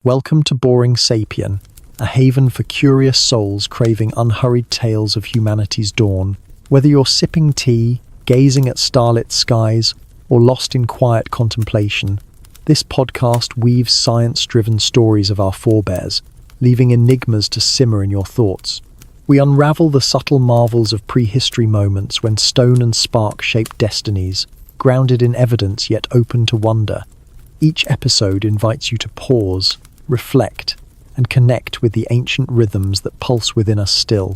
Welcome to Boring Sapien, a haven for curious souls craving unhurried tales of humanity's dawn. Whether you're sipping tea, gazing at starlit skies, or lost in quiet contemplation, this podcast weaves science-driven stories of our forebears, leaving enigmas to simmer in your thoughts. We unravel the subtle marvels of prehistory moments when stone and spark shaped destinies, grounded in evidence yet open to wonder. Each episode invites you to pause, reflect, and connect with the ancient rhythms that pulse within us still.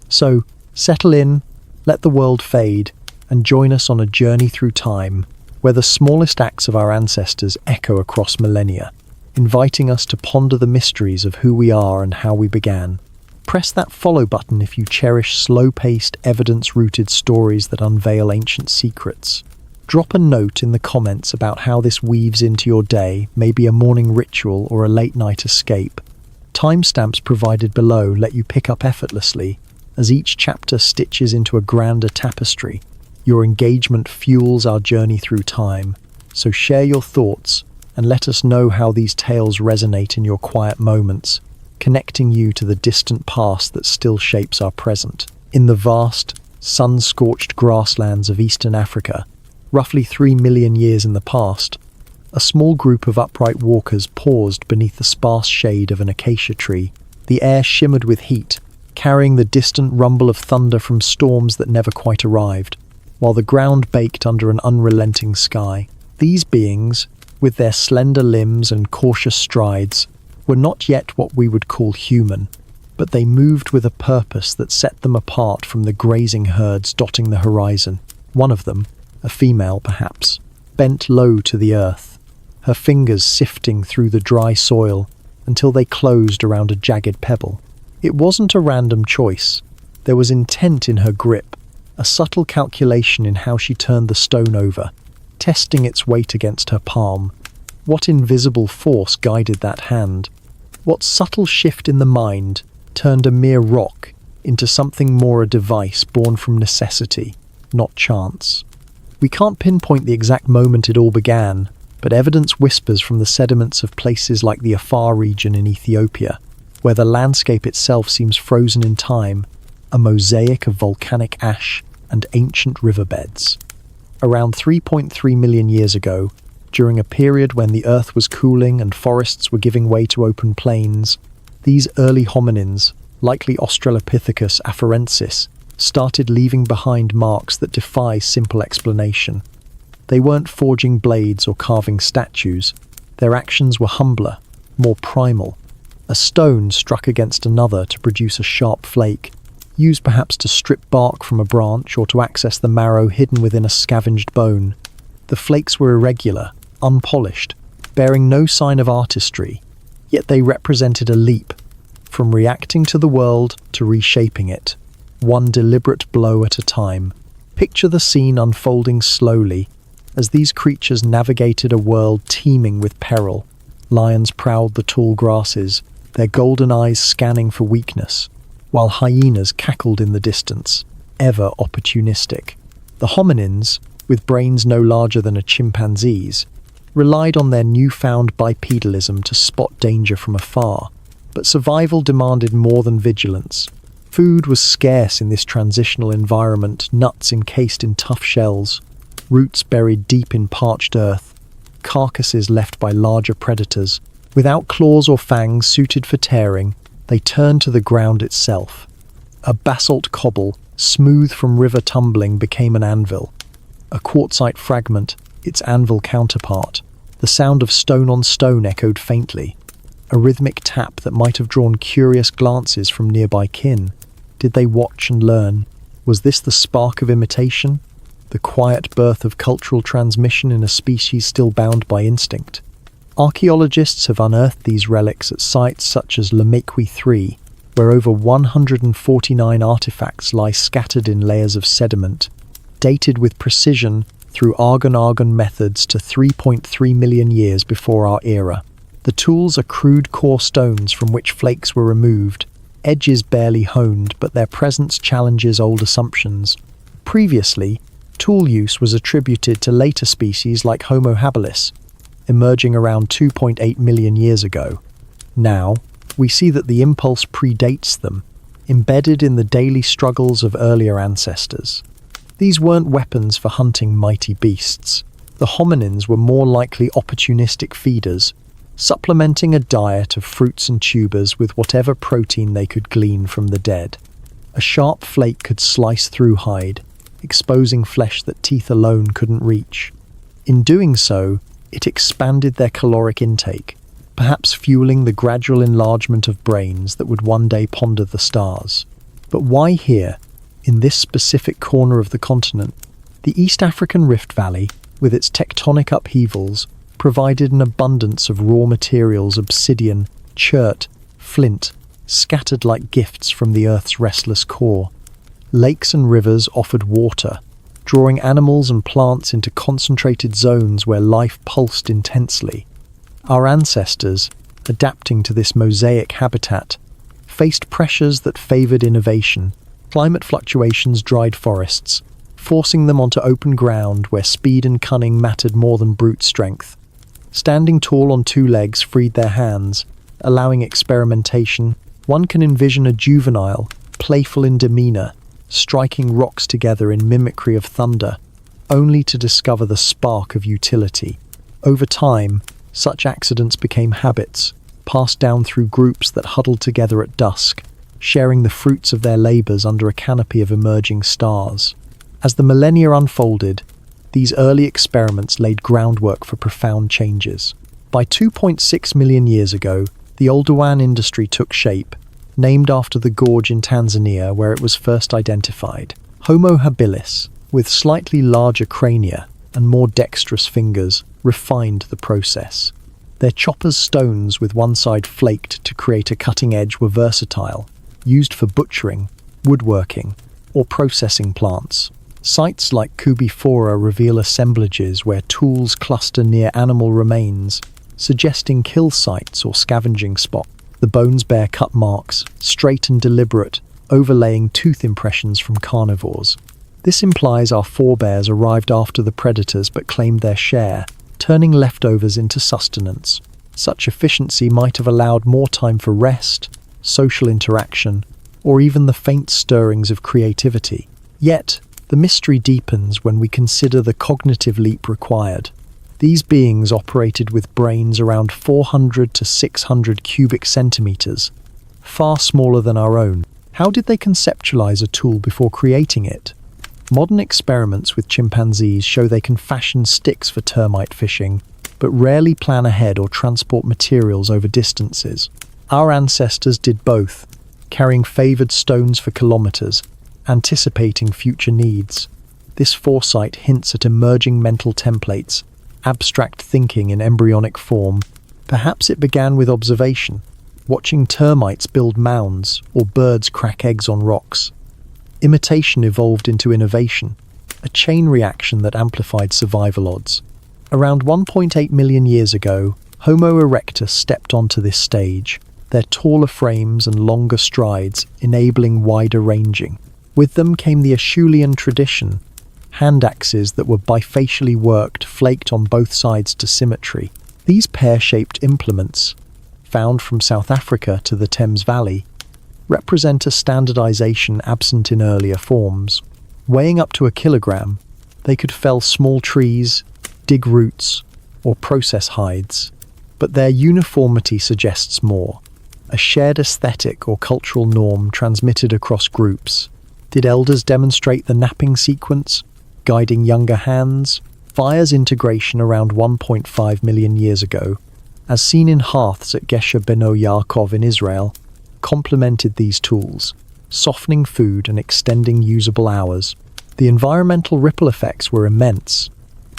So, settle in, let the world fade, and join us on a journey through time, where the smallest acts of our ancestors echo across millennia, inviting us to ponder the mysteries of who we are and how we began. Press that follow button if you cherish slow-paced, evidence-rooted stories that unveil ancient secrets. Drop a note in the comments about how this weaves into your day, maybe a morning ritual or a late-night escape. Timestamps provided below let you pick up effortlessly, as each chapter stitches into a grander tapestry. Your engagement fuels our journey through time, so share your thoughts and let us know how these tales resonate in your quiet moments, connecting you to the distant past that still shapes our present. In the vast, sun-scorched grasslands of Eastern Africa, roughly 3 million years in the past, a small group of upright walkers paused beneath the sparse shade of an acacia tree. The air shimmered with heat, carrying the distant rumble of thunder from storms that never quite arrived, while the ground baked under an unrelenting sky. These beings, with their slender limbs and cautious strides, were not yet what we would call human, but they moved with a purpose that set them apart from the grazing herds dotting the horizon. One of them, a female perhaps, bent low to the earth, her fingers sifting through the dry soil until they closed around a jagged pebble. It wasn't a random choice. There was intent in her grip, a subtle calculation in how she turned the stone over, testing its weight against her palm. What invisible force guided that hand? What subtle shift in the mind turned a mere rock into something more, a device born from necessity, not chance? We can't pinpoint the exact moment it all began, but evidence whispers from the sediments of places like the Afar region in Ethiopia, where the landscape itself seems frozen in time, a mosaic of volcanic ash and ancient riverbeds. Around 3.3 million years ago, during a period when the earth was cooling and forests were giving way to open plains, these early hominins, likely Australopithecus afarensis, started leaving behind marks that defy simple explanation. They weren't forging blades or carving statues. Their actions were humbler, more primal. A stone struck against another to produce a sharp flake, used perhaps to strip bark from a branch or to access the marrow hidden within a scavenged bone. The flakes were irregular, unpolished, bearing no sign of artistry, yet they represented a leap, from reacting to the world to reshaping it, one deliberate blow at a time. Picture the scene unfolding slowly, as these creatures navigated a world teeming with peril. Lions prowled the tall grasses, their golden eyes scanning for weakness, while hyenas cackled in the distance, ever opportunistic. The hominins, with brains no larger than a chimpanzee's, relied on their newfound bipedalism to spot danger from afar, but survival demanded more than vigilance. Food was scarce in this transitional environment, nuts encased in tough shells, roots buried deep in parched earth, carcasses left by larger predators. Without claws or fangs suited for tearing, they turned to the ground itself. A basalt cobble, smooth from river tumbling, became an anvil. A quartzite fragment, its anvil counterpart. The sound of stone on stone echoed faintly, a rhythmic tap that might have drawn curious glances from nearby kin. Did they watch and learn? Was this the spark of imitation? The quiet birth of cultural transmission in a species still bound by instinct? Archaeologists have unearthed these relics at sites such as Lamekwi 3, where over 149 artifacts lie scattered in layers of sediment, dated with precision through argon-argon methods to 3.3 million years before our era. The tools are crude core stones from which flakes were removed, edges barely honed, but their presence challenges old assumptions. Previously, tool use was attributed to later species like Homo habilis, emerging around 2.8 million years ago. Now, we see that the impulse predates them, embedded in the daily struggles of earlier ancestors. These weren't weapons for hunting mighty beasts. The hominins were more likely opportunistic feeders, supplementing a diet of fruits and tubers with whatever protein they could glean from the dead. A sharp flake could slice through hide, exposing flesh that teeth alone couldn't reach. In doing so, it expanded their caloric intake, perhaps fueling the gradual enlargement of brains that would one day ponder the stars. But why here, in this specific corner of the continent? The East African Rift Valley, with its tectonic upheavals, provided an abundance of raw materials: obsidian, chert, flint, scattered like gifts from the Earth's restless core. Lakes and rivers offered water, drawing animals and plants into concentrated zones where life pulsed intensely. Our ancestors, adapting to this mosaic habitat, faced pressures that favored innovation. Climate fluctuations dried forests, forcing them onto open ground where speed and cunning mattered more than brute strength. Standing tall on two legs freed their hands, allowing experimentation. One can envision a juvenile, playful in demeanor, striking rocks together in mimicry of thunder, only to discover the spark of utility. Over time, such accidents became habits, passed down through groups that huddled together at dusk, sharing the fruits of their labors under a canopy of emerging stars. As the millennia unfolded, these early experiments laid groundwork for profound changes. By 2.6 million years ago, the Oldowan industry took shape, named after the gorge in Tanzania where it was first identified. Homo habilis, with slightly larger crania and more dexterous fingers, refined the process. Their choppers' stones with one side flaked to create a cutting edge were versatile, used for butchering, woodworking, or processing plants. Sites like Kubifora reveal assemblages where tools cluster near animal remains, suggesting kill sites or scavenging spots. The bones bear cut marks, straight and deliberate, overlaying tooth impressions from carnivores. This implies our forebears arrived after the predators but claimed their share, turning leftovers into sustenance. Such efficiency might have allowed more time for rest, social interaction, or even the faint stirrings of creativity. Yet, the mystery deepens when we consider the cognitive leap required. These beings operated with brains around 400 to 600 cubic centimeters, far smaller than our own. How did they conceptualize a tool before creating it? Modern experiments with chimpanzees show they can fashion sticks for termite fishing, but rarely plan ahead or transport materials over distances. Our ancestors did both, carrying favored stones for kilometers, anticipating future needs. This foresight hints at emerging mental templates, abstract thinking in embryonic form. Perhaps it began with observation, watching termites build mounds or birds crack eggs on rocks. Imitation evolved into innovation, a chain reaction that amplified survival odds. Around 1.8 million years ago, Homo erectus stepped onto this stage, their taller frames and longer strides enabling wider ranging. With them came the Acheulean tradition, hand axes that were bifacially worked, flaked on both sides to symmetry. These pear-shaped implements, found from South Africa to the Thames Valley, represent a standardization absent in earlier forms. Weighing up to a kilogram, they could fell small trees, dig roots, or process hides. But their uniformity suggests more, a shared aesthetic or cultural norm transmitted across groups. Did elders demonstrate the napping sequence, guiding younger hands? Fire's integration around 1.5 million years ago, as seen in hearths at Gesher Beno Yaakov in Israel, complemented these tools, softening food and extending usable hours. The environmental ripple effects were immense.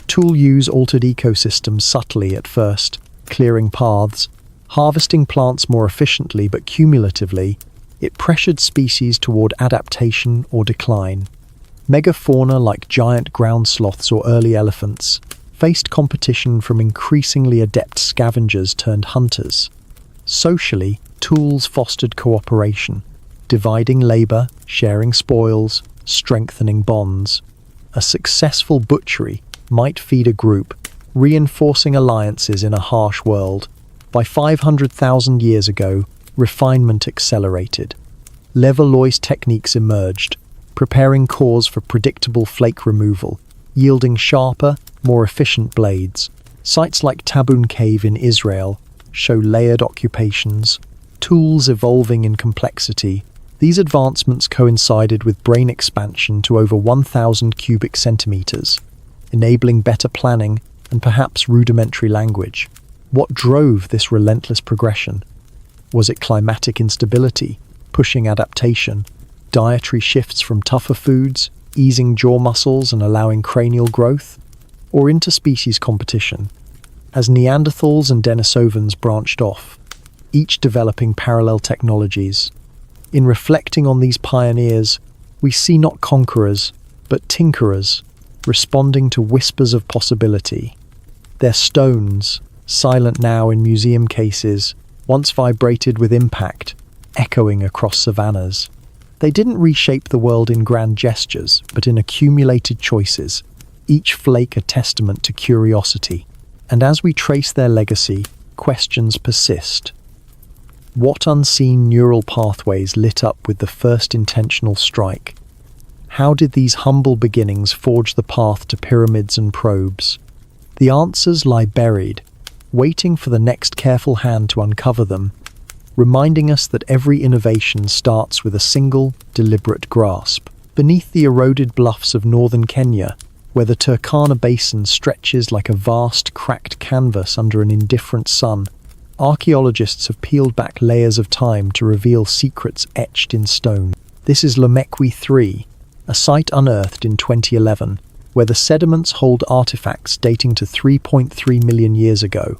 Tool use altered ecosystems subtly at first, clearing paths, harvesting plants more efficiently, but cumulatively, it pressured species toward adaptation or decline. Megafauna like giant ground sloths or early elephants faced competition from increasingly adept scavengers turned hunters. Socially, tools fostered cooperation, dividing labor, sharing spoils, strengthening bonds. A successful butchery might feed a group, reinforcing alliances in a harsh world. By 500,000 years ago, refinement accelerated. Levallois techniques emerged, preparing cores for predictable flake removal, yielding sharper, more efficient blades. Sites like Tabun Cave in Israel show layered occupations, tools evolving in complexity. These advancements coincided with brain expansion to over 1,000 cubic centimeters, enabling better planning and perhaps rudimentary language. What drove this relentless progression? Was it climatic instability, pushing adaptation, dietary shifts from tougher foods, easing jaw muscles and allowing cranial growth, or interspecies competition? As Neanderthals and Denisovans branched off, each developing parallel technologies. In reflecting on these pioneers, we see not conquerors, but tinkerers, responding to whispers of possibility. Their stones, silent now in museum cases, once vibrated with impact, echoing across savannas. They didn't reshape the world in grand gestures, but in accumulated choices, each flake a testament to curiosity. And as we trace their legacy, questions persist. What unseen neural pathways lit up with the first intentional strike? How did these humble beginnings forge the path to pyramids and probes? The answers lie buried, waiting for the next careful hand to uncover them, reminding us that every innovation starts with a single, deliberate grasp. Beneath the eroded bluffs of northern Kenya, where the Turkana Basin stretches like a vast, cracked canvas under an indifferent sun, archaeologists have peeled back layers of time to reveal secrets etched in stone. This is Lomekwi 3, a site unearthed in 2011, where the sediments hold artifacts dating to 3.3 million years ago,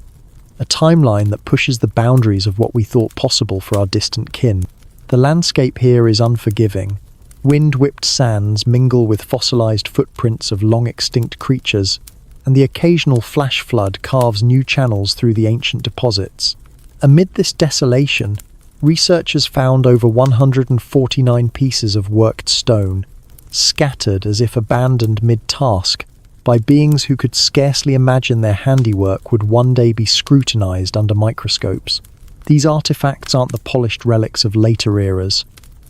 a timeline that pushes the boundaries of what we thought possible for our distant kin. The landscape here is unforgiving. Wind-whipped sands mingle with fossilized footprints of long-extinct creatures, and the occasional flash flood carves new channels through the ancient deposits. Amid this desolation, researchers found over 149 pieces of worked stone, scattered as if abandoned mid-task by beings who could scarcely imagine their handiwork would one day be scrutinized under microscopes. These artifacts aren't the polished relics of later eras.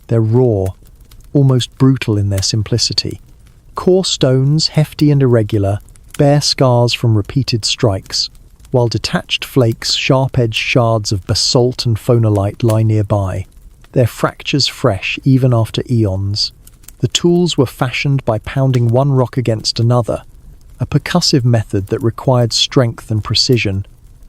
They're raw, almost brutal in their simplicity. Core stones, hefty and irregular, bear scars from repeated strikes, while detached flakes, sharp-edged shards of basalt and phonolite lie nearby, their fractures fresh even after eons. The tools were fashioned by pounding one rock against another, a percussive method that required strength and precision,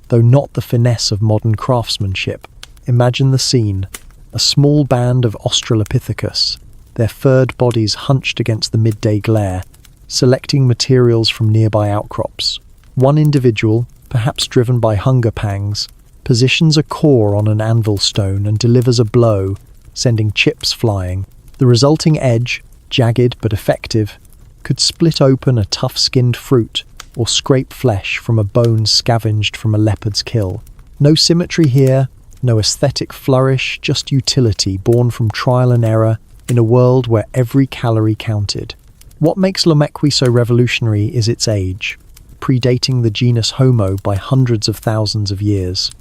though not the finesse of modern craftsmanship. Imagine the scene: a small band of Australopithecus, their furred bodies hunched against the midday glare, selecting materials from nearby outcrops. One individual, perhaps driven by hunger pangs, positions a core on an anvil stone and delivers a blow, sending chips flying. The resulting edge, jagged but effective, could split open a tough-skinned fruit or scrape flesh from a bone scavenged from a leopard's kill. No symmetry here, no aesthetic flourish, just utility born from trial and error in a world where every calorie counted. What makes Lomekwi so revolutionary is its age, predating the genus Homo by hundreds of thousands of years.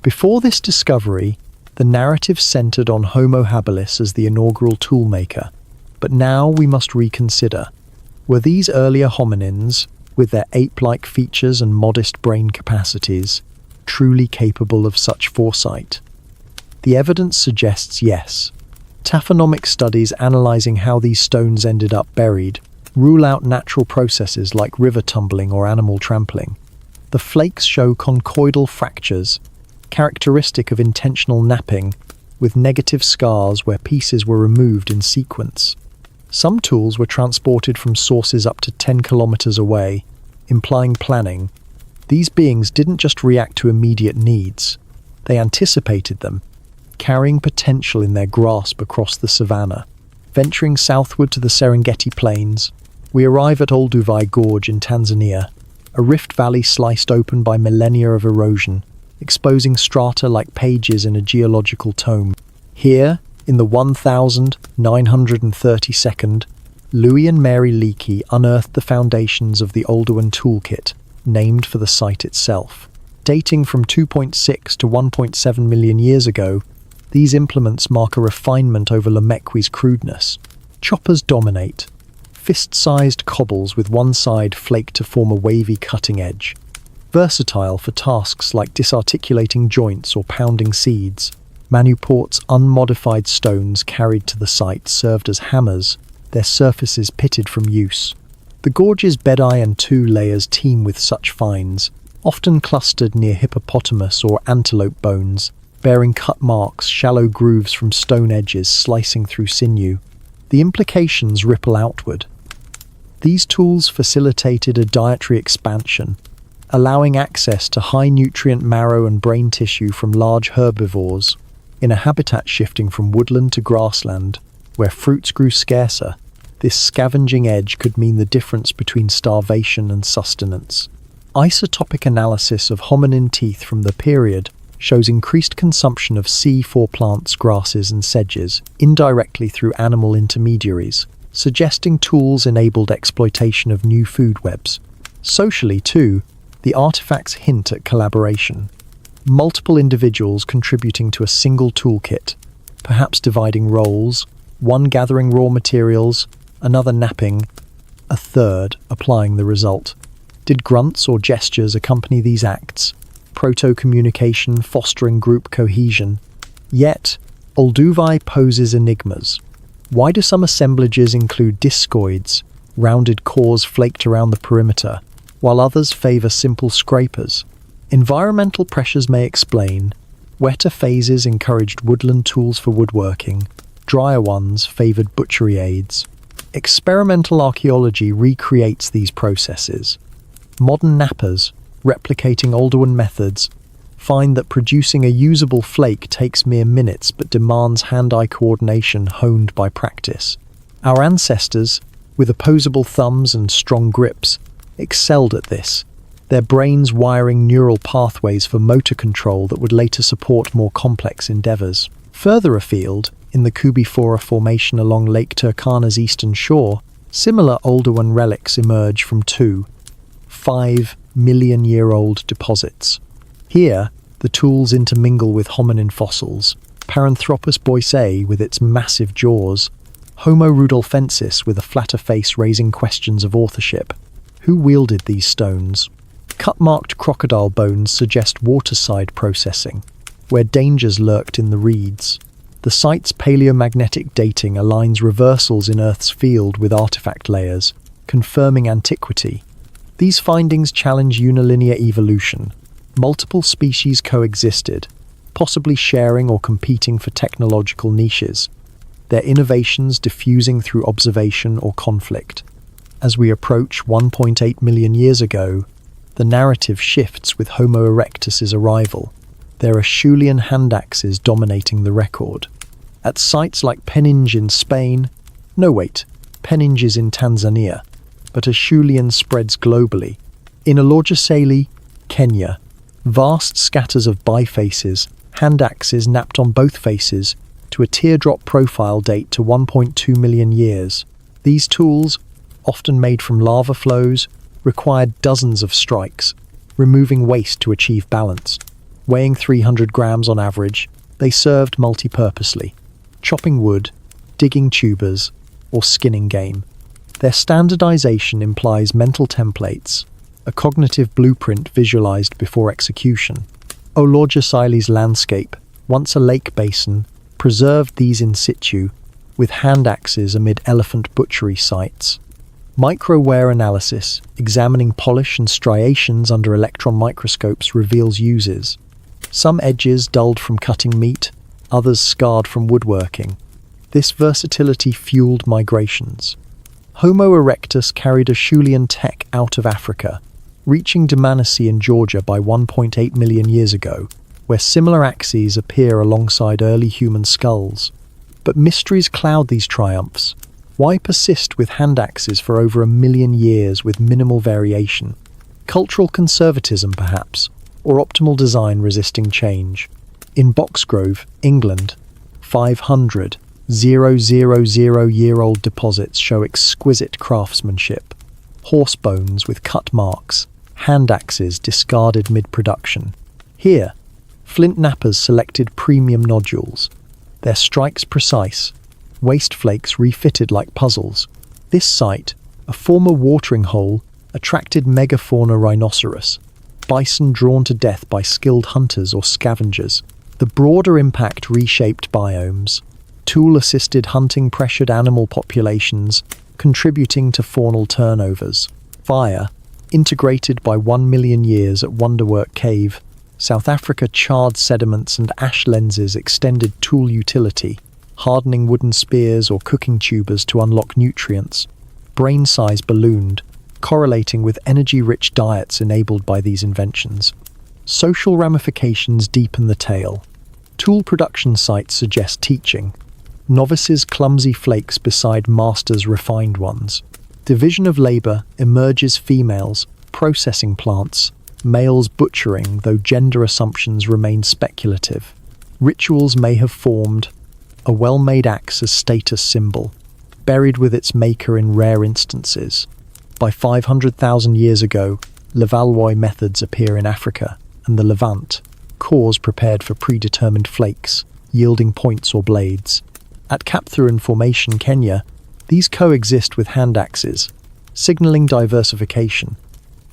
Before this discovery, the narrative centered on Homo habilis as the inaugural toolmaker, but now we must reconsider. Were these earlier hominins, with their ape-like features and modest brain capacities, truly capable of such foresight? The evidence suggests yes. Taphonomic studies analyzing how these stones ended up buried rule out natural processes like river tumbling or animal trampling. The flakes show conchoidal fractures, characteristic of intentional napping, with negative scars where pieces were removed in sequence. Some tools were transported from sources up to 10 kilometers away, implying planning. These beings didn't just react to immediate needs, they anticipated them, carrying potential in their grasp across the savannah. Venturing southward to the Serengeti Plains, we arrive at Olduvai Gorge in Tanzania, a rift valley sliced open by millennia of erosion, exposing strata like pages in a geological tome. Here, in the 1932nd, Louis and Mary Leakey unearthed the foundations of the Oldowan toolkit, named for the site itself. Dating from 2.6 to 1.7 million years ago, these implements mark a refinement over Lamechwe's crudeness. Choppers dominate, fist-sized cobbles with one side flaked to form a wavy cutting edge. Versatile for tasks like disarticulating joints or pounding seeds, Manuport's unmodified stones carried to the site served as hammers, their surfaces pitted from use. The gorge's bediron two layers teem with such finds, often clustered near hippopotamus or antelope bones, bearing cut marks, shallow grooves from stone edges slicing through sinew. The implications ripple outward. These tools facilitated a dietary expansion, allowing access to high-nutrient marrow and brain tissue from large herbivores, in a habitat shifting from woodland to grassland, where fruits grew scarcer. This scavenging edge could mean the difference between starvation and sustenance. Isotopic analysis of hominin teeth from the period shows increased consumption of C4 plants, grasses and sedges, indirectly through animal intermediaries, suggesting tools enabled exploitation of new food webs. Socially, too, the artifacts hint at collaboration. Multiple individuals contributing to a single toolkit, perhaps dividing roles, one gathering raw materials, another napping, a third applying the result. Did grunts or gestures accompany these acts? Proto-communication fostering group cohesion. Yet, Olduvai poses enigmas. Why do some assemblages include discoids, rounded cores flaked around the perimeter, while others favour simple scrapers? Environmental pressures may explain. Wetter phases encouraged woodland tools for woodworking, drier ones favoured butchery aids. Experimental archaeology recreates these processes. Modern nappers, replicating older one methods, find that producing a usable flake takes mere minutes but demands hand-eye coordination honed by practice. Our ancestors, with opposable thumbs and strong grips, excelled at this, their brains wiring neural pathways for motor control that would later support more complex endeavours. Further afield, in the Kubifora Formation along Lake Turkana's eastern shore, similar Oldowan relics emerge from 2-5 million-year-old deposits. Here, the tools intermingle with hominin fossils, Paranthropus boisei with its massive jaws, Homo rudolfensis with a flatter face raising questions of authorship. Who wielded these stones? Cut-marked crocodile bones suggest waterside processing, where dangers lurked in the reeds. The site's paleomagnetic dating aligns reversals in Earth's field with artifact layers, confirming antiquity. These findings challenge unilinear evolution. Multiple species coexisted, possibly sharing or competing for technological niches, their innovations diffusing through observation or conflict. As we approach 1.8 million years ago, the narrative shifts with Homo erectus's arrival. There are Acheulean hand axes dominating the record. At sites like Peninge in Spain, Peninge is in Tanzania, but Acheulean spreads globally. In Olorgesailie, Kenya, vast scatters of bifaces, hand axes napped on both faces, to a teardrop profile date to 1.2 million years. These tools, often made from lava flows, required dozens of strikes, removing waste to achieve balance. Weighing 300 grams on average, they served multi-purposely, chopping wood, digging tubers, or skinning game. Their standardization implies mental templates, a cognitive blueprint visualized before execution. Olorgesailie's landscape, once a lake basin, preserved these in situ, with hand axes amid elephant butchery sites. Microwear analysis, examining polish and striations under electron microscopes, reveals uses. Some edges dulled from cutting meat, others scarred from woodworking. This versatility fueled migrations. Homo erectus carried Acheulean tech out of Africa, reaching Dmanisi in Georgia by 1.8 million years ago, where similar axes appear alongside early human skulls. But mysteries cloud these triumphs. Why persist with hand axes for over 1 million years with minimal variation? Cultural conservatism, perhaps, or optimal design resisting change. In Boxgrove, England, 500,000-year-old deposits show exquisite craftsmanship. Horse bones with cut marks, hand axes discarded mid-production. Here, flint knappers selected premium nodules, their strikes precise, waste flakes refitted like puzzles. This site, a former watering hole, attracted megafauna rhinoceros, bison drawn to death by skilled hunters or scavengers. The broader impact reshaped biomes, tool-assisted hunting pressured animal populations, contributing to faunal turnovers. Fire, integrated by 1 million years at Wonderwork Cave, South Africa charred sediments and ash lenses extended tool utility, hardening wooden spears or cooking tubers to unlock nutrients. Brain size ballooned, correlating with energy-rich diets enabled by these inventions. Social ramifications deepen the tale. Tool production sites suggest teaching. Novices' clumsy flakes beside masters' refined ones. Division of labor emerges females, processing plants, males butchering, though gender assumptions remain speculative. Rituals may have formed, a well-made axe as status symbol, buried with its maker in rare instances. By 500,000 years ago, Levallois methods appear in Africa and the Levant, cores prepared for predetermined flakes, yielding points or blades. At Kapthuran Formation, Kenya, these coexist with hand axes, signaling diversification.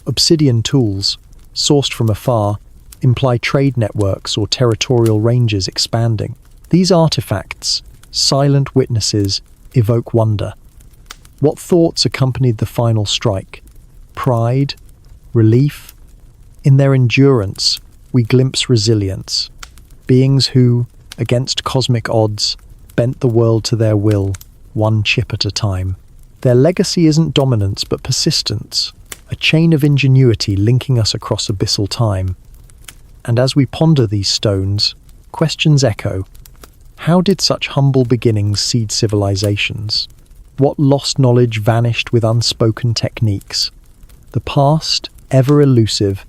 Obsidian tools, sourced from afar, imply trade networks or territorial ranges expanding. These artifacts, silent witnesses, evoke wonder. What thoughts accompanied the final strike? Pride? Relief? In their endurance, we glimpse resilience. Beings who, against cosmic odds, bent the world to their will, one chip at a time. Their legacy isn't dominance but persistence, a chain of ingenuity linking us across abyssal time. And as we ponder these stones, questions echo. How did such humble beginnings seed civilizations? What lost knowledge vanished with unspoken techniques? The past, ever elusive,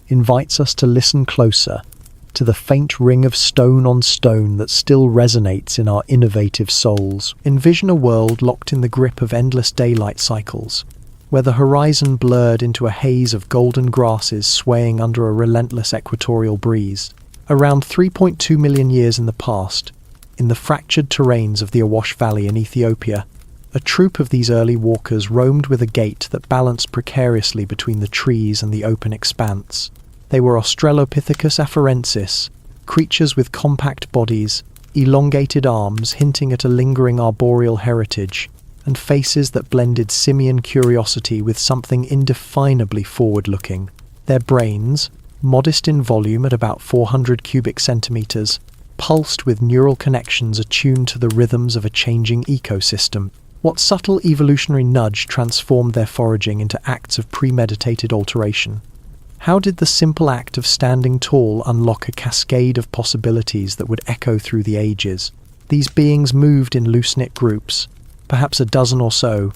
invites us to listen closer, to the faint ring of stone on stone that still resonates in our innovative souls. Envision a world locked in the grip of endless daylight cycles, where the horizon blurred into a haze of golden grasses swaying under a relentless equatorial breeze. Around 3.2 million years in the past, in the fractured terrains of the Awash Valley in Ethiopia, a troop of these early walkers roamed with a gait that balanced precariously between the trees and the open expanse. They were Australopithecus afarensis, creatures with compact bodies, elongated arms hinting at a lingering arboreal heritage, and faces that blended simian curiosity with something indefinably forward-looking. Their brains, modest in volume at about 400 cubic centimeters, pulsed with neural connections attuned to the rhythms of a changing ecosystem. What subtle evolutionary nudge transformed their foraging into acts of premeditated alteration? How did the simple act of standing tall unlock a cascade of possibilities that would echo through the ages? These beings moved in loose-knit groups, perhaps a dozen or so,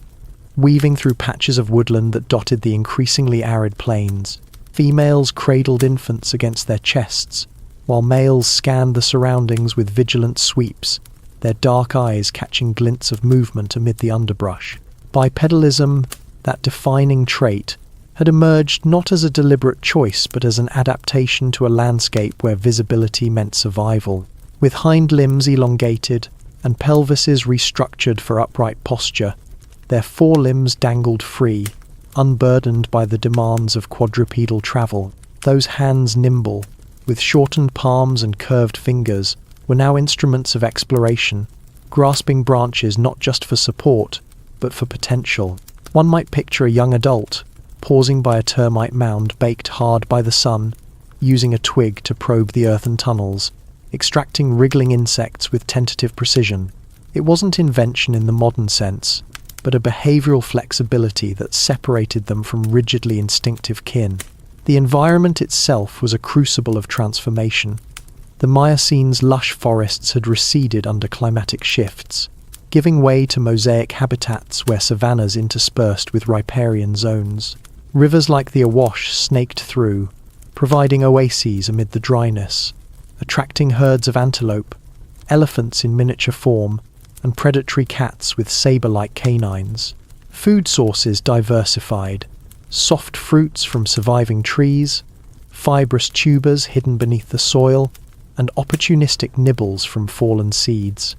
weaving through patches of woodland that dotted the increasingly arid plains. Females cradled infants against their chests, while males scanned the surroundings with vigilant sweeps, their dark eyes catching glints of movement amid the underbrush. Bipedalism, that defining trait, had emerged not as a deliberate choice but as an adaptation to a landscape where visibility meant survival. With hind limbs elongated and pelvises restructured for upright posture, their forelimbs dangled free, unburdened by the demands of quadrupedal travel. Those hands nimble, with shortened palms and curved fingers, were now instruments of exploration, grasping branches not just for support, but for potential. One might picture a young adult, pausing by a termite mound baked hard by the sun, using a twig to probe the earthen tunnels, extracting wriggling insects with tentative precision. It wasn't invention in the modern sense, but a behavioral flexibility that separated them from rigidly instinctive kin. The environment itself was a crucible of transformation. The Miocine's lush forests had receded under climatic shifts, giving way to mosaic habitats where savannas interspersed with riparian zones. Rivers like the Awash snaked through, providing oases amid the dryness, attracting herds of antelope, elephants in miniature form, and predatory cats with saber-like canines. Food sources diversified, soft fruits from surviving trees, fibrous tubers hidden beneath the soil, and opportunistic nibbles from fallen seeds.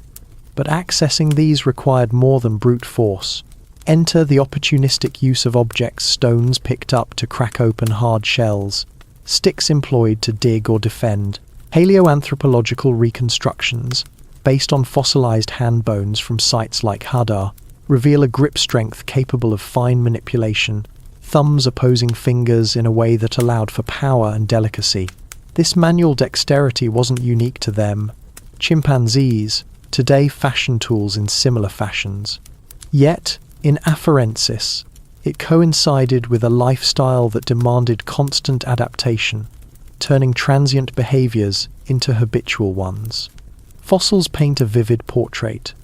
But accessing these required more than brute force. Enter the opportunistic use of objects, stones picked up to crack open hard shells, sticks employed to dig or defend. Paleoanthropological reconstructions, based on fossilized hand bones from sites like Hadar, reveal a grip strength capable of fine manipulation, thumbs opposing fingers in a way that allowed for power and delicacy. This manual dexterity wasn't unique to them. Chimpanzees today fashion tools in similar fashions. Yet, in afarensis, it coincided with a lifestyle that demanded constant adaptation, turning transient behaviors into habitual ones. Fossils paint a vivid portrait.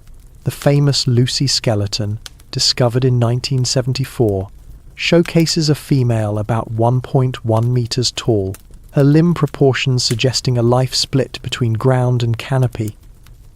The famous Lucy skeleton, discovered in 1974, showcases a female about 1.1 meters tall, her limb proportions suggesting a life split between ground and canopy.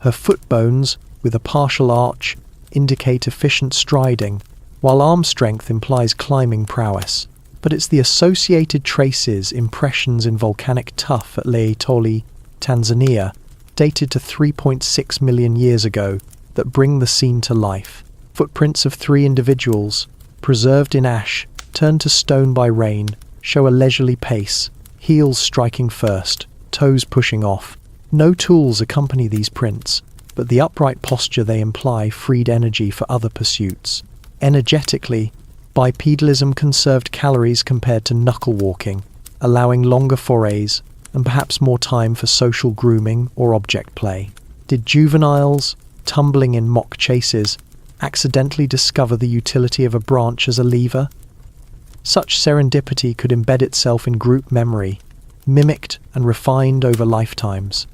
Her foot bones, with a partial arch, indicate efficient striding, while arm strength implies climbing prowess. But it's the associated traces, impressions in volcanic tuff at Leitoli, Tanzania, dated to 3.6 million years ago, that bring the scene to life. Footprints of 3 individuals, preserved in ash, turned to stone by rain, show a leisurely pace, heels striking first, toes pushing off. No tools accompany these prints, but the upright posture they imply freed energy for other pursuits. Energetically, bipedalism conserved calories compared to knuckle walking, allowing longer forays and perhaps more time for social grooming or object play. Did juveniles, tumbling in mock chases, accidentally discover the utility of a branch as a lever? Such serendipity could embed itself in group memory, mimicked and refined over lifetimes.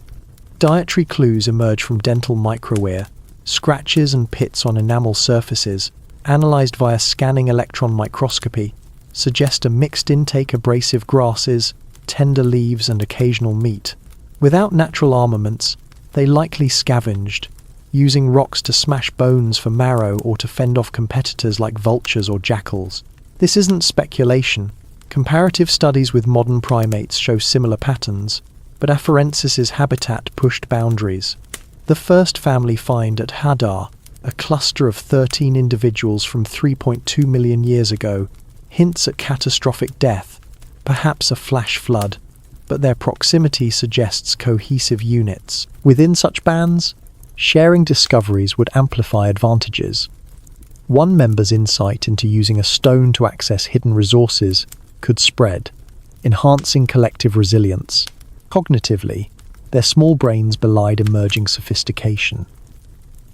Dietary clues emerge from dental microwear, scratches and pits on enamel surfaces, analyzed via scanning electron microscopy, suggest a mixed intake abrasive grasses, tender leaves and occasional meat. Without natural armaments, they likely scavenged, using rocks to smash bones for marrow or to fend off competitors like vultures or jackals. This isn't speculation. Comparative studies with modern primates show similar patterns, but afarensis's habitat pushed boundaries. The first family find at Hadar, a cluster of 13 individuals from 3.2 million years ago, hints at catastrophic death, perhaps a flash flood, but their proximity suggests cohesive units. Within such bands, sharing discoveries would amplify advantages. One member's insight into using a stone to access hidden resources could spread, enhancing collective resilience. Cognitively, their small brains belied emerging sophistication.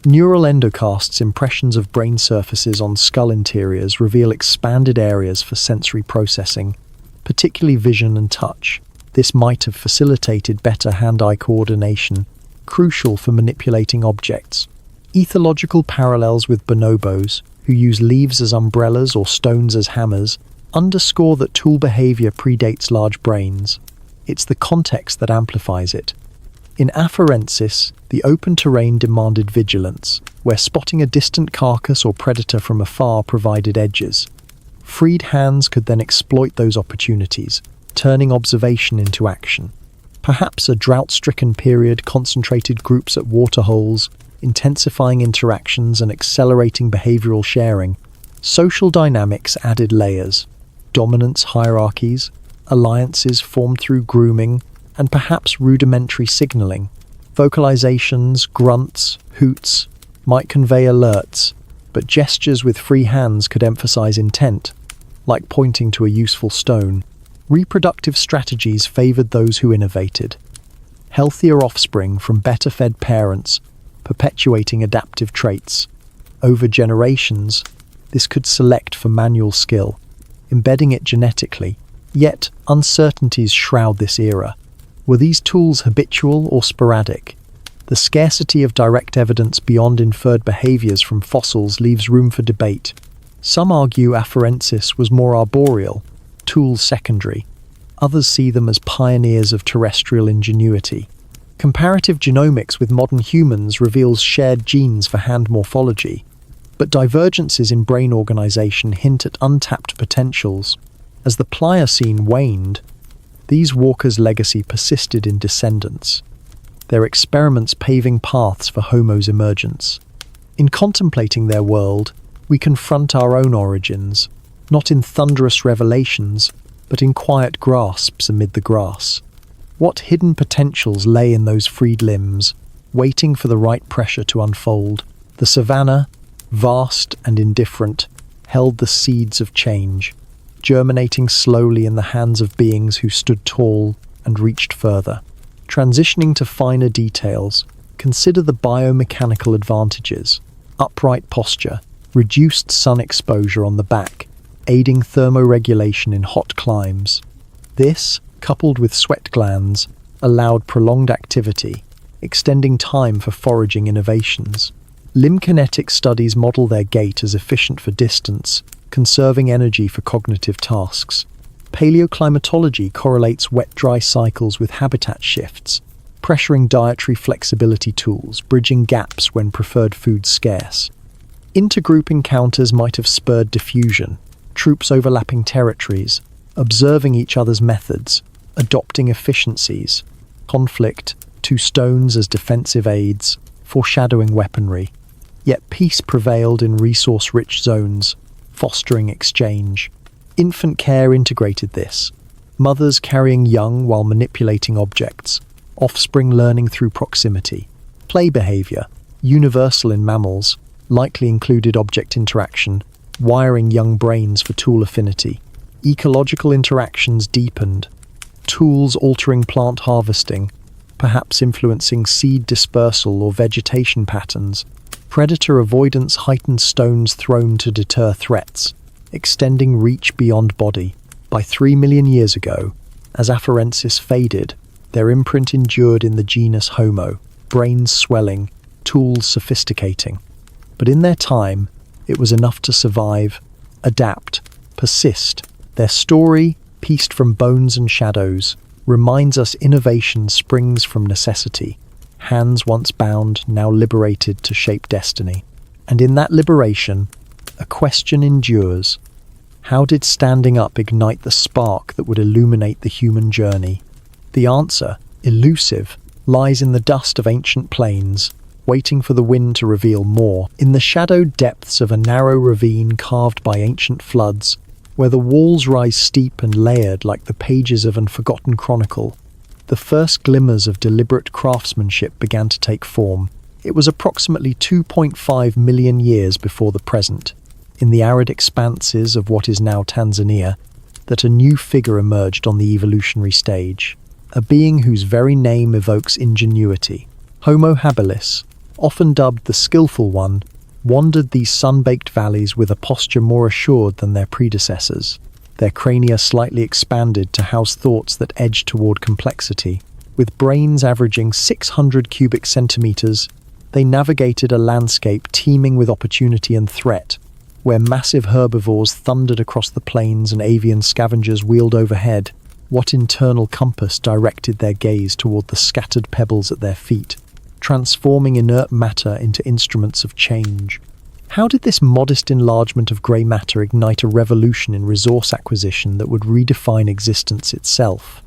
Neural endocasts, impressions of brain surfaces on skull interiors, reveal expanded areas for sensory processing, particularly vision and touch. This might have facilitated better hand-eye coordination, crucial for manipulating objects. Ethological parallels with bonobos, who use leaves as umbrellas or stones as hammers, underscore that tool behavior predates large brains. It's the context that amplifies it. In afarensis, the open terrain demanded vigilance, where spotting a distant carcass or predator from afar provided edges. Freed hands could then exploit those opportunities, turning observation into action. Perhaps a drought-stricken period concentrated groups at waterholes, intensifying interactions and accelerating behavioral sharing. Social dynamics added layers, dominance hierarchies, alliances formed through grooming, and perhaps rudimentary signaling. Vocalizations, grunts, hoots might convey alerts, but gestures with free hands could emphasize intent, like pointing to a useful stone. Reproductive strategies favored those who innovated. Healthier offspring from better-fed parents, perpetuating adaptive traits. Over generations, this could select for manual skill, embedding it genetically. Yet, uncertainties shroud this era. Were these tools habitual or sporadic? The scarcity of direct evidence beyond inferred behaviors from fossils leaves room for debate. Some argue afarensis was more arboreal, tools secondary. Others see them as pioneers of terrestrial ingenuity. Comparative genomics with modern humans reveals shared genes for hand morphology. But divergences in brain organization hint at untapped potentials. As the Pliocene waned, these walkers' legacy persisted in descendants, their experiments paving paths for Homo's emergence. In contemplating their world, we confront our own origins, not in thunderous revelations, but in quiet grasps amid the grass. What hidden potentials lay in those freed limbs, waiting for the right pressure to unfold? The savannah, vast and indifferent, held the seeds of change, germinating slowly in the hands of beings who stood tall and reached further. Transitioning to finer details, consider the biomechanical advantages: upright posture, reduced sun exposure on the back, aiding thermoregulation in hot climes. This, coupled with sweat glands, allowed prolonged activity, extending time for foraging innovations. Limb kinetic studies model their gait as efficient for distance, conserving energy for cognitive tasks. Paleoclimatology correlates wet-dry cycles with habitat shifts, pressuring dietary flexibility tools, bridging gaps when preferred food's scarce. Intergroup encounters might have spurred diffusion, troops overlapping territories, observing each other's methods, adopting efficiencies. Conflict, two stones as defensive aids, foreshadowing weaponry. Yet peace prevailed in resource-rich zones, fostering exchange. Infant care integrated this, mothers carrying young while manipulating objects, offspring learning through proximity. Play behavior, universal in mammals, likely included object interaction, wiring young brains for tool affinity. Ecological interactions deepened, tools altering plant harvesting, perhaps influencing seed dispersal or vegetation patterns. Predator avoidance heightened stones thrown to deter threats, extending reach beyond body. By 3 million years ago, as afarensis faded, their imprint endured in the genus Homo, brains swelling, tools sophisticating. But in their time, it was enough to survive, adapt, persist. Their story, pieced from bones and shadows, reminds us innovation springs from necessity. Hands once bound, now liberated to shape destiny. And in that liberation, a question endures. How did standing up ignite the spark that would illuminate the human journey? The answer, elusive, lies in the dust of ancient plains, waiting for the wind to reveal more. In the shadowed depths of a narrow ravine carved by ancient floods, where the walls rise steep and layered like the pages of an forgotten chronicle, the first glimmers of deliberate craftsmanship began to take form. It was approximately 2.5 million years before the present, in the arid expanses of what is now Tanzania, that a new figure emerged on the evolutionary stage, a being whose very name evokes ingenuity. Homo habilis, often dubbed the skillful one, wandered these sun-baked valleys with a posture more assured than their predecessors, their crania slightly expanded to house thoughts that edged toward complexity. With brains averaging 600 cubic centimeters, they navigated a landscape teeming with opportunity and threat, where massive herbivores thundered across the plains and avian scavengers wheeled overhead. What internal compass directed their gaze toward the scattered pebbles at their feet, transforming inert matter into instruments of change? How did this modest enlargement of grey matter ignite a revolution in resource acquisition that would redefine existence itself?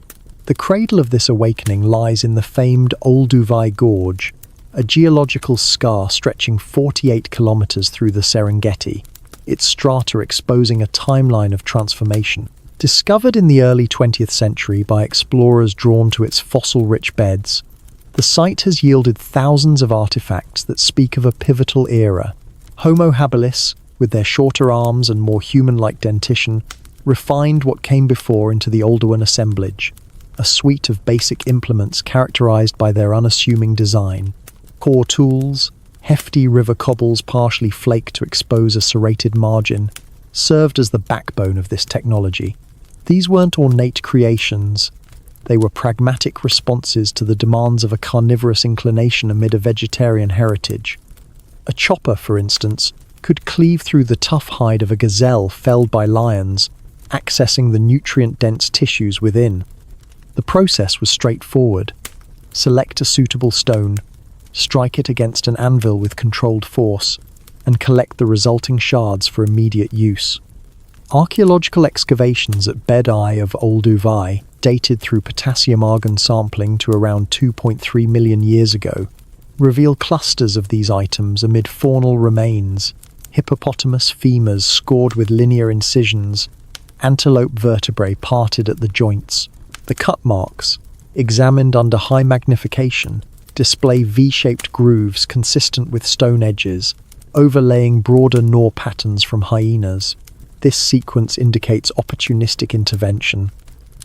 The cradle of this awakening lies in the famed Olduvai Gorge, a geological scar stretching 48 kilometers through the Serengeti, its strata exposing a timeline of transformation. Discovered in the early 20th century by explorers drawn to its fossil-rich beds, the site has yielded thousands of artifacts that speak of a pivotal era. Homo habilis, with their shorter arms and more human-like dentition, refined what came before into the Oldowan assemblage, a suite of basic implements characterized by their unassuming design. Core tools, hefty river cobbles partially flaked to expose a serrated margin, served as the backbone of this technology. These weren't ornate creations. They were pragmatic responses to the demands of a carnivorous inclination amid a vegetarian heritage. A chopper, for instance, could cleave through the tough hide of a gazelle felled by lions, accessing the nutrient-dense tissues within. The process was straightforward. Select a suitable stone, strike it against an anvil with controlled force, and collect the resulting shards for immediate use. Archaeological excavations at Bed Eye of Olduvai, dated through potassium-argon sampling to around 2.3 million years ago, reveal clusters of these items amid faunal remains: hippopotamus femurs scored with linear incisions, antelope vertebrae parted at the joints. The cut marks, examined under high magnification, display V-shaped grooves consistent with stone edges, overlaying broader gnaw patterns from hyenas. This sequence indicates opportunistic intervention,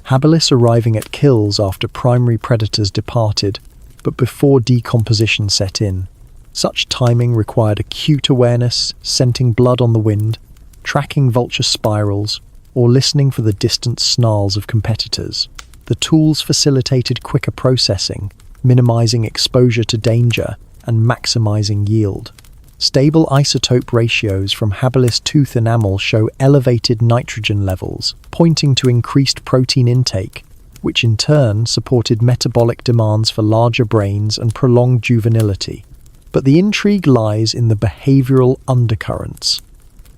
habilis arriving at kills after primary predators departed, but before decomposition set in. Such timing required acute awareness, scenting blood on the wind, tracking vulture spirals, or listening for the distant snarls of competitors. The tools facilitated quicker processing, minimizing exposure to danger and maximizing yield. Stable isotope ratios from habilis tooth enamel show elevated nitrogen levels, pointing to increased protein intake, which in turn supported metabolic demands for larger brains and prolonged juvenility. But the intrigue lies in the behavioral undercurrents.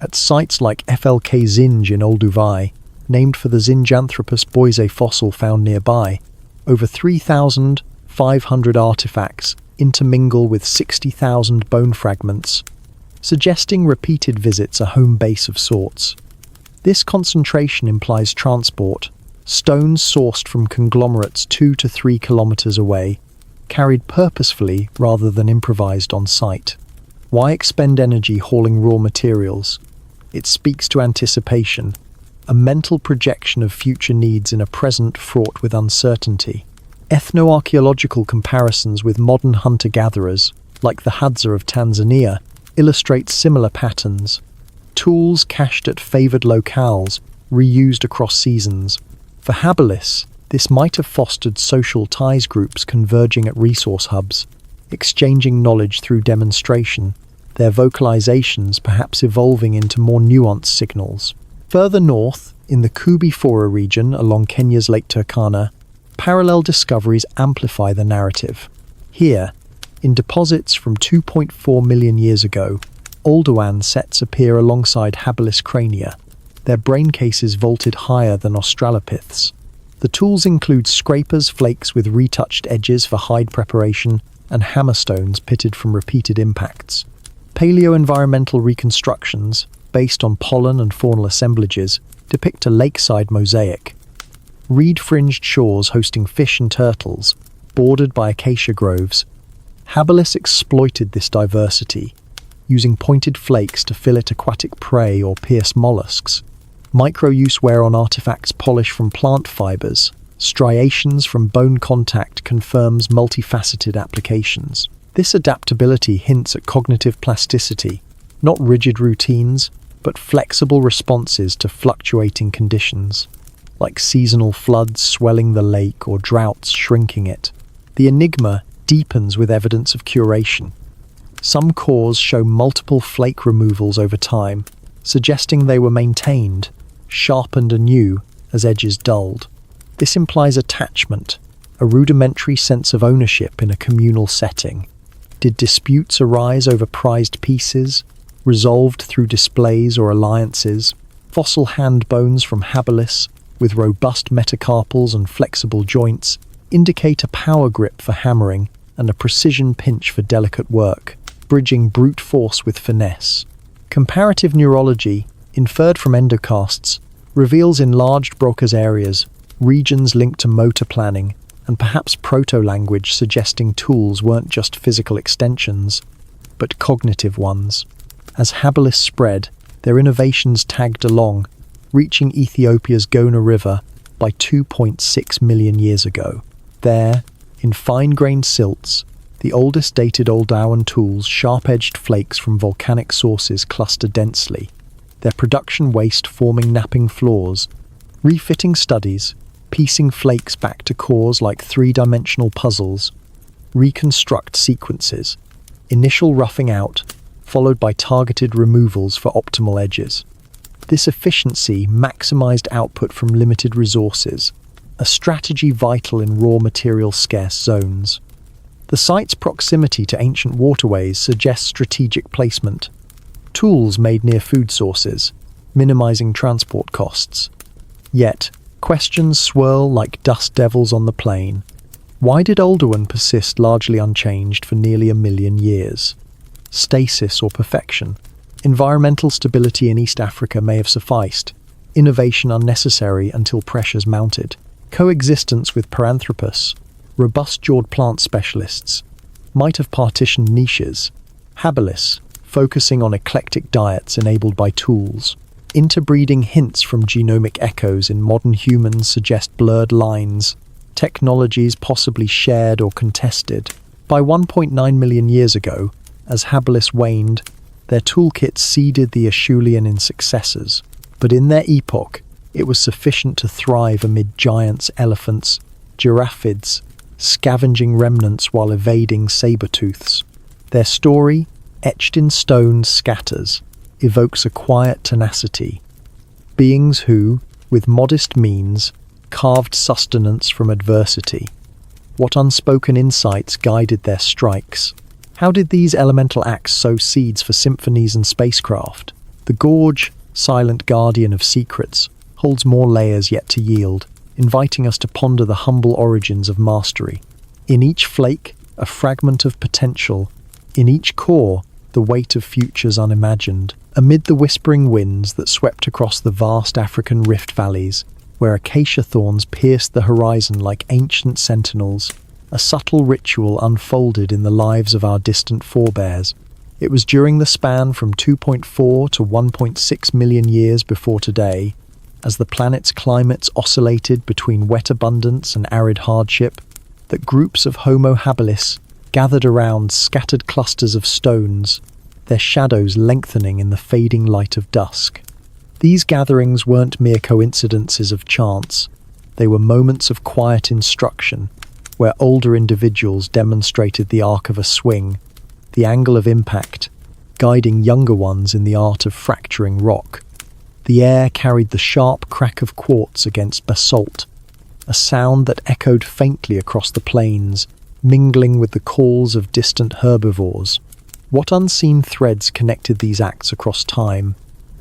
At sites like FLK Zinj in Olduvai, named for the Zinjanthropus boise fossil found nearby, over 3,500 artifacts intermingle with 60,000 bone fragments, suggesting repeated visits a home base of sorts. This concentration implies transport: stones sourced from conglomerates 2 to 3 kilometers away, carried purposefully rather than improvised on site. Why expend energy hauling raw materials? It speaks to anticipation, a mental projection of future needs in a present fraught with uncertainty. Ethnoarchaeological comparisons with modern hunter-gatherers, like the Hadza of Tanzania, illustrate similar patterns. Tools cached at favoured locales, reused across seasons. For habilis, this might have fostered social ties groups converging at resource hubs, exchanging knowledge through demonstration, their vocalizations perhaps evolving into more nuanced signals. Further north, in the Kubi-Fora region along Kenya's Lake Turkana, parallel discoveries amplify the narrative. Here, in deposits from 2.4 million years ago, Oldowan sets appear alongside habilis crania, their brain cases vaulted higher than Australopiths. The tools include scrapers, flakes with retouched edges for hide preparation, and hammerstones pitted from repeated impacts. Paleo-environmental reconstructions, based on pollen and faunal assemblages, depict a lakeside mosaic. Reed-fringed shores hosting fish and turtles, bordered by acacia groves. Habilis exploited this diversity, using pointed flakes to fillet aquatic prey or pierce mollusks. Micro-use wear on artifacts polish from plant fibers. Striations from bone contact confirms multifaceted applications. This adaptability hints at cognitive plasticity, not rigid routines, but flexible responses to fluctuating conditions, like seasonal floods swelling the lake or droughts shrinking it. The enigma deepens with evidence of curation. Some cores show multiple flake removals over time, suggesting they were maintained, sharpened anew as edges dulled. This implies attachment, a rudimentary sense of ownership in a communal setting. Did disputes arise over prized pieces, resolved through displays or alliances? Fossil hand bones from habilis, with robust metacarpals and flexible joints, indicate a power grip for hammering and a precision pinch for delicate work, bridging brute force with finesse. Comparative neurology, inferred from endocasts, reveals enlarged Broca's areas, regions linked to motor planning, and perhaps proto-language suggesting tools weren't just physical extensions, but cognitive ones. As habilis spread, their innovations tagged along, reaching Ethiopia's Gona River by 2.6 million years ago. There, in fine-grained silts, the oldest dated Oldowan tools, sharp-edged flakes from volcanic sources cluster densely, their production waste forming napping floors. Refitting studies, piecing flakes back to cores like three-dimensional puzzles, reconstruct sequences, initial roughing out, followed by targeted removals for optimal edges. This efficiency maximized output from limited resources, a strategy vital in raw material scarce zones. The site's proximity to ancient waterways suggests strategic placement. tools made near food sources, minimizing transport costs. Yet, questions swirl like dust devils on the plain. Why did Oldowan persist largely unchanged for nearly 1 million years? Stasis or perfection? Environmental stability in East Africa may have sufficed, innovation unnecessary until pressures mounted. Coexistence with Paranthropus, robust-jawed plant specialists, might have partitioned niches. Habilis, focusing on eclectic diets enabled by tools. Interbreeding hints from genomic echoes in modern humans suggest blurred lines, technologies possibly shared or contested. By 1.9 million years ago, as habilis waned, their toolkits seeded the Acheulean in successors. But in their epoch, it was sufficient to thrive amid giants, elephants, giraffids, scavenging remnants while evading saber-tooths. Their story, etched in stone, scatters, evokes a quiet tenacity. Beings who, with modest means, carved sustenance from adversity. What unspoken insights guided their strikes? How did these elemental acts sow seeds for symphonies and spacecraft? The gorge, silent guardian of secrets, holds more layers yet to yield, inviting us to ponder the humble origins of mastery. In each flake, a fragment of potential. In each core, the weight of futures unimagined. Amid the whispering winds that swept across the vast African rift valleys, where acacia thorns pierced the horizon like ancient sentinels, a subtle ritual unfolded in the lives of our distant forebears. It was during the span from 2.4 to 1.6 million years before today, as the planet's climates oscillated between wet abundance and arid hardship, that groups of Homo habilis gathered around scattered clusters of stones, their shadows lengthening in the fading light of dusk. These gatherings weren't mere coincidences of chance. They were moments of quiet instruction, where older individuals demonstrated the arc of a swing, the angle of impact, guiding younger ones in the art of fracturing rock. The air carried the sharp crack of quartz against basalt, a sound that echoed faintly across the plains, mingling with the calls of distant herbivores. What unseen threads connected these acts across time,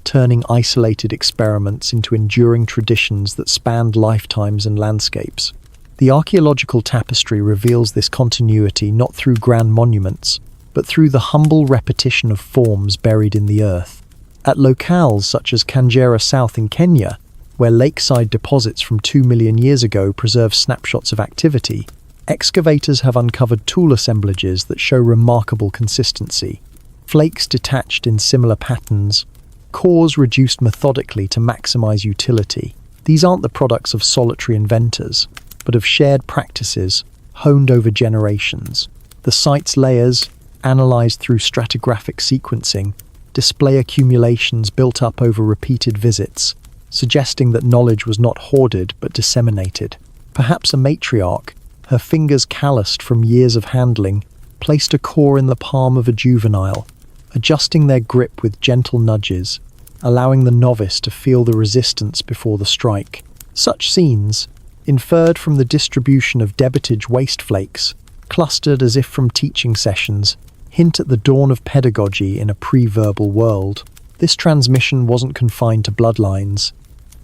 turning isolated experiments into enduring traditions that spanned lifetimes and landscapes? The archaeological tapestry reveals this continuity not through grand monuments, but through the humble repetition of forms buried in the earth. At locales such as Kangera South in Kenya, where lakeside deposits from 2 million years ago preserve snapshots of activity, excavators have uncovered tool assemblages that show remarkable consistency. Flakes detached in similar patterns, cores reduced methodically to maximize utility. These aren't the products of solitary inventors, but of shared practices honed over generations. The site's layers, analyzed through stratigraphic sequencing, display accumulations built up over repeated visits, suggesting that knowledge was not hoarded but disseminated. Perhaps a matriarch, her fingers calloused from years of handling, placed a core in the palm of a juvenile, adjusting their grip with gentle nudges, allowing the novice to feel the resistance before the strike. Such scenes, inferred from the distribution of debitage waste flakes, clustered as if from teaching sessions, hint at the dawn of pedagogy in a pre-verbal world. This transmission wasn't confined to bloodlines.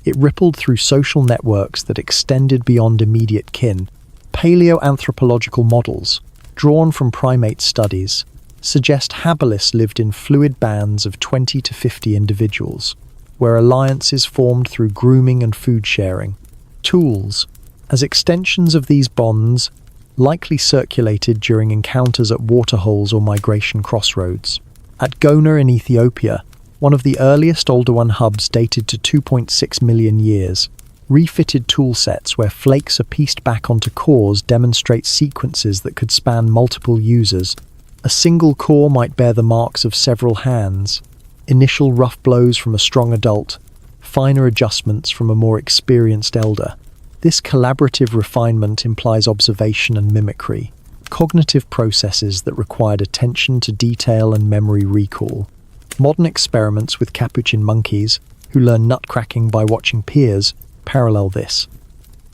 It rippled through social networks that extended beyond immediate kin. Paleoanthropological models, drawn from primate studies, suggest habilis lived in fluid bands of 20 to 50 individuals, where alliances formed through grooming and food sharing. Tools, as extensions of these bonds, likely circulated during encounters at waterholes or migration crossroads. At Gona in Ethiopia, one of the earliest Oldowan hubs dated to 2.6 million years, refitted tool sets where flakes are pieced back onto cores demonstrate sequences that could span multiple users. A single core might bear the marks of several hands, initial rough blows from a strong adult, finer adjustments from a more experienced elder. This collaborative refinement implies observation and mimicry, cognitive processes that required attention to detail and memory recall. Modern experiments with capuchin monkeys, who learn nutcracking by watching peers, parallel this.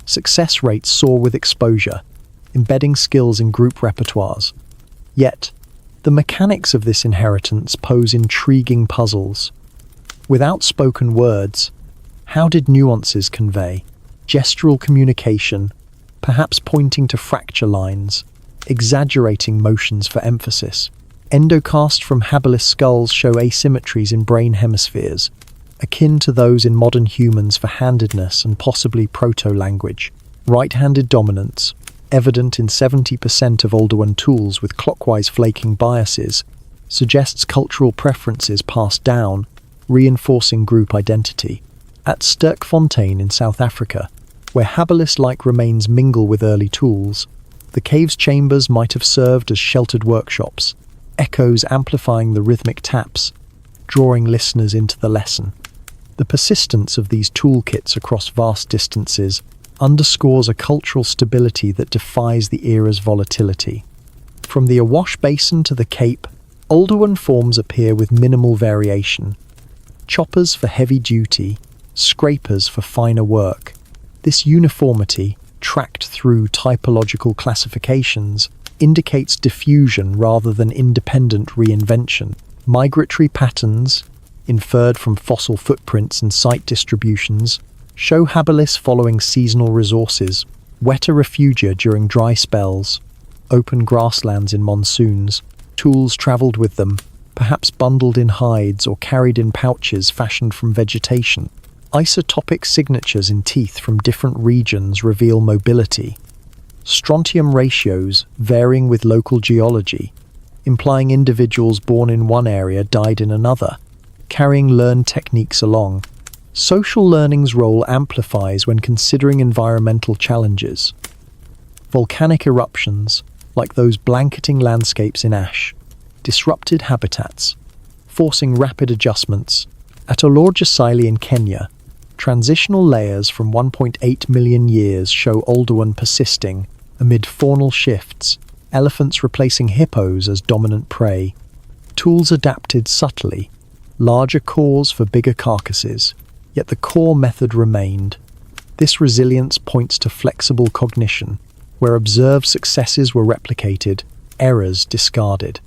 Success rates soar with exposure, embedding skills in group repertoires. Yet, The mechanics of this inheritance pose intriguing puzzles. Without spoken words, how did nuances convey? Gestural communication, perhaps pointing to fracture lines, exaggerating motions for emphasis. Endocast from habilis skulls show asymmetries in brain hemispheres, akin to those in modern humans for handedness and possibly proto-language. Right-handed dominance, evident in 70% of Oldowan tools with clockwise flaking biases, suggests cultural preferences passed down, reinforcing group identity. At Sterkfontein in South Africa, where habilis-like remains mingle with early tools, the cave's chambers might have served as sheltered workshops, echoes amplifying the rhythmic taps, drawing listeners into the lesson. The persistence of these toolkits across vast distances underscores a cultural stability that defies the era's volatility. From the Awash Basin to the Cape, Oldowan forms appear with minimal variation. Choppers for heavy duty, scrapers for finer work. This uniformity, tracked through typological classifications, indicates diffusion rather than independent reinvention. Migratory patterns, inferred from fossil footprints and site distributions, show habilis following seasonal resources, wetter refugia during dry spells, open grasslands in monsoons. Tools travelled with them, perhaps bundled in hides or carried in pouches fashioned from vegetation. Isotopic signatures in teeth from different regions reveal mobility. Strontium ratios varying with local geology, implying individuals born in one area died in another, carrying learned techniques along. Social learning's role amplifies when considering environmental challenges. Volcanic eruptions, like those blanketing landscapes in ash, disrupted habitats, forcing rapid adjustments. At Olorgesailie in Kenya, transitional layers from 1.8 million years show Oldowan persisting amid faunal shifts, elephants replacing hippos as dominant prey. Tools adapted subtly, larger cores for bigger carcasses, yet the core method remained. This resilience points to flexible cognition, where observed successes were replicated, errors discarded.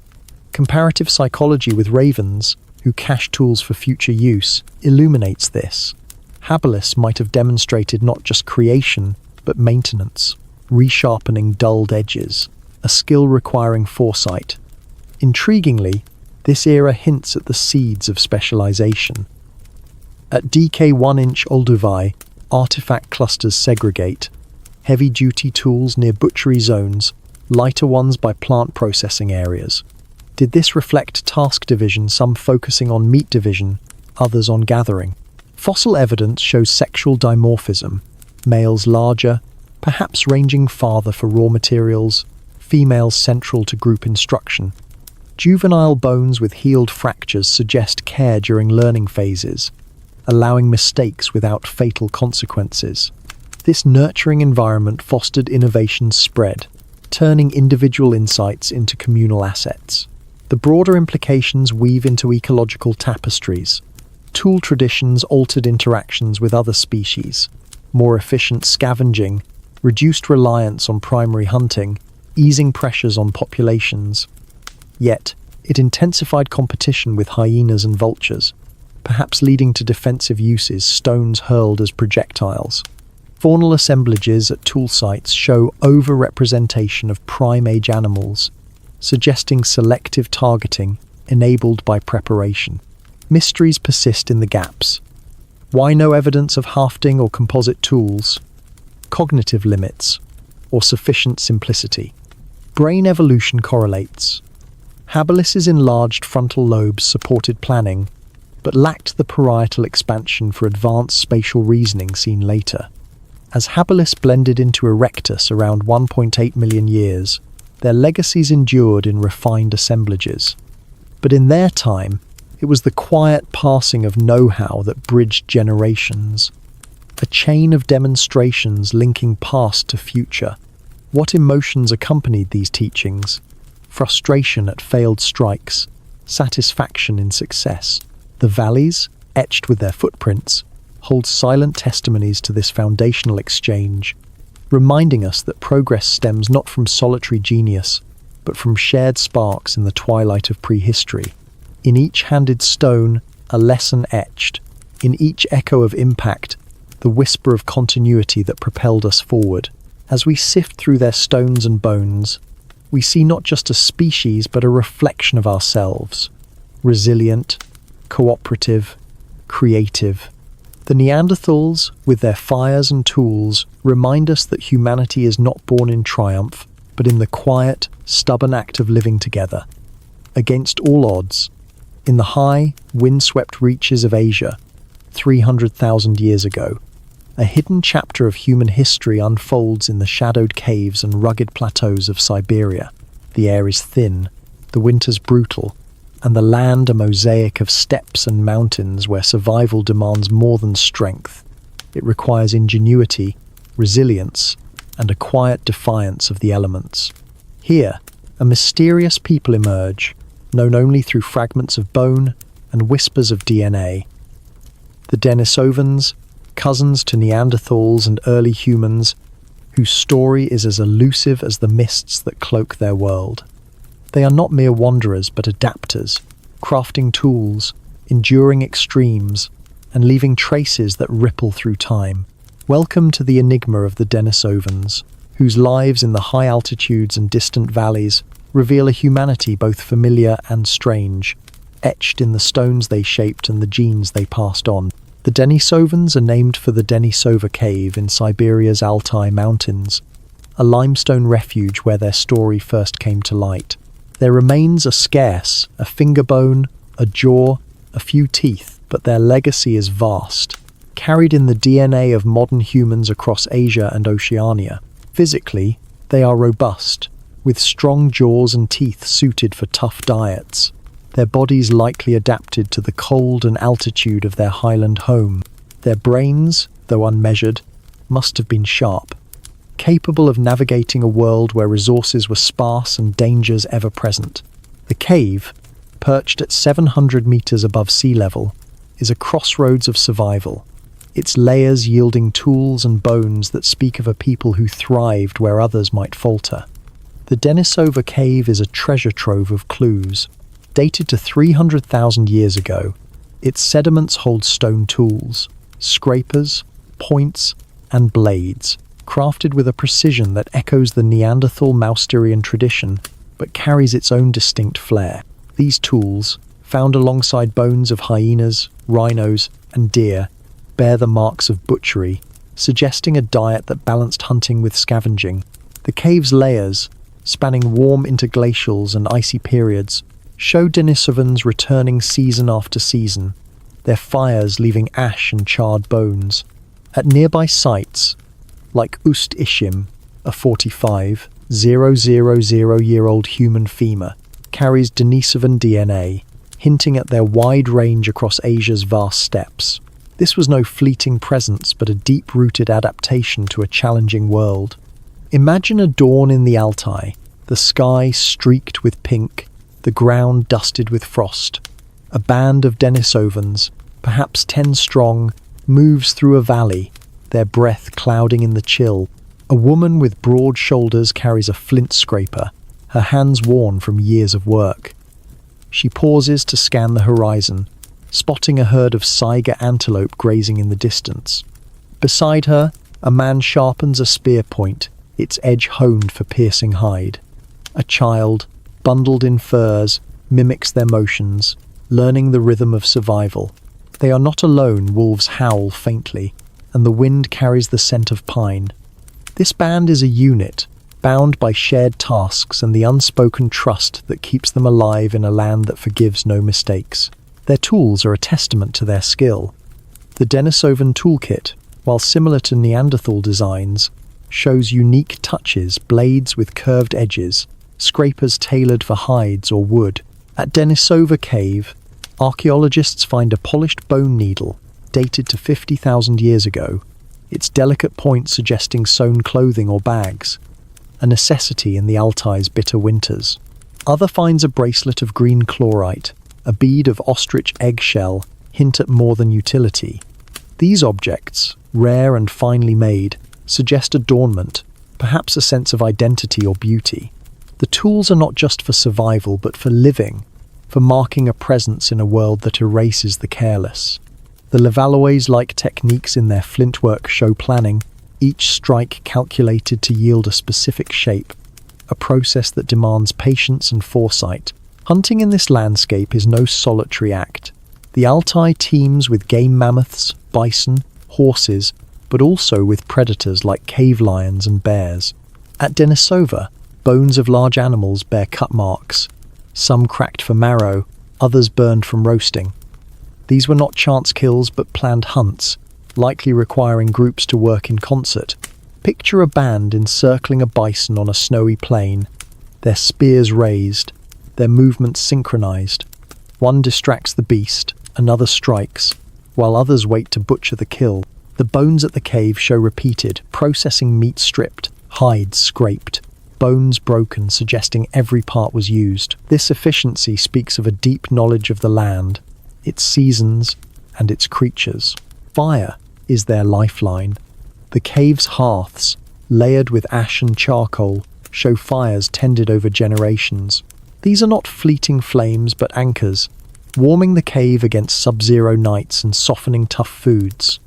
Comparative psychology with ravens, who cache tools for future use, illuminates this. Habilis might have demonstrated not just creation, but maintenance, resharpening dulled edges, a skill requiring foresight. Intriguingly, this era hints at the seeds of specialization. At DK 1-inch Olduvai, artifact clusters segregate, heavy-duty tools near butchery zones, lighter ones by plant processing areas. Did this reflect task division, some focusing on meat division, others on gathering? Fossil evidence shows sexual dimorphism, males larger, perhaps ranging farther for raw materials, females central to group instruction. Juvenile bones with healed fractures suggest care during learning phases, allowing mistakes without fatal consequences. This nurturing environment fostered innovation's spread, turning individual insights into communal assets. The broader implications weave into ecological tapestries. Tool traditions altered interactions with other species, more efficient scavenging, reduced reliance on primary hunting, easing pressures on populations. Yet, it intensified competition with hyenas and vultures, perhaps leading to defensive uses, stones hurled as projectiles. Faunal assemblages at tool sites show over-representation of prime-age animals, suggesting selective targeting enabled by preparation. Mysteries persist in the gaps. Why no evidence of hafting or composite tools? Cognitive limits, or sufficient simplicity. Brain evolution correlates. Habilis's enlarged frontal lobes supported planning, but lacked the parietal expansion for advanced spatial reasoning seen later. As habilis blended into erectus around 1.8 million years, their legacies endured in refined assemblages. But in their time, it was the quiet passing of know-how that bridged generations. A chain of demonstrations linking past to future. What emotions accompanied these teachings? Frustration at failed strikes, satisfaction in success. The valleys, etched with their footprints, hold silent testimonies to this foundational exchange, reminding us that progress stems not from solitary genius, but from shared sparks in the twilight of prehistory. In each handed stone, a lesson etched. In each echo of impact, the whisper of continuity that propelled us forward. As we sift through their stones and bones, we see not just a species but a reflection of ourselves. Resilient, cooperative, creative. The Neanderthals, with their fires and tools, remind us that humanity is not born in triumph, but in the quiet, stubborn act of living together. Against all odds, in the high, windswept reaches of Asia, 300,000 years ago, a hidden chapter of human history unfolds in the shadowed caves and rugged plateaus of Siberia. The air is thin, the winters brutal, and the land a mosaic of steppes and mountains where survival demands more than strength. It requires ingenuity, resilience, and a quiet defiance of the elements. Here, a mysterious people emerge, known only through fragments of bone and whispers of DNA. The Denisovans, cousins to Neanderthals and early humans, whose story is as elusive as the mists that cloak their world. They are not mere wanderers but adapters, crafting tools, enduring extremes, and leaving traces that ripple through time. Welcome to the enigma of the Denisovans, whose lives in the high altitudes and distant valleys reveal a humanity both familiar and strange, etched in the stones they shaped and the genes they passed on. The Denisovans are named for the Denisova Cave in Siberia's Altai Mountains, a limestone refuge where their story first came to light. Their remains are scarce, a finger bone, a jaw, a few teeth, but their legacy is vast, carried in the DNA of modern humans across Asia and Oceania. Physically, they are robust, with strong jaws and teeth suited for tough diets, their bodies likely adapted to the cold and altitude of their highland home. Their brains, though unmeasured, must have been sharp, capable of navigating a world where resources were sparse and dangers ever present. The cave, perched at 700 meters above sea level, is a crossroads of survival, its layers yielding tools and bones that speak of a people who thrived where others might falter. The Denisova Cave is a treasure trove of clues. Dated to 300,000 years ago, its sediments hold stone tools, scrapers, points, and blades, crafted with a precision that echoes the Neanderthal Mousterian tradition, but carries its own distinct flair. These tools, found alongside bones of hyenas, rhinos, and deer, bear the marks of butchery, suggesting a diet that balanced hunting with scavenging. The cave's layers, spanning warm interglacials and icy periods, show Denisovans returning season after season, their fires leaving ash and charred bones. At nearby sites, like Ust Ishim, a 45,000-year-old human femur, carries Denisovan DNA, hinting at their wide range across Asia's vast steppes. This was no fleeting presence, but a deep-rooted adaptation to a challenging world. Imagine a dawn in the Altai, the sky streaked with pink, the ground dusted with frost. A band of Denisovans, perhaps 10 strong, moves through a valley, their breath clouding in the chill. A woman with broad shoulders carries a flint scraper, her hands worn from years of work. She pauses to scan the horizon, spotting a herd of saiga antelope grazing in the distance. Beside her, a man sharpens a spear point, its edge honed for piercing hide. A child, bundled in furs, mimics their motions, learning the rhythm of survival. They are not alone. Wolves howl faintly, and the wind carries the scent of pine. This band is a unit, bound by shared tasks and the unspoken trust that keeps them alive in a land that forgives no mistakes. Their tools are a testament to their skill. The Denisovan toolkit, while similar to Neanderthal designs, shows unique touches, blades with curved edges, scrapers tailored for hides or wood. At Denisova Cave, archaeologists find a polished bone needle, dated to 50,000 years ago, its delicate point suggesting sewn clothing or bags, a necessity in the Altai's bitter winters. Other finds a bracelet of green chlorite, a bead of ostrich eggshell, hint at more than utility. These objects, rare and finely made, suggest adornment, perhaps a sense of identity or beauty. The tools are not just for survival, but for living, for marking a presence in a world that erases the careless. The Levallois-like techniques in their flintwork show planning, each strike calculated to yield a specific shape, a process that demands patience and foresight. Hunting in this landscape is no solitary act. The Altai teams with game mammoths, bison, horses, but also with predators like cave lions and bears. At Denisova, bones of large animals bear cut marks, some cracked for marrow, others burned from roasting. These were not chance kills but planned hunts, likely requiring groups to work in concert. Picture a band encircling a bison on a snowy plain, their spears raised, their movements synchronized. One distracts the beast, another strikes, while others wait to butcher the kill. The bones at the cave show repeated, processing meat stripped, hides scraped, bones broken, suggesting every part was used. This efficiency speaks of a deep knowledge of the land, its seasons, and its creatures. Fire is their lifeline. The cave's hearths, layered with ash and charcoal, show fires tended over generations. These are not fleeting flames but anchors, warming the cave against sub-zero nights and softening tough foods.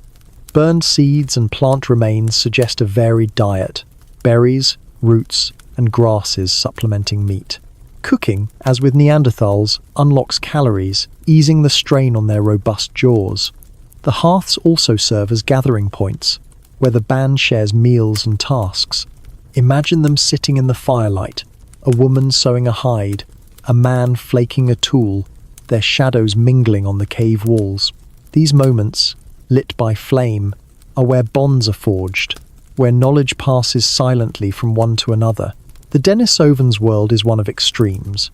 Burned seeds and plant remains suggest a varied diet, berries, roots, and grasses supplementing meat. Cooking, as with Neanderthals, unlocks calories, easing the strain on their robust jaws. The hearths also serve as gathering points, where the band shares meals and tasks. Imagine them sitting in the firelight, a woman sewing a hide, a man flaking a tool, their shadows mingling on the cave walls. These moments, lit by flame, are where bonds are forged, where knowledge passes silently from one to another. The Denisovan's world is one of extremes.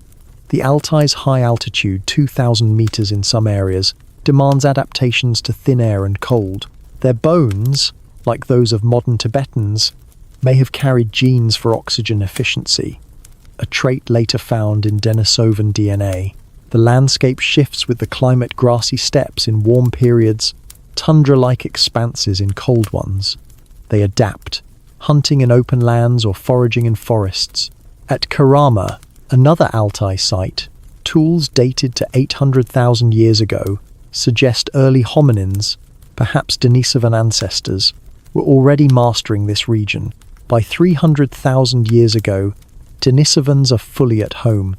The Altai's high altitude, 2,000 meters in some areas, demands adaptations to thin air and cold. Their bones, like those of modern Tibetans, may have carried genes for oxygen efficiency, a trait later found in Denisovan DNA. The landscape shifts with the climate: grassy steppes in warm periods, tundra-like expanses in cold ones. They adapt, hunting in open lands or foraging in forests. At Karama, another Altai site, tools dated to 800,000 years ago suggest early hominins, perhaps Denisovan ancestors, were already mastering this region. By 300,000 years ago, Denisovans are fully at home,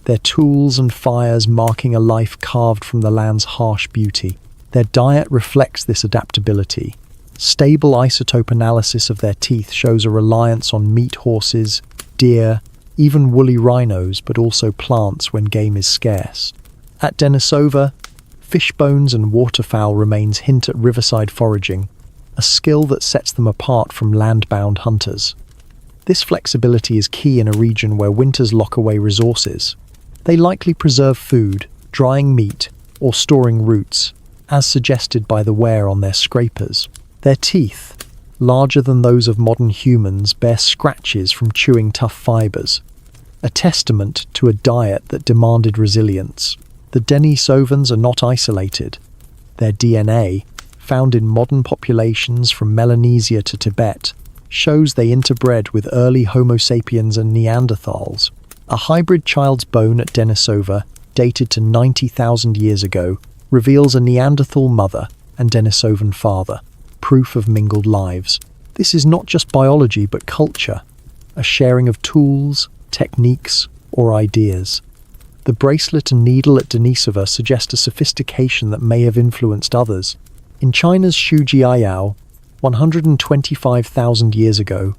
their tools and fires marking a life carved from the land's harsh beauty. Their diet reflects this adaptability. Stable isotope analysis of their teeth shows a reliance on meat horses, deer, even woolly rhinos, but also plants when game is scarce. At Denisova, fish bones and waterfowl remains hint at riverside foraging, a skill that sets them apart from land-bound hunters. This flexibility is key in a region where winters lock away resources. They likely preserve food, drying meat, or storing roots, as suggested by the wear on their scrapers. Their teeth, larger than those of modern humans, bear scratches from chewing tough fibers, a testament to a diet that demanded resilience. The Denisovans are not isolated. Their DNA, found in modern populations from Melanesia to Tibet, shows they interbred with early Homo sapiens and Neanderthals. A hybrid child's bone at Denisova, dated to 90,000 years ago, reveals a Neanderthal mother and Denisovan father, proof of mingled lives. This is not just biology but culture, a sharing of tools, techniques, or ideas. The bracelet and needle at Denisova suggest a sophistication that may have influenced others. In China's Shujiayao, 125,000 years ago,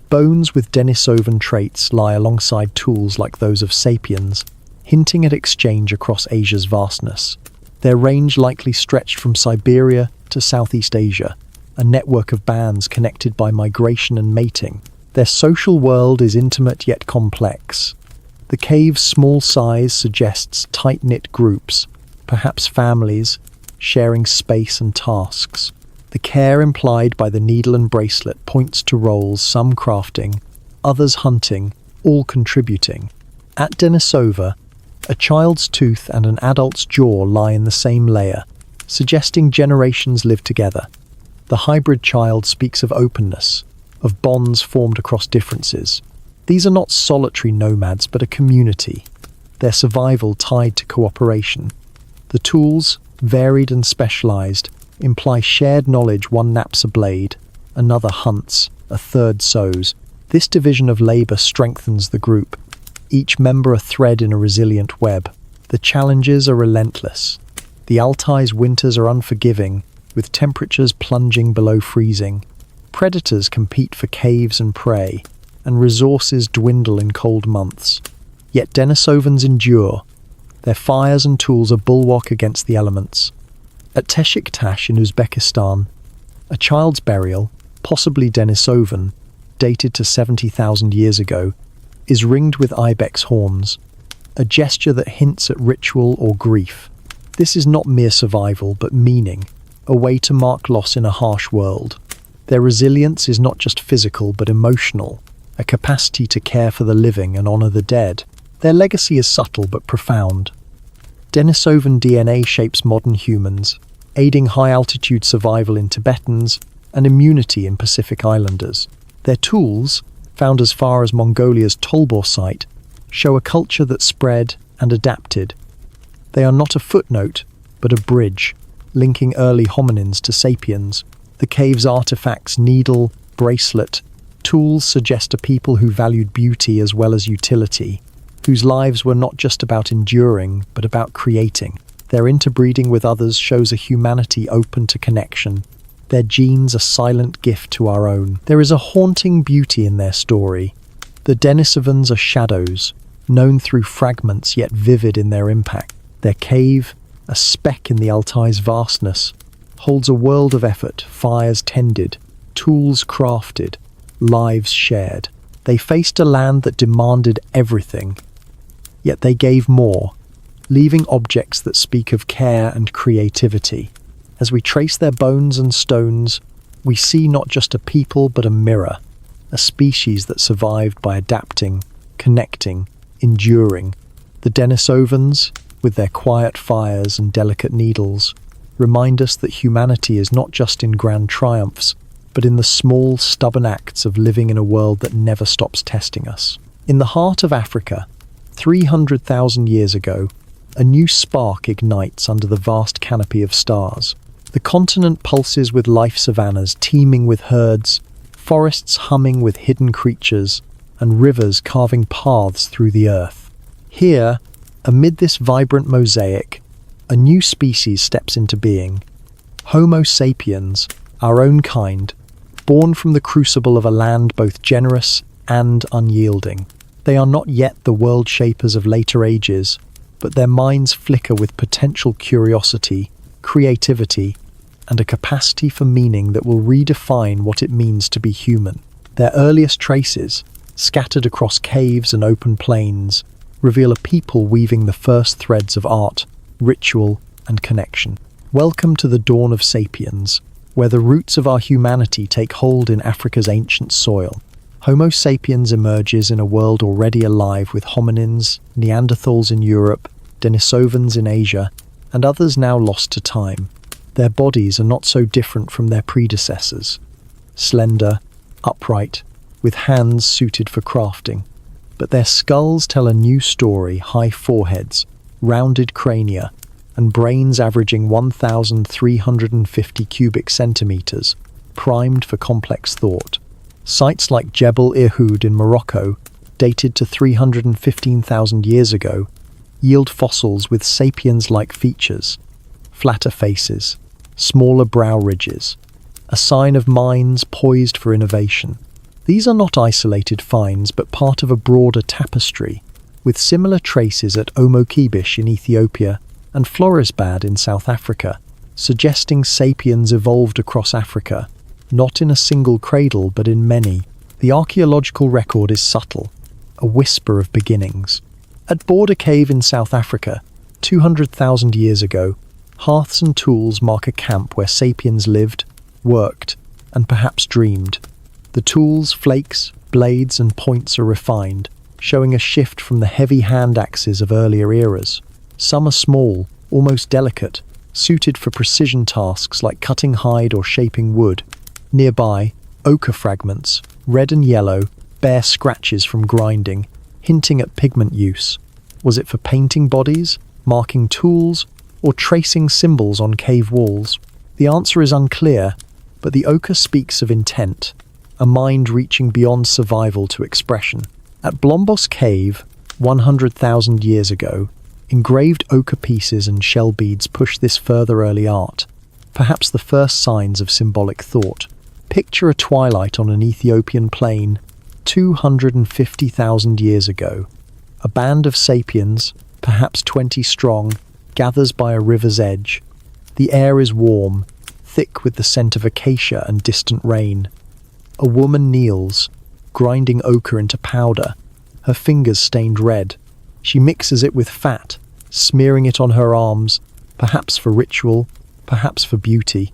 bones with Denisovan traits lie alongside tools like those of sapiens, hinting at exchange across Asia's vastness. Their range likely stretched from Siberia to Southeast Asia, a network of bands connected by migration and mating. Their social world is intimate yet complex. The cave's small size suggests tight-knit groups, perhaps families, sharing space and tasks. The care implied by the needle and bracelet points to roles, some crafting, others hunting, all contributing. At Denisova, a child's tooth and an adult's jaw lie in the same layer, suggesting generations live together. The hybrid child speaks of openness, of bonds formed across differences. These are not solitary nomads, but a community, their survival tied to cooperation. The tools, varied and specialized, imply shared knowledge. One naps a blade, another hunts, a third sews. This division of labor strengthens the group, each member a thread in a resilient web. The challenges are relentless. The Altai's winters are unforgiving, with temperatures plunging below freezing. Predators compete for caves and prey, and resources dwindle in cold months. Yet Denisovans endure. Their fires and tools a bulwark against the elements. At Teshiktash in Uzbekistan, a child's burial, possibly Denisovan, dated to 70,000 years ago, is ringed with ibex horns, a gesture that hints at ritual or grief. This is not mere survival, but meaning, a way to mark loss in a harsh world. Their resilience is not just physical, but emotional, a capacity to care for the living and honor the dead. Their legacy is subtle but profound. Denisovan DNA shapes modern humans, aiding high-altitude survival in Tibetans and immunity in Pacific Islanders. Their tools, found as far as Mongolia's Tolbor site, show a culture that spread and adapted. They are not a footnote, but a bridge, linking early hominins to sapiens. The cave's artifacts, needle, bracelet, tools suggest a people who valued beauty as well as utility, whose lives were not just about enduring, but about creating. Their interbreeding with others shows a humanity open to connection. Their genes a silent gift to our own. There is a haunting beauty in their story. The Denisovans are shadows, known through fragments yet vivid in their impact. Their cave, a speck in the Altai's vastness, holds a world of effort, fires tended, tools crafted, lives shared. They faced a land that demanded everything, yet they gave more, leaving objects that speak of care and creativity. As we trace their bones and stones, we see not just a people but a mirror, a species that survived by adapting, connecting, enduring. The Denisovans, with their quiet fires and delicate needles, remind us that humanity is not just in grand triumphs, but in the small, stubborn acts of living in a world that never stops testing us. In the heart of Africa, 300,000 years ago, a new spark ignites under the vast canopy of stars. The continent pulses with life savannas teeming with herds, forests humming with hidden creatures, and rivers carving paths through the earth. Here, amid this vibrant mosaic, a new species steps into being. Homo sapiens, our own kind, born from the crucible of a land both generous and unyielding. They are not yet the world shapers of later ages, but their minds flicker with potential curiosity, creativity, and a capacity for meaning that will redefine what it means to be human. Their earliest traces, scattered across caves and open plains, reveal a people weaving the first threads of art, ritual, and connection. Welcome to the dawn of sapiens, where the roots of our humanity take hold in Africa's ancient soil. Homo sapiens emerges in a world already alive with hominins, Neanderthals in Europe, Denisovans in Asia, and others now lost to time. Their bodies are not so different from their predecessors. Slender, upright, with hands suited for crafting. But their skulls tell a new story: high foreheads, rounded crania, and brains averaging 1,350 cubic centimeters, primed for complex thought. Sites like Jebel Irhoud in Morocco, dated to 315,000 years ago, yield fossils with sapiens-like features: flatter faces, smaller brow ridges, a sign of minds poised for innovation. These are not isolated finds, but part of a broader tapestry, with similar traces at Omo-Kibish in Ethiopia and Florisbad in South Africa, suggesting sapiens evolved across Africa, not in a single cradle but in many. The archaeological record is subtle, a whisper of beginnings. At Border Cave in South Africa, 200,000 years ago, hearths and tools mark a camp where sapiens lived, worked, and perhaps dreamed. The tools, flakes, blades, and points are refined, showing a shift from the heavy hand axes of earlier eras. Some are small, almost delicate, suited for precision tasks like cutting hide or shaping wood. Nearby, ochre fragments, red and yellow, bare scratches from grinding, hinting at pigment use. Was it for painting bodies, marking tools, or tracing symbols on cave walls? The answer is unclear, but the ochre speaks of intent, a mind reaching beyond survival to expression. At Blombos Cave, 100,000 years ago, engraved ochre pieces and shell beads push this further early art, perhaps the first signs of symbolic thought. Picture a twilight on an Ethiopian plain, 250,000 years ago. A band of sapiens, perhaps 20 strong, gathers by a river's edge. The air is warm, thick with the scent of acacia and distant rain. A woman kneels, grinding ochre into powder, her fingers stained red. She mixes it with fat, smearing it on her arms, perhaps for ritual, perhaps for beauty.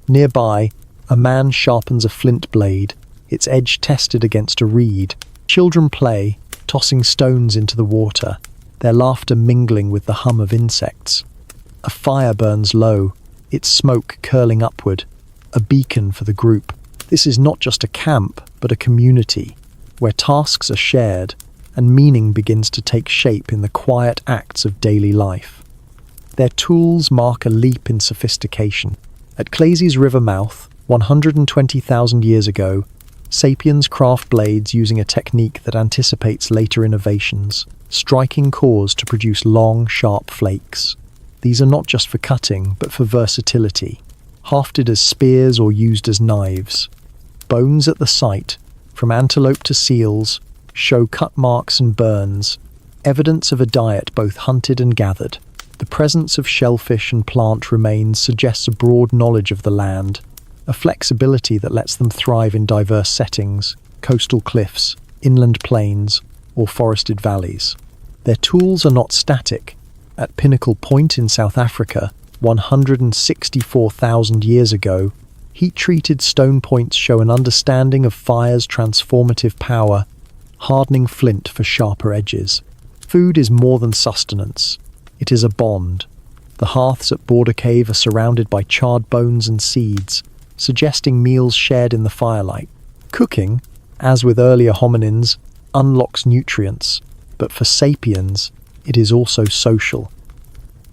Nearby, a man sharpens a flint blade, its edge tested against a reed. Children play, tossing stones into the water, their laughter mingling with the hum of insects. A fire burns low, its smoke curling upward, a beacon for the group. This is not just a camp, but a community, where tasks are shared and meaning begins to take shape in the quiet acts of daily life. Their tools mark a leap in sophistication. At Clay's river mouth, 120,000 years ago, sapiens craft blades using a technique that anticipates later innovations, striking cores to produce long, sharp flakes. These are not just for cutting, but for versatility, hafted as spears or used as knives. Bones at the site, from antelope to seals, show cut marks and burns, evidence of a diet both hunted and gathered. The presence of shellfish and plant remains suggests a broad knowledge of the land, a flexibility that lets them thrive in diverse settings, coastal cliffs, inland plains, or forested valleys. Their tools are not static. At Pinnacle Point in South Africa, 164,000 years ago, heat-treated stone points show an understanding of fire's transformative power, hardening flint for sharper edges. Food is more than sustenance. It is a bond. The hearths at Border Cave are surrounded by charred bones and seeds, suggesting meals shared in the firelight. Cooking, as with earlier hominins, unlocks nutrients, but for sapiens, it is also social.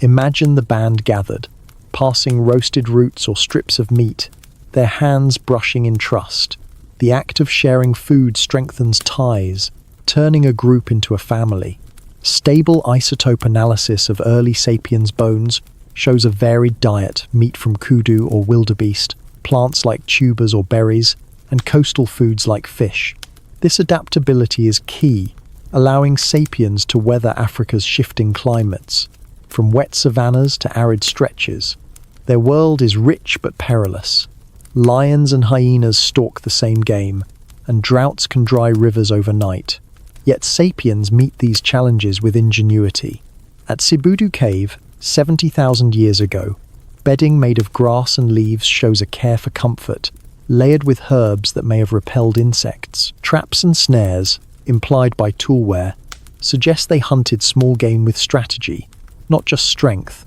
Imagine the band gathered, passing roasted roots or strips of meat, their hands brushing in trust. The act of sharing food strengthens ties, turning a group into a family. Stable isotope analysis of early sapiens bones shows a varied diet, meat from kudu or wildebeest, plants like tubers or berries, and coastal foods like fish. This adaptability is key, allowing sapiens to weather Africa's shifting climates, from wet savannas to arid stretches. Their world is rich but perilous. Lions and hyenas stalk the same game, and droughts can dry rivers overnight. Yet sapiens meet these challenges with ingenuity. At Sibudu Cave, 70,000 years ago, bedding made of grass and leaves shows a care for comfort, layered with herbs that may have repelled insects. Traps and snares, implied by toolware, suggest they hunted small game with strategy, not just strength.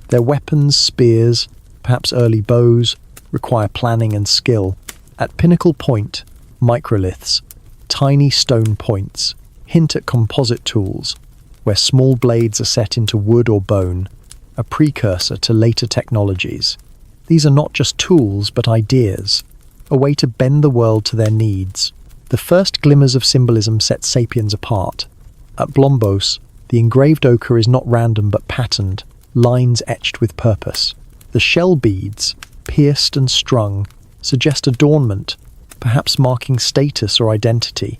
Their weapons, spears, perhaps early bows, require planning and skill. At Pinnacle Point, microliths, tiny stone points, hint at composite tools, where small blades are set into wood or bone, a precursor to later technologies. These are not just tools, but ideas, a way to bend the world to their needs. The first glimmers of symbolism set sapiens apart. At Blombos, the engraved ochre is not random but patterned, lines etched with purpose. The shell beads, pierced and strung, suggest adornment, perhaps marking status or identity.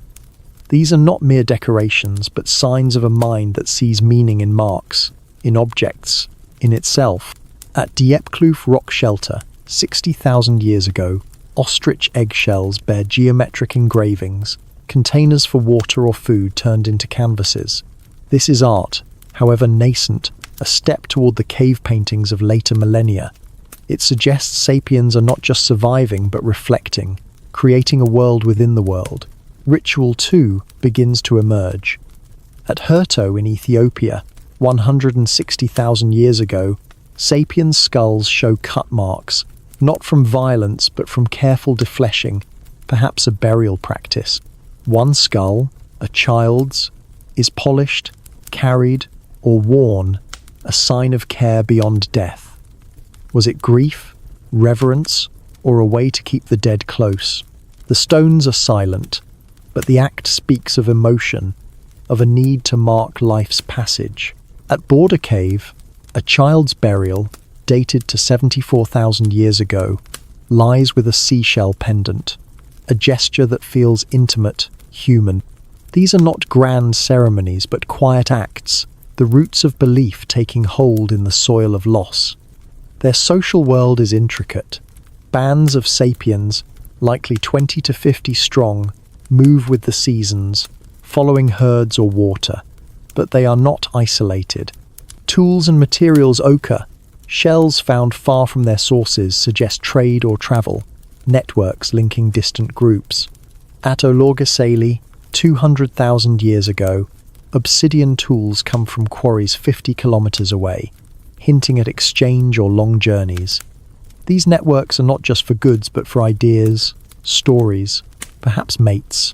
These are not mere decorations, but signs of a mind that sees meaning in marks, in objects, in itself. At Diepkloof Rock Shelter, 60,000 years ago, ostrich eggshells bear geometric engravings, containers for water or food turned into canvases. This is art, however nascent, a step toward the cave paintings of later millennia. It suggests sapiens are not just surviving but reflecting, creating a world within the world. Ritual, too, begins to emerge. At Herto in Ethiopia, 160,000 years ago, sapiens' skulls show cut marks, not from violence but from careful defleshing, perhaps a burial practice. One skull, a child's, is polished, carried, or worn, a sign of care beyond death. Was it grief, reverence, or a way to keep the dead close? The stones are silent, but the act speaks of emotion, of a need to mark life's passage. At Border Cave, a child's burial, dated to 74,000 years ago, lies with a seashell pendant, a gesture that feels intimate, human. These are not grand ceremonies, but quiet acts, the roots of belief taking hold in the soil of loss. Their social world is intricate. Bands of sapiens, likely 20 to 50 strong, move with the seasons, following herds or water, but they are not isolated. Tools and materials ochre, shells found far from their sources suggest trade or travel, networks linking distant groups. At Olorgesailie, 200,000 years ago, obsidian tools come from quarries 50 kilometers away, hinting at exchange or long journeys. These networks are not just for goods but for ideas, stories, perhaps mates.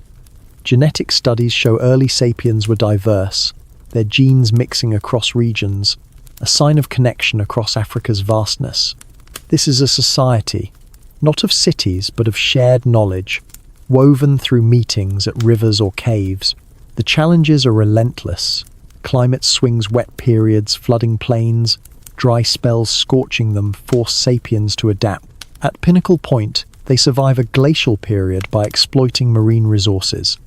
Genetic studies show early sapiens were diverse, their genes mixing across regions, a sign of connection across Africa's vastness. This is a society, not of cities but of shared knowledge, woven through meetings at rivers or caves. The challenges are relentless. Climate swings, wet periods, flooding plains, dry spells scorching them force sapiens to adapt. At Pinnacle Point, they survive a glacial period by exploiting marine resources,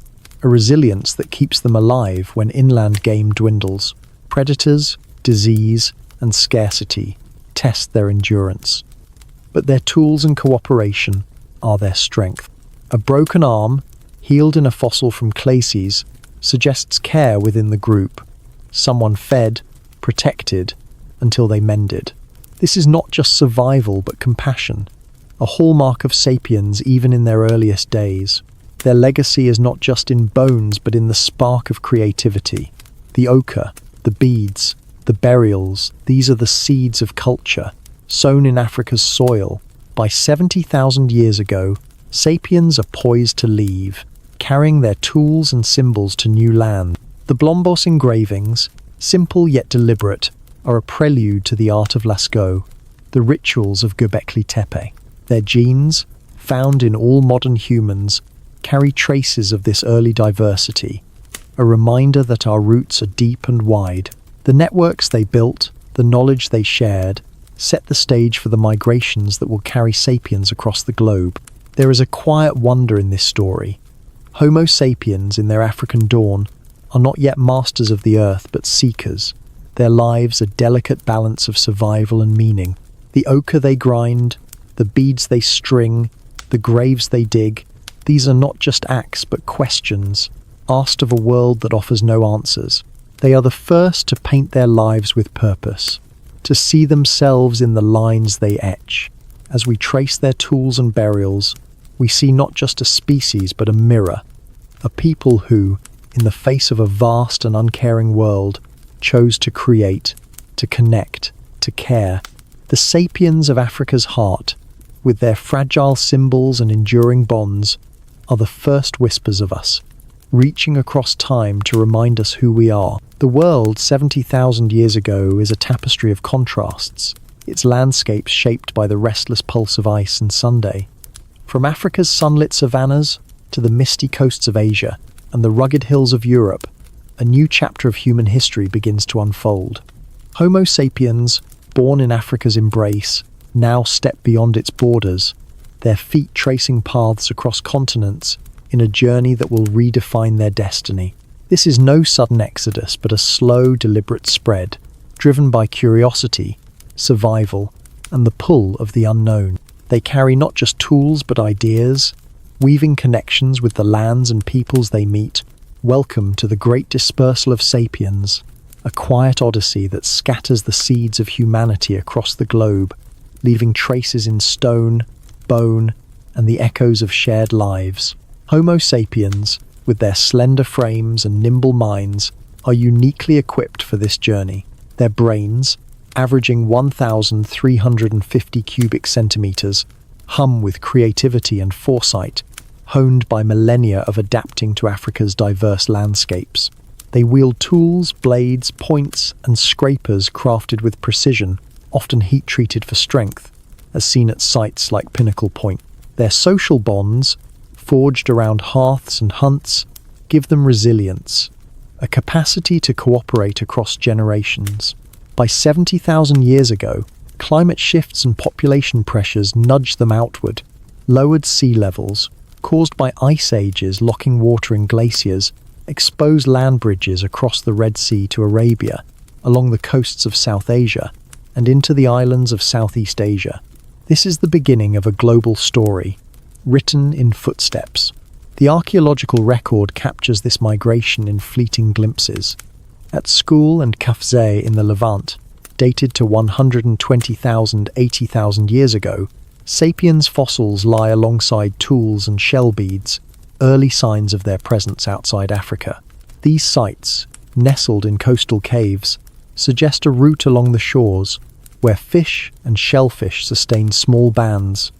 a resilience that keeps them alive when inland game dwindles. Predators, disease, and scarcity test their endurance. But their tools and cooperation are their strength. A broken arm, healed in a fossil from Claces, suggests care within the group. Someone fed, protected, until they mended. This is not just survival but compassion, a hallmark of sapiens even in their earliest days. Their legacy is not just in bones but in the spark of creativity. The ochre, the beads, the burials, these are the seeds of culture, sown in Africa's soil. By 70,000 years ago, sapiens are poised to leave, carrying their tools and symbols to new land. The Blombos engravings, simple yet deliberate, are a prelude to the art of Lascaux, the rituals of Göbekli Tepe. Their genes, found in all modern humans, carry traces of this early diversity, a reminder that our roots are deep and wide. The networks they built, the knowledge they shared, set the stage for the migrations that will carry sapiens across the globe. There is a quiet wonder in this story. Homo sapiens, in their African dawn, are not yet masters of the earth but seekers, their lives a delicate balance of survival and meaning. The ochre they grind, the beads they string, the graves they dig, these are not just acts but questions, asked of a world that offers no answers. They are the first to paint their lives with purpose, to see themselves in the lines they etch. As we trace their tools and burials, we see not just a species but a mirror, a people who, in the face of a vast and uncaring world, chose to create, to connect, to care. The sapiens of Africa's heart, with their fragile symbols and enduring bonds, are the first whispers of us, reaching across time to remind us who we are. The world 70,000 years ago is a tapestry of contrasts, its landscapes shaped by the restless pulse of ice and Sunday. From Africa's sunlit savannas to the misty coasts of Asia and the rugged hills of Europe, a new chapter of human history begins to unfold. Homo sapiens, born in Africa's embrace, now step beyond its borders, their feet tracing paths across continents in a journey that will redefine their destiny. This is no sudden exodus, but a slow, deliberate spread, driven by curiosity, survival, and the pull of the unknown. They carry not just tools but ideas, weaving connections with the lands and peoples they meet. Welcome to the great dispersal of sapiens, a quiet odyssey that scatters the seeds of humanity across the globe, leaving traces in stone, bone, and the echoes of shared lives. Homo sapiens, with their slender frames and nimble minds, are uniquely equipped for this journey. Their brains, averaging 1,350 cubic centimeters, hum with creativity and foresight, honed by millennia of adapting to Africa's diverse landscapes. They wield tools, blades, points, and scrapers crafted with precision, often heat-treated for strength, as seen at sites like Pinnacle Point. Their social bonds, forged around hearths and hunts, give them resilience, a capacity to cooperate across generations. By 70,000 years ago, climate shifts and population pressures nudged them outward. Lowered sea levels, caused by ice ages locking water in glaciers, exposed land bridges across the Red Sea to Arabia, along the coasts of South Asia, and into the islands of Southeast Asia. This is the beginning of a global story, written in footsteps. The archaeological record captures this migration in fleeting glimpses. At School and Kafze in the Levant, dated to 120,000 to 80,000 years ago, Sapiens fossils lie alongside tools and shell beads, early signs of their presence outside Africa. These sites, nestled in coastal caves, suggest a route along the shores where fish and shellfish sustain small bands.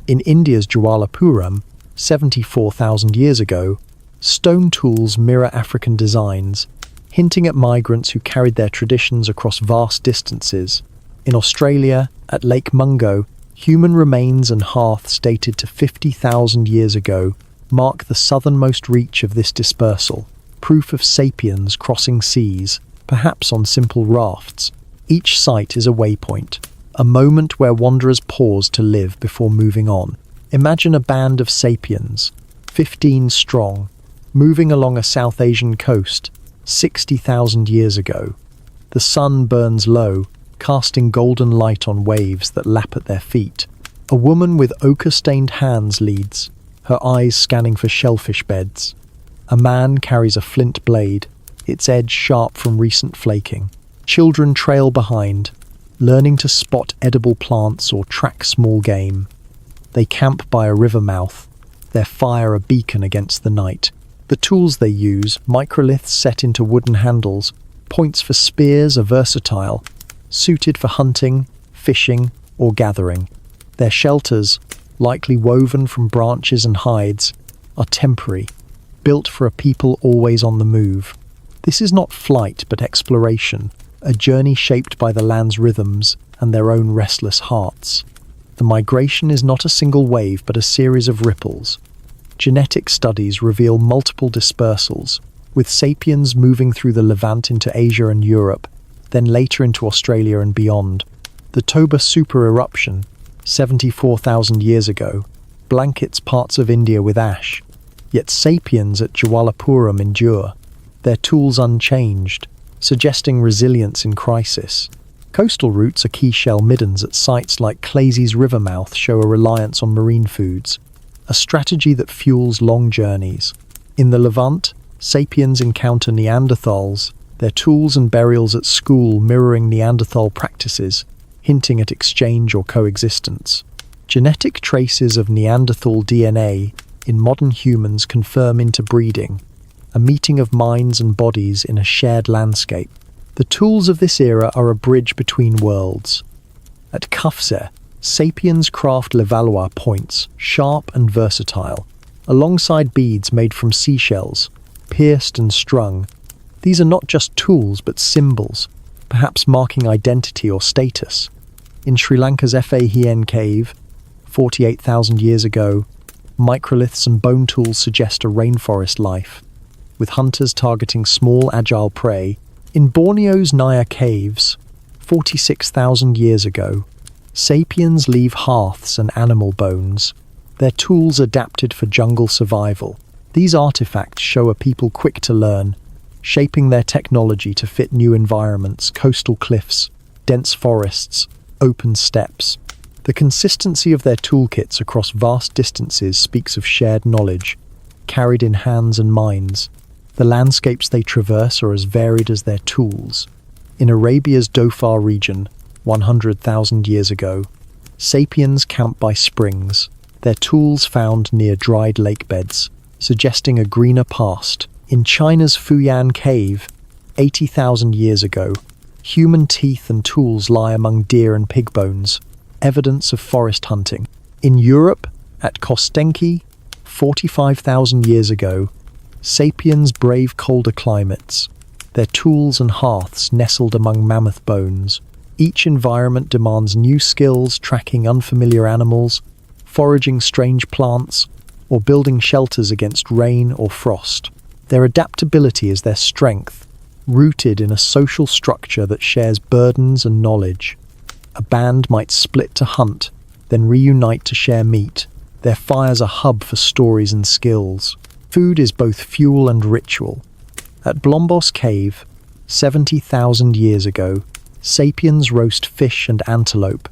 In India's Jawalapuram, 74,000 years ago, stone tools mirror African designs, hinting at migrants who carried their traditions across vast distances. In Australia, at Lake Mungo, human remains and hearths dated to 50,000 years ago mark the southernmost reach of this dispersal, proof of sapiens crossing seas, perhaps on simple rafts. Each site is a waypoint, a moment where wanderers pause to live before moving on. Imagine a band of sapiens, 15 strong, moving along a South Asian coast 60,000 years ago. The sun burns low, casting golden light on waves that lap at their feet. A woman with ochre-stained hands leads, her eyes scanning for shellfish beds. A man carries a flint blade, its edge sharp from recent flaking. Children trail behind, learning to spot edible plants or track small game. They camp by a river mouth, their fire a beacon against the night. The tools they use, microliths set into wooden handles, points for spears, are versatile, suited for hunting, fishing, or gathering. Their shelters, likely woven from branches and hides, are temporary, built for a people always on the move. This is not flight but exploration, a journey shaped by the land's rhythms and their own restless hearts. The migration is not a single wave but a series of ripples. Genetic studies reveal multiple dispersals, with sapiens moving through the Levant into Asia and Europe, then later into Australia and beyond. The Toba supereruption, 74,000 years ago, blankets parts of India with ash, yet sapiens at Jawalapuram endure, their tools unchanged, suggesting resilience in crisis. Coastal routes are key shell middens at sites like Clayse's Rivermouth show a reliance on marine foods, a strategy that fuels long journeys. In the Levant, sapiens encounter Neanderthals, their tools and burials at School mirroring Neanderthal practices, hinting at exchange or coexistence. Genetic traces of Neanderthal DNA in modern humans confirm interbreeding, a meeting of minds and bodies in a shared landscape. The tools of this era are a bridge between worlds. At Kafse, sapiens craft Levallois points, sharp and versatile, alongside beads made from seashells, pierced and strung. These are not just tools but symbols, perhaps marking identity or status. In Sri Lanka's Fa Hien cave, 48,000 years ago, microliths and bone tools suggest a rainforest life, with hunters targeting small, agile prey. In Borneo's Naya caves, 46,000 years ago, sapiens leave hearths and animal bones, their tools adapted for jungle survival. These artifacts show a people quick to learn, shaping their technology to fit new environments, coastal cliffs, dense forests, open steppes. The consistency of their toolkits across vast distances speaks of shared knowledge, carried in hands and minds. The landscapes they traverse are as varied as their tools. In Arabia's Dhofar region, 100,000 years ago, sapiens camp by springs, their tools found near dried lake beds, suggesting a greener past. In China's Fuyan cave, 80,000 years ago, human teeth and tools lie among deer and pig bones, evidence of forest hunting. In Europe, at Kostenki, 45,000 years ago, sapiens brave colder climates, their tools and hearths nestled among mammoth bones. Each environment demands new skills, tracking unfamiliar animals, foraging strange plants, or building shelters against rain or frost. Their adaptability is their strength, rooted in a social structure that shares burdens and knowledge. A band might split to hunt, then reunite to share meat. Their fire's a hub for stories and skills. Food is both fuel and ritual. At Blombos Cave, 70,000 years ago, sapiens roast fish and antelope,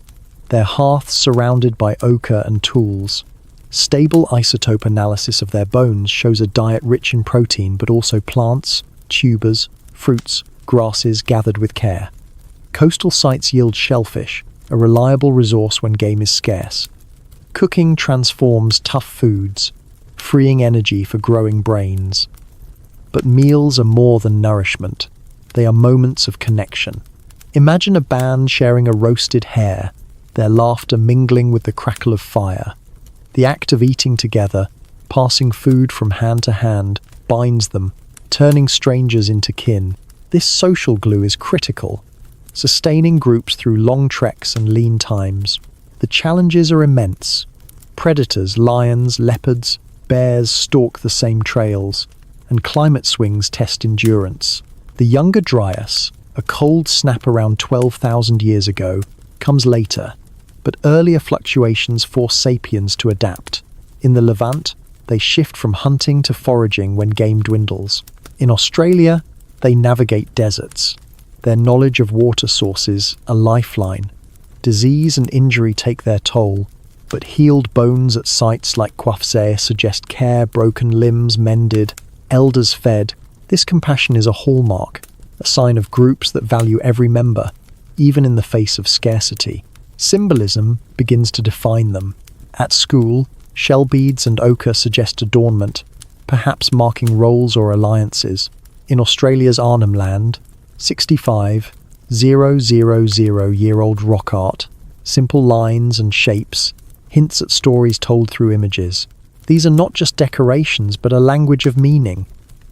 their hearths surrounded by ochre and tools. Stable isotope analysis of their bones shows a diet rich in protein but also plants, tubers, fruits, grasses gathered with care. Coastal sites yield shellfish, a reliable resource when game is scarce. Cooking transforms tough foods, freeing energy for growing brains. But meals are more than nourishment. They are moments of connection. Imagine a band sharing a roasted hare, their laughter mingling with the crackle of fire. The act of eating together, passing food from hand to hand, binds them, turning strangers into kin. This social glue is critical, sustaining groups through long treks and lean times. The challenges are immense. Predators, lions, leopards, bears stalk the same trails, and climate swings test endurance. The younger Dryas, a cold snap around 12,000 years ago, comes later, but earlier fluctuations force sapiens to adapt. In the Levant, they shift from hunting to foraging when game dwindles. In Australia, they navigate deserts. Their knowledge of water sources, a lifeline. Disease and injury take their toll, but healed bones at sites like Kwafse suggest care, broken limbs mended, elders fed. This compassion is a hallmark, a sign of groups that value every member, even in the face of scarcity. Symbolism begins to define them. At school, shell beads and ochre suggest adornment, perhaps marking roles or alliances. In Australia's Arnhem Land, 65,000-year-old rock art, simple lines and shapes, hints at stories told through images. These are not just decorations, but a language of meaning,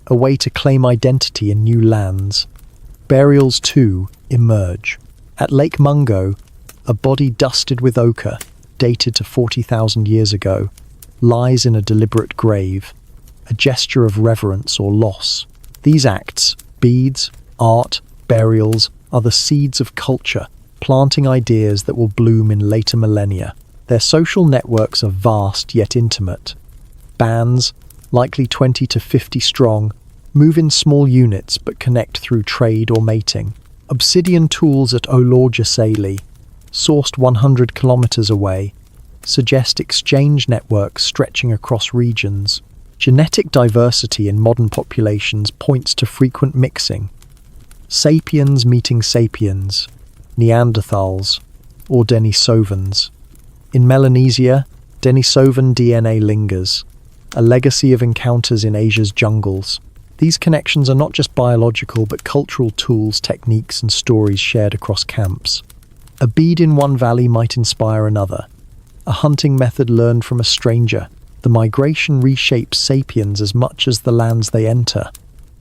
a way to claim identity in new lands. Burials, too, emerge. At Lake Mungo, a body dusted with ochre, dated to 40,000 years ago, lies in a deliberate grave, a gesture of reverence or loss. These acts, beads, art, burials, are the seeds of culture, planting ideas that will bloom in later millennia. Their social networks are vast yet intimate. Bands, likely 20 to 50 strong, move in small units but connect through trade or mating. Obsidian tools at Olorgesailie, sourced 100 kilometers away, suggest exchange networks stretching across regions. Genetic diversity in modern populations points to frequent mixing. Sapiens meeting sapiens, Neanderthals, or Denisovans. In Melanesia, Denisovan DNA lingers, a legacy of encounters in Asia's jungles. These connections are not just biological but cultural tools, techniques, and stories shared across camps. A bead in one valley might inspire another. A hunting method learned from a stranger. The migration reshapes sapiens as much as the lands they enter.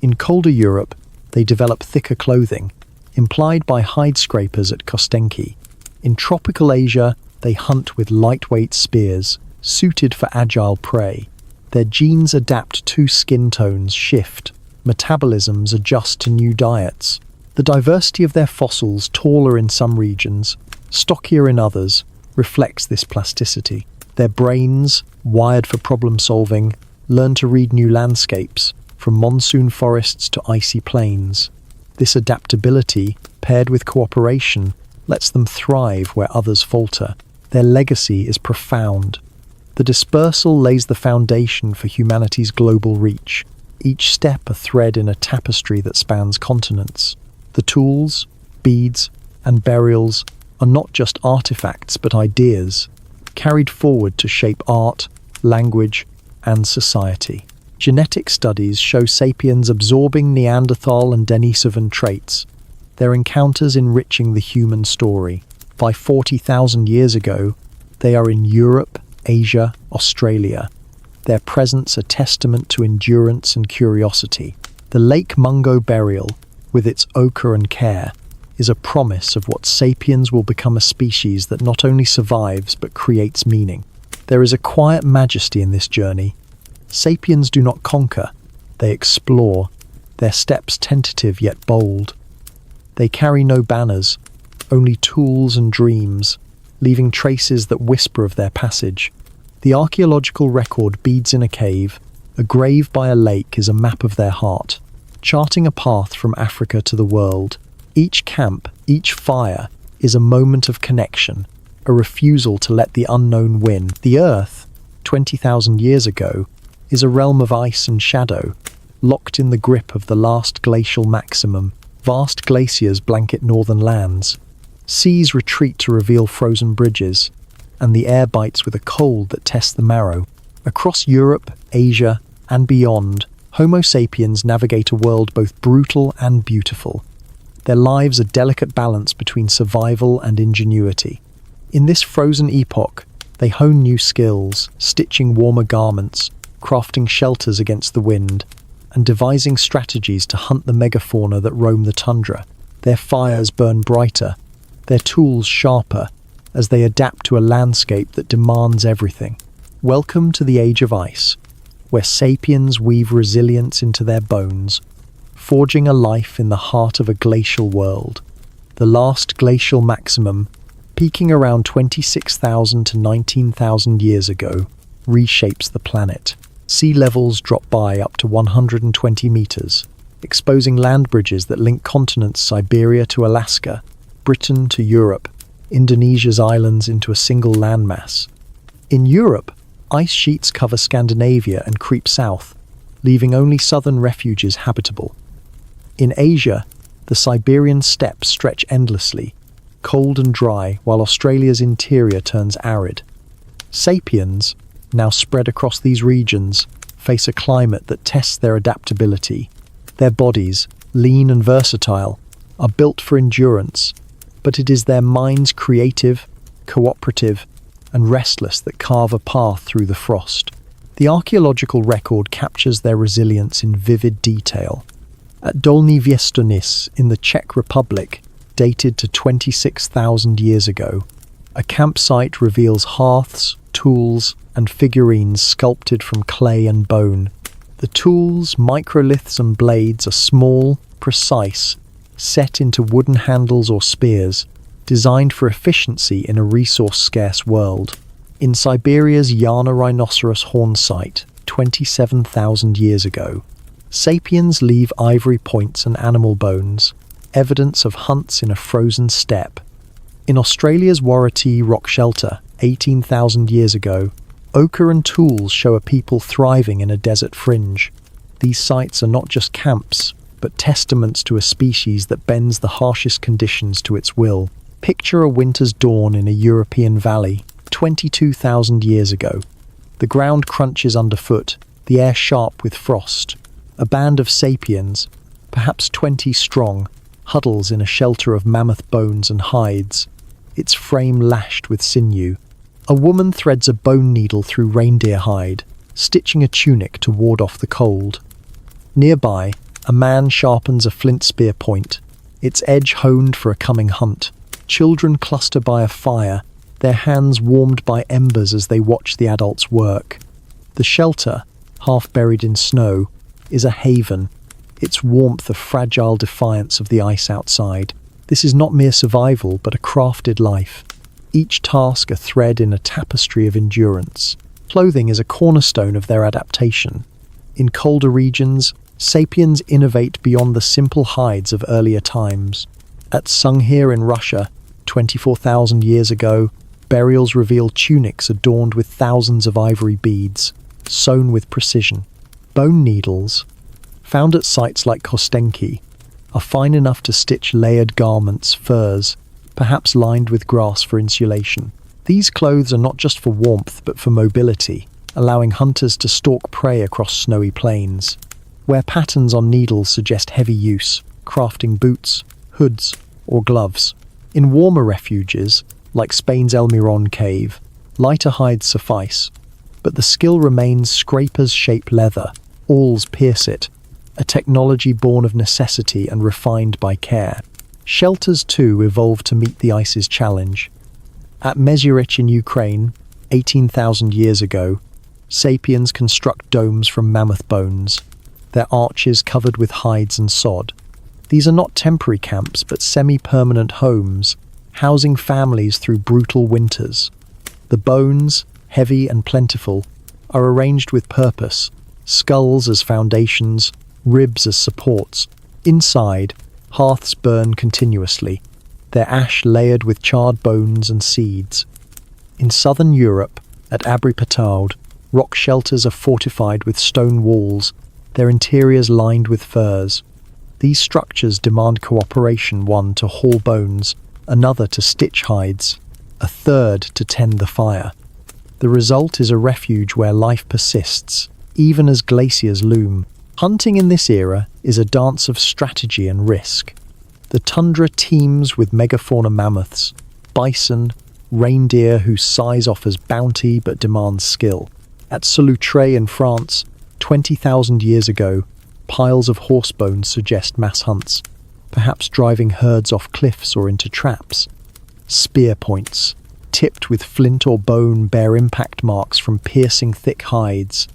In colder Europe, they develop thicker clothing, implied by hide scrapers at Kostenki. In tropical Asia, they hunt with lightweight spears, suited for agile prey. Their genes adapt to skin tones shift, metabolisms adjust to new diets. The diversity of their fossils, taller in some regions, stockier in others, reflects this plasticity. Their brains, wired for problem-solving, learn to read new landscapes, from monsoon forests to icy plains. This adaptability, paired with cooperation, lets them thrive where others falter. Their legacy is profound. The dispersal lays the foundation for humanity's global reach, each step a thread in a tapestry that spans continents. The tools, beads, and burials are not just artifacts but ideas, carried forward to shape art, language, and society. Genetic studies show sapiens absorbing Neanderthal and Denisovan traits, their encounters enriching the human story. By 40,000 years ago, they are in Europe, Asia, Australia. their presence a testament to endurance and curiosity. The Lake Mungo burial, with its ochre and care, is a promise of what sapiens will become, a species that not only survives but creates meaning. There is a quiet majesty in this journey. Sapiens do not conquer, they explore, their steps tentative yet bold. They carry no banners, only tools and dreams, leaving traces that whisper of their passage. The archaeological record beads in a cave. A grave by a lake is a map of their heart, charting a path from Africa to the world. Each camp, each fire, is a moment of connection, a refusal to let the unknown win. The Earth, 20,000 years ago, is a realm of ice and shadow, locked in the grip of the last glacial maximum. Vast glaciers blanket northern lands. Seas retreat to reveal frozen bridges, and the air bites with a cold that tests the marrow. Across Europe, Asia, and beyond, Homo sapiens navigate a world both brutal and beautiful. Their lives a delicate balance between survival and ingenuity. In this frozen epoch, they hone new skills, stitching warmer garments, crafting shelters against the wind, and devising strategies to hunt the megafauna that roam the tundra. Their fires burn brighter, their tools sharper, as they adapt to a landscape that demands everything. Welcome to the Age of Ice, where sapiens weave resilience into their bones, forging a life in the heart of a glacial world. The last glacial maximum, peaking around 26,000 to 19,000 years ago, reshapes the planet. Sea levels drop by up to 120 meters, exposing land bridges that link continents Siberia to Alaska, Britain to Europe, Indonesia's islands into a single landmass. In Europe, ice sheets cover Scandinavia and creep south, leaving only southern refuges habitable. In Asia, the Siberian steppes stretch endlessly, cold and dry, while Australia's interior turns arid. Sapiens, now spread across these regions, face a climate that tests their adaptability. Their bodies, lean and versatile, are built for endurance, but it is their minds, creative, cooperative, and restless, that carve a path through the frost. The archaeological record captures their resilience in vivid detail. At Dolní Věstonice in the Czech Republic, dated to 26,000 years ago, a campsite reveals hearths, tools, and figurines sculpted from clay and bone. The tools, microliths and blades are small, precise, set into wooden handles or spears, designed for efficiency in a resource-scarce world. In Siberia's Yana rhinoceros horn site, 27,000 years ago, sapiens leave ivory points and animal bones, evidence of hunts in a frozen steppe. In Australia's Warratee rock shelter, 18,000 years ago, ochre and tools show a people thriving in a desert fringe. These sites are not just camps, but testaments to a species that bends the harshest conditions to its will. Picture a winter's dawn in a European valley, 22,000 years ago. The ground crunches underfoot, the air sharp with frost. A band of sapiens, perhaps 20 strong, huddles in a shelter of mammoth bones and hides, its frame lashed with sinew. A woman threads a bone needle through reindeer hide, stitching a tunic to ward off the cold. Nearby, a man sharpens a flint spear point, its edge honed for a coming hunt. Children cluster by a fire, their hands warmed by embers as they watch the adults work. The shelter, half buried in snow, is a haven, its warmth a fragile defiance of the ice outside. This is not mere survival, but a crafted life. Each task a thread in a tapestry of endurance. Clothing is a cornerstone of their adaptation. In colder regions, sapiens innovate beyond the simple hides of earlier times. At Sunghir in Russia, 24,000 years ago, burials reveal tunics adorned with thousands of ivory beads, sewn with precision. Bone needles, found at sites like Kostenki, are fine enough to stitch layered garments, furs, perhaps lined with grass for insulation. These clothes are not just for warmth but for mobility, allowing hunters to stalk prey across snowy plains. Where patterns on needles suggest heavy use, crafting boots, hoods, or gloves. In warmer refuges, like Spain's El Mirón cave, lighter hides suffice. but the skill remains. Scrapers shape leather, awls pierce it, a technology born of necessity and refined by care. Shelters, too, evolved to meet the ice's challenge. At Mezyrich in Ukraine, 18,000 years ago, sapiens construct domes from mammoth bones, their arches covered with hides and sod. These are not temporary camps, but semi-permanent homes, housing families through brutal winters. The bones, heavy and plentiful, are arranged with purpose, skulls as foundations, ribs as supports. Inside, hearths burn continuously, their ash layered with charred bones and seeds. In southern Europe, at Abri-Pataud, rock shelters are fortified with stone walls, their interiors lined with furs. These structures demand cooperation, one to haul bones, another to stitch hides, a third to tend the fire. The result is a refuge where life persists, even as glaciers loom. Hunting in this era is a dance of strategy and risk. The tundra teems with megafauna mammoths, bison, reindeer whose size offers bounty but demands skill. At Solutré in France, 20,000 years ago, piles of horse bones suggest mass hunts, perhaps driving herds off cliffs or into traps. Spear points, tipped with flint or bone, bear impact marks from piercing thick hides.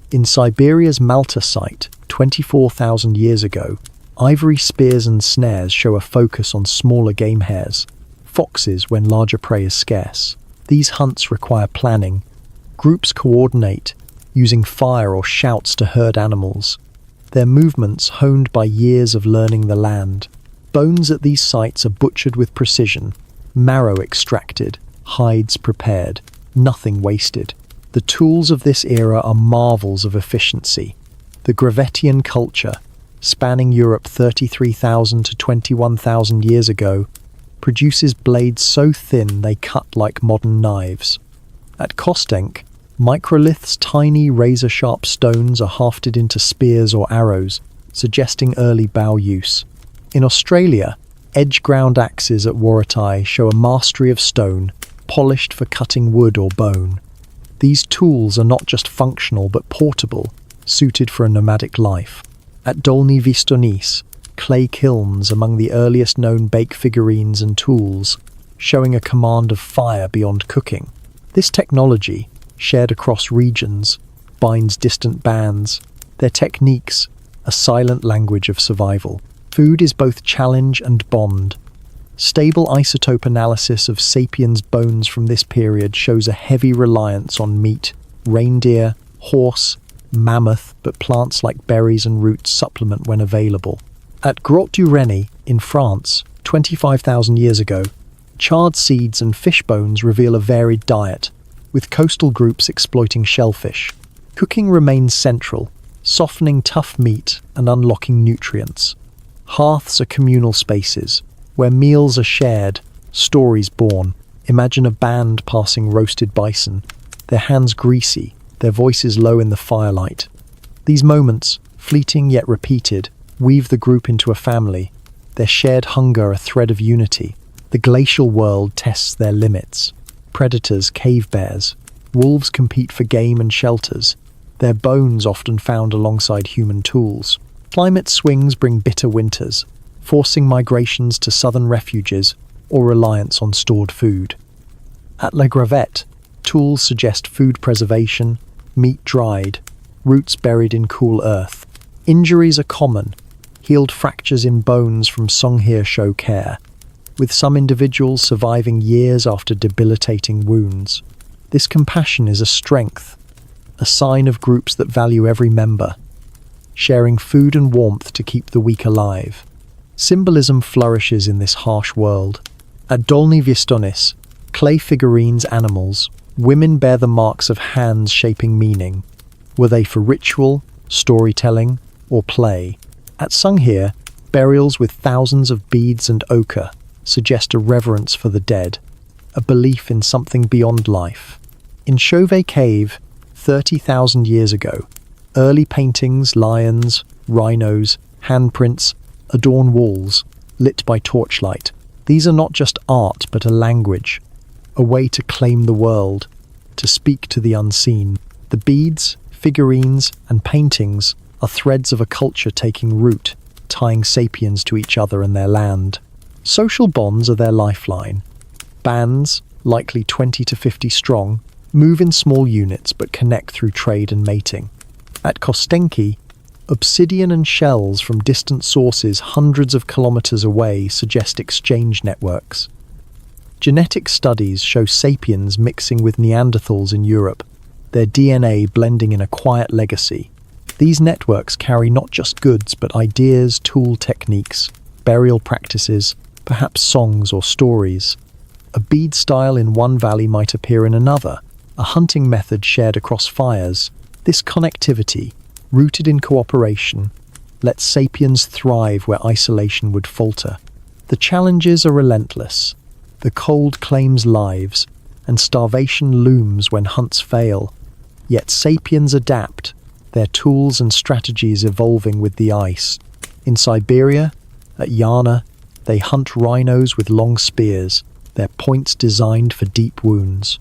In Siberia's Malta site, 24,000 years ago, ivory spears and snares show a focus on smaller game hares, foxes when larger prey is scarce. These hunts require planning. Groups coordinate, using fire or shouts to herd animals, their movements honed by years of learning the land. Bones at these sites are butchered with precision, marrow extracted, hides prepared, nothing wasted. The tools of this era are marvels of efficiency. The Gravettian culture, spanning Europe 33,000 to 21,000 years ago, produces blades so thin they cut like modern knives. At Kostenk, microliths, tiny razor-sharp stones, are hafted into spears or arrows, suggesting early bow use. In Australia, edge-ground axes at Warattai show a mastery of stone, polished for cutting wood or bone. These tools are not just functional but portable, suited for a nomadic life. At Dolny Vistonis, clay kilns among the earliest known bake figurines and tools, showing a command of fire beyond cooking. This technology, shared across regions, binds distant bands, their techniques, a silent language of survival. Food is both challenge and bond. Stable isotope analysis of sapiens' bones from this period shows a heavy reliance on meat, reindeer, horse, mammoth, but plants like berries and roots supplement when available. At Grotte du Reni in France, 25,000 years ago, charred seeds and fish bones reveal a varied diet, with coastal groups exploiting shellfish. Cooking remains central, softening tough meat and unlocking nutrients. Hearths are communal spaces, where meals are shared, stories born. Imagine a band passing roasted bison, their hands greasy, their voices low in the firelight. These moments, fleeting yet repeated, weave the group into a family, their shared hunger a thread of unity. The glacial world tests their limits. Predators, cave bears, wolves compete for game and shelters, their bones often found alongside human tools. Climate swings bring bitter winters, forcing migrations to southern refuges or reliance on stored food. At La Gravette, tools suggest food preservation, meat dried, roots buried in cool earth. Injuries are common, healed fractures in bones from songhear show care, with some individuals surviving years after debilitating wounds. This compassion is a strength, a sign of groups that value every member, sharing food and warmth to keep the weak alive. Symbolism flourishes in this harsh world. At Dolny Vistonis, clay figurines, animals, women bear the marks of hands shaping meaning. Were they for ritual, storytelling, or play? At Songhear, burials with thousands of beads and ochre suggest a reverence for the dead, a belief in something beyond life. In Chauvet Cave, 30,000 years ago, early paintings, lions, rhinos, handprints, adorn walls, lit by torchlight. These are not just art, but a language, a way to claim the world, to speak to the unseen. The beads, figurines, and paintings are threads of a culture taking root, tying sapiens to each other and their land. Social bonds are their lifeline. Bands, likely 20 to 50 strong, move in small units but connect through trade and mating. At Kostenki, obsidian and shells from distant sources hundreds of kilometers away suggest exchange networks. Genetic studies show sapiens mixing with Neanderthals in Europe, their DNA blending in a quiet legacy. These networks carry not just goods but ideas, tool techniques, burial practices, perhaps songs or stories. A bead style in one valley might appear in another, a hunting method shared across fires. This connectivity, rooted in cooperation, lets sapiens thrive where isolation would falter. The challenges are relentless. The cold claims lives, and starvation looms when hunts fail. Yet sapiens adapt, their tools and strategies evolving with the ice. In Siberia, at Yana, they hunt rhinos with long spears, their points designed for deep wounds.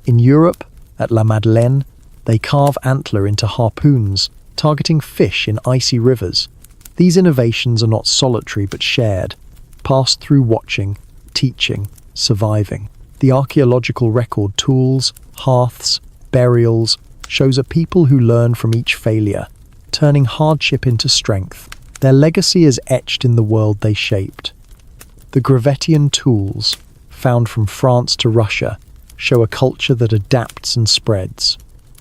In Europe, at La Madeleine, they carve antler into harpoons, targeting fish in icy rivers. These innovations are not solitary but shared, passed through watching, teaching, surviving. The archaeological record, tools, hearths, burials, shows a people who learn from each failure, turning hardship into strength. Their legacy is etched in the world they shaped. The Gravettian tools, found from France to Russia, show a culture that adapts and spreads.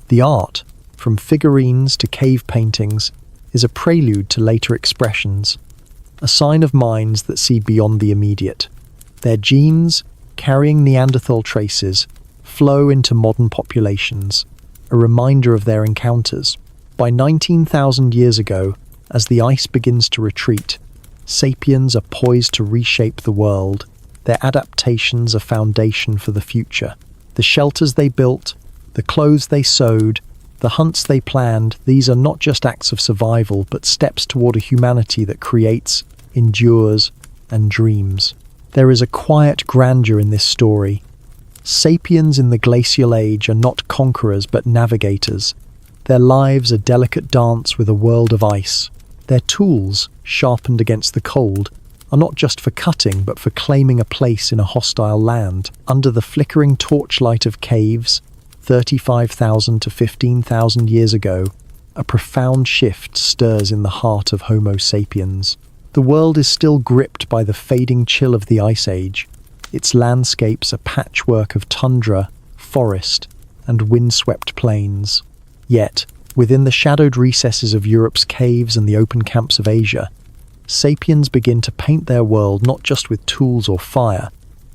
The art, from figurines to cave paintings, is a prelude to later expressions, a sign of minds that see beyond the immediate. Their genes, carrying Neanderthal traces, flow into modern populations, a reminder of their encounters. By 19,000 years ago, as the ice begins to retreat, sapiens are poised to reshape the world. Their adaptations are foundation for the future. The shelters they built, the clothes they sewed, the hunts they planned, these are not just acts of survival, but steps toward a humanity that creates, endures, and dreams. There is a quiet grandeur in this story. Sapiens in the glacial age are not conquerors but navigators. Their lives a delicate dance with a world of ice. Their tools, sharpened against the cold, are not just for cutting but for claiming a place in a hostile land. Under the flickering torchlight of caves, 35,000 to 15,000 years ago, a profound shift stirs in the heart of Homo sapiens. The world is still gripped by the fading chill of the Ice Age, its landscapes a patchwork of tundra, forest, and windswept plains. Yet, within the shadowed recesses of Europe's caves and the open camps of Asia, sapiens begin to paint their world not just with tools or fire,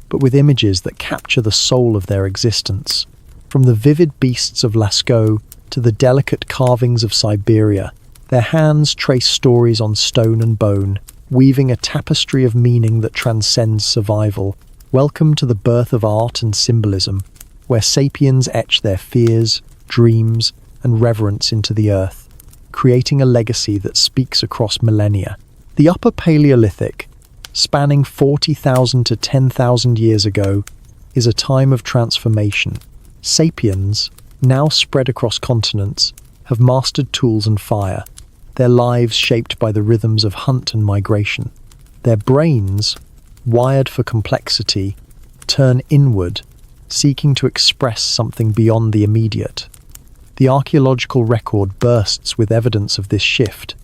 but with images that capture the soul of their existence. From the vivid beasts of Lascaux to the delicate carvings of Siberia, their hands trace stories on stone and bone, weaving a tapestry of meaning that transcends survival. Welcome to the birth of art and symbolism, where sapiens etch their fears, dreams, and reverence into the earth, creating a legacy that speaks across millennia. The Upper Paleolithic, spanning 40,000 to 10,000 years ago, is a time of transformation. Sapiens, now spread across continents, have mastered tools and fire, their lives shaped by the rhythms of hunt and migration. Their brains, wired for complexity, turn inward, seeking to express something beyond the immediate. The archaeological record bursts with evidence of this shift.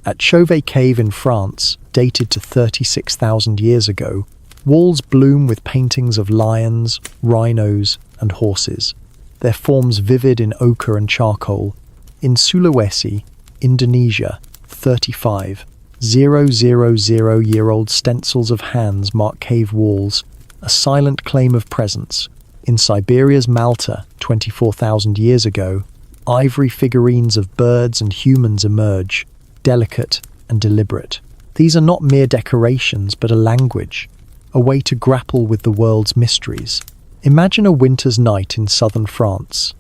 At Chauvet Cave in France, dated to 36,000 years ago, walls bloom with paintings of lions, rhinos, and horses, their forms vivid in ochre and charcoal. In Sulawesi, Indonesia, 35,000-year-old stencils of hands mark cave walls, a silent claim of presence. In Siberia's Malta, 24,000 years ago, ivory figurines of birds and humans emerge, delicate and deliberate. These are not mere decorations but a language, a way to grapple with the world's mysteries. Imagine a winter's night in southern France.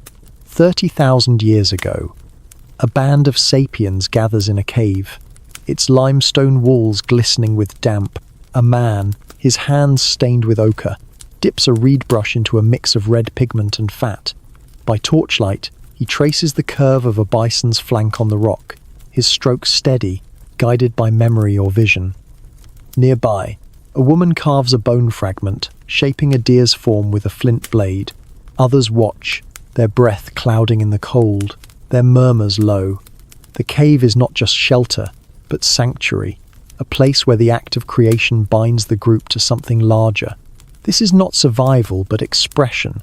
30,000 years ago, a band of sapiens gathers in a cave, its limestone walls glistening with damp. A man, his hands stained with ochre, dips a reed brush into a mix of red pigment and fat. By torchlight, He traces the curve of a bison's flank on the rock, his strokes steady, guided by memory or vision. Nearby, a woman carves a bone fragment, shaping a deer's form with a flint blade. Others watch, their breath clouding in the cold, their murmurs low. The cave is not just shelter, but sanctuary, a place where the act of creation binds the group to something larger. This is not survival, but expression,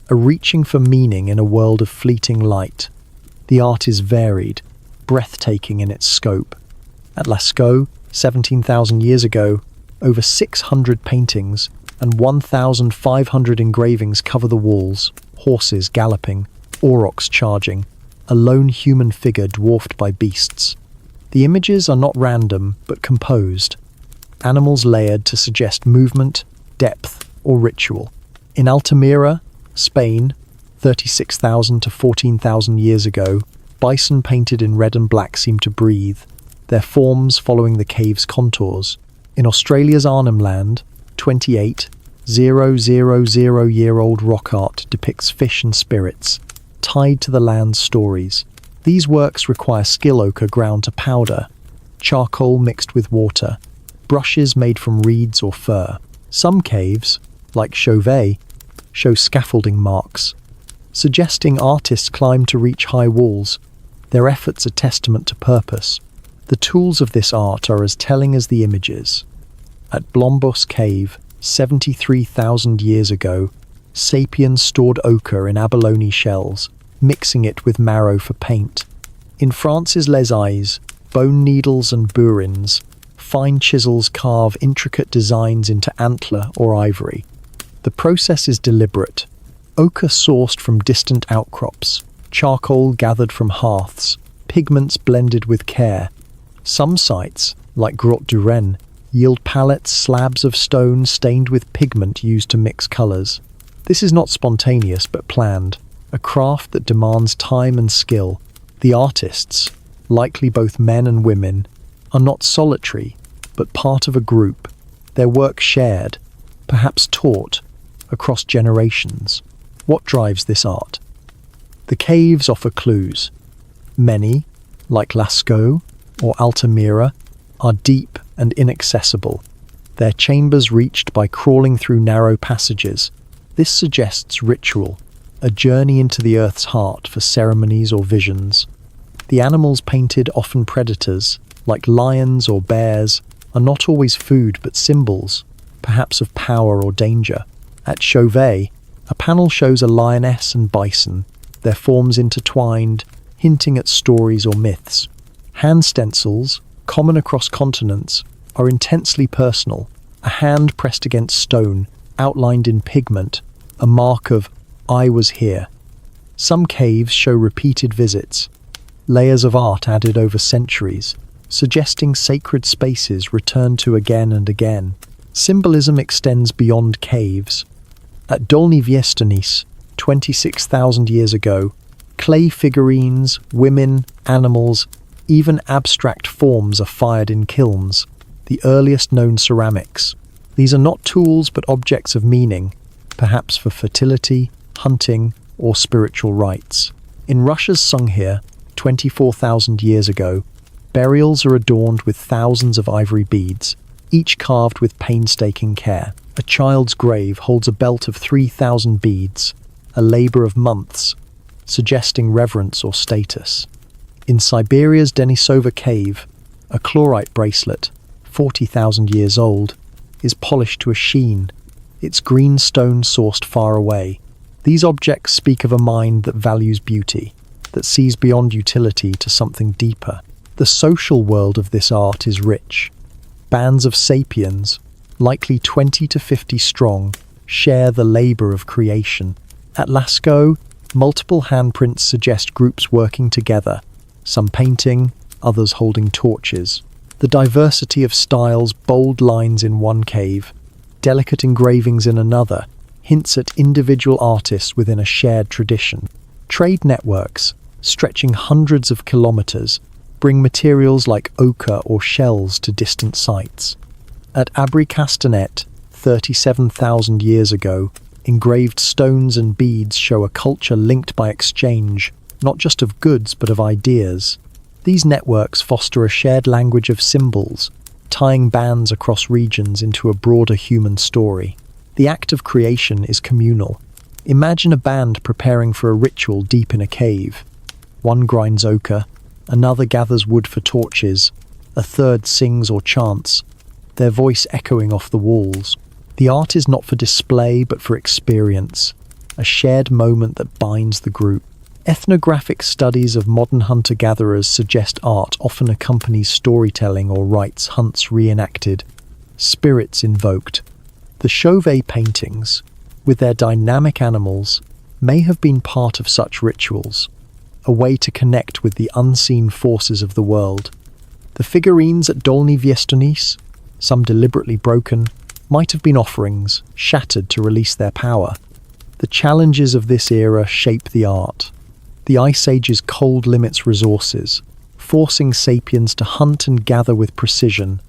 a reaching for meaning in a world of fleeting light. The art is varied, breathtaking in its scope. At Lascaux, 17,000 years ago, over 600 paintings and 1,500 engravings cover the walls, horses galloping, aurochs charging, a lone human figure dwarfed by beasts. The images are not random, but composed, animals layered to suggest movement, depth, or ritual. In Altamira, Spain, 36,000 to 14,000 years ago, bison painted in red and black seem to breathe, their forms following the cave's contours. In Australia's Arnhem Land, 28,000-year-old rock art depicts fish and spirits, tied to the land's stories. These works require skill ochre ground to powder, charcoal mixed with water, brushes made from reeds or fur. Some caves, like Chauvet, show scaffolding marks, suggesting artists climbed to reach high walls. Their efforts a testament to purpose. The tools of this art are as telling as the images. At Blombos Cave, 73,000 years ago, Sapien stored ochre in abalone shells, mixing it with marrow for paint. In France's Les Eyes, bone needles and burins, fine chisels carve intricate designs into antler or ivory. The process is deliberate. Ochre sourced from distant outcrops, charcoal gathered from hearths, pigments blended with care. Some sites, like Grotte du Renne, yield palettes, slabs of stone stained with pigment used to mix colours. This is not spontaneous but planned, a craft that demands time and skill. The artists, likely both men and women, are not solitary, but part of a group, their work shared, perhaps taught, across generations. What drives this art? The caves offer clues. Many, like Lascaux or Altamira, are deep and inaccessible, their chambers reached by crawling through narrow passages. This suggests ritual, a journey into the earth's heart for ceremonies or visions. The animals painted, often predators, like lions or bears, are not always food but symbols, perhaps of power or danger. At Chauvet, a panel shows a lioness and bison, their forms intertwined, hinting at stories or myths. Hand stencils, common across continents, are intensely personal, a hand pressed against stone, outlined in pigment, a mark of "I was here." Some caves show repeated visits, layers of art added over centuries, suggesting sacred spaces returned to again and again. Symbolism extends beyond caves. At Dolny Viestanis, 26,000 years ago, clay figurines, women, animals, even abstract forms are fired in kilns, the earliest known ceramics. These are not tools but objects of meaning, perhaps for fertility, hunting, or spiritual rites. In Russia's Sungir, 24,000 years ago, burials are adorned with thousands of ivory beads, each carved with painstaking care. A child's grave holds a belt of 3,000 beads, a labor of months, suggesting reverence or status. In Siberia's Denisova cave, a chlorite bracelet, 40,000 years old, is polished to a sheen, its green stone sourced far away. These objects speak of a mind that values beauty, that sees beyond utility to something deeper. The social world of this art is rich. Bands of sapiens, likely 20 to 50 strong, share the labor of creation. At Lascaux, multiple handprints suggest groups working together, some painting, others holding torches. The diversity of styles, bold lines in one cave, delicate engravings in another, hints at individual artists within a shared tradition. Trade networks, stretching hundreds of kilometers, bring materials like ochre or shells to distant sites. At Abri Castanet, 37,000 years ago, engraved stones and beads show a culture linked by exchange, not just of goods but of ideas. These networks foster a shared language of symbols, tying bands across regions into a broader human story. The act of creation is communal. Imagine a band preparing for a ritual deep in a cave. One grinds ochre, another gathers wood for torches, a third sings or chants, their voice echoing off the walls. The art is not for display but for experience, a shared moment that binds the group. Ethnographic studies of modern hunter-gatherers suggest art often accompanies storytelling or rites, hunts reenacted, spirits invoked. The Chauvet paintings, with their dynamic animals, may have been part of such rituals, a way to connect with the unseen forces of the world. The figurines at Dolní Věstonice, some deliberately broken, might have been offerings, shattered to release their power. The challenges of this era shape the art. The Ice Age's cold limits resources, forcing sapiens to hunt and gather with precision.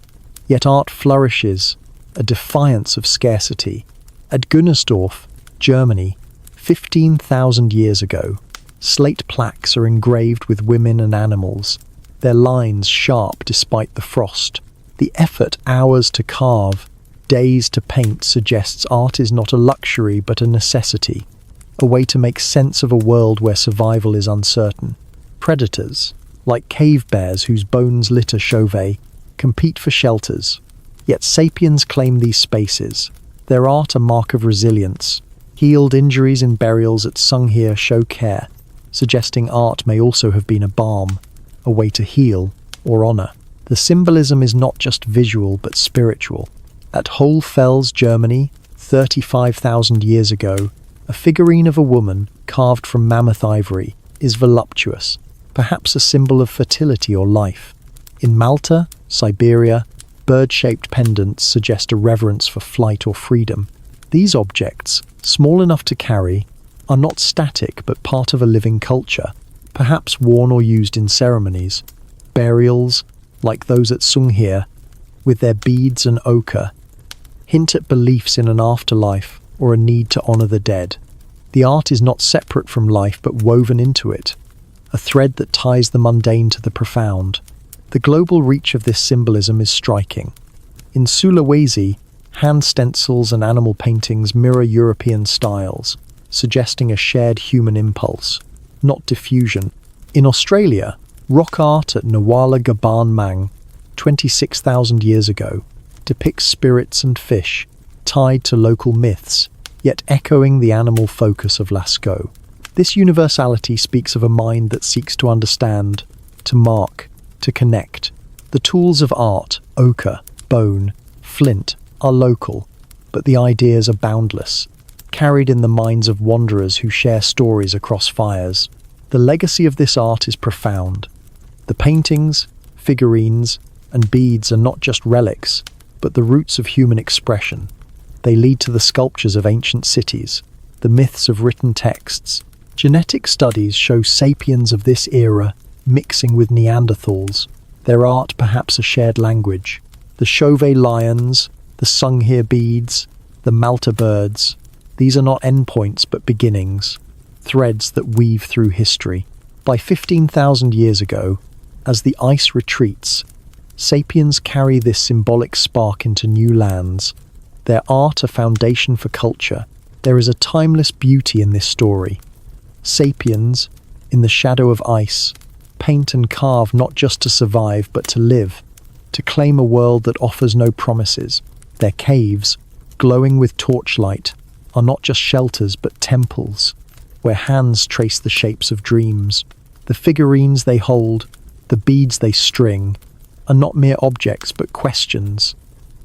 Yet art flourishes, a defiance of scarcity. At Gunnersdorf, Germany, 15,000 years ago, slate plaques are engraved with women and animals, their lines sharp despite the frost. The effort, hours to carve, days to paint, suggests art is not a luxury but a necessity, a way to make sense of a world where survival is uncertain. Predators, like cave bears whose bones litter Chauvet, compete for shelters. Yet sapiens claim these spaces, their art a mark of resilience. Healed injuries in burials at Sungheer show care, suggesting art may also have been a balm, a way to heal or honor. The symbolism is not just visual but spiritual. At Hohlfels, Germany, 35,000 years ago, a figurine of a woman, carved from mammoth ivory, is voluptuous, perhaps a symbol of fertility or life. In Malta, Siberia, bird-shaped pendants suggest a reverence for flight or freedom. These objects, small enough to carry, are not static but part of a living culture, perhaps worn or used in ceremonies. Burials, like those at Sungheer, with their beads and ochre, hint at beliefs in an afterlife or a need to honor the dead. The art is not separate from life but woven into it, a thread that ties the mundane to the profound. The global reach of this symbolism is striking. In Sulawesi, hand stencils and animal paintings mirror European styles, suggesting a shared human impulse, not diffusion. In Australia, rock art at Nuwala Gabaan Mang, 26,000 years ago, depicts spirits and fish, tied to local myths, yet echoing the animal focus of Lascaux. This universality speaks of a mind that seeks to understand, to mark, to connect. The tools of art, ochre, bone, flint, are local, but the ideas are boundless, carried in the minds of wanderers who share stories across fires. The legacy of this art is profound. The paintings, figurines, and beads are not just relics, but the roots of human expression. They lead to the sculptures of ancient cities, the myths of written texts. Genetic studies show sapiens of this era mixing with Neanderthals, their art perhaps a shared language. The Chauvet lions, the Sungheer beads, the Malta birds, these are not endpoints but beginnings, threads that weave through history. By 15,000 years ago, as the ice retreats, sapiens carry this symbolic spark into new lands. Their art a foundation for culture. There is a timeless beauty in this story. Sapiens, in the shadow of ice, paint and carve not just to survive but to live, to claim a world that offers no promises. Their caves, glowing with torchlight, are not just shelters but temples, where hands trace the shapes of dreams. The figurines they hold, the beads they string, are not mere objects but questions,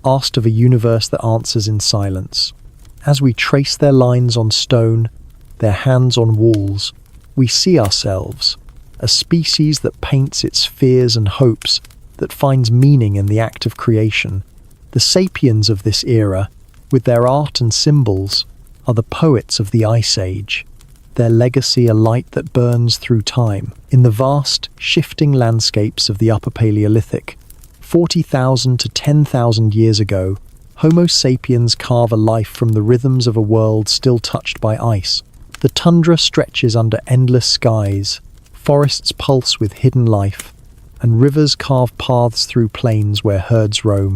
asked of a universe that answers in silence. As we trace their lines on stone, their hands on walls, we see ourselves, a species that paints its fears and hopes, that finds meaning in the act of creation. The sapiens of this era, with their art and symbols, are the poets of the Ice Age, their legacy a light that burns through time. In the vast, shifting landscapes of the Upper Paleolithic, 40,000 to 10,000 years ago, Homo sapiens carve a life from the rhythms of a world still touched by ice. The tundra stretches under endless skies, Forests pulse with hidden life, and rivers carve paths through plains where herds roam.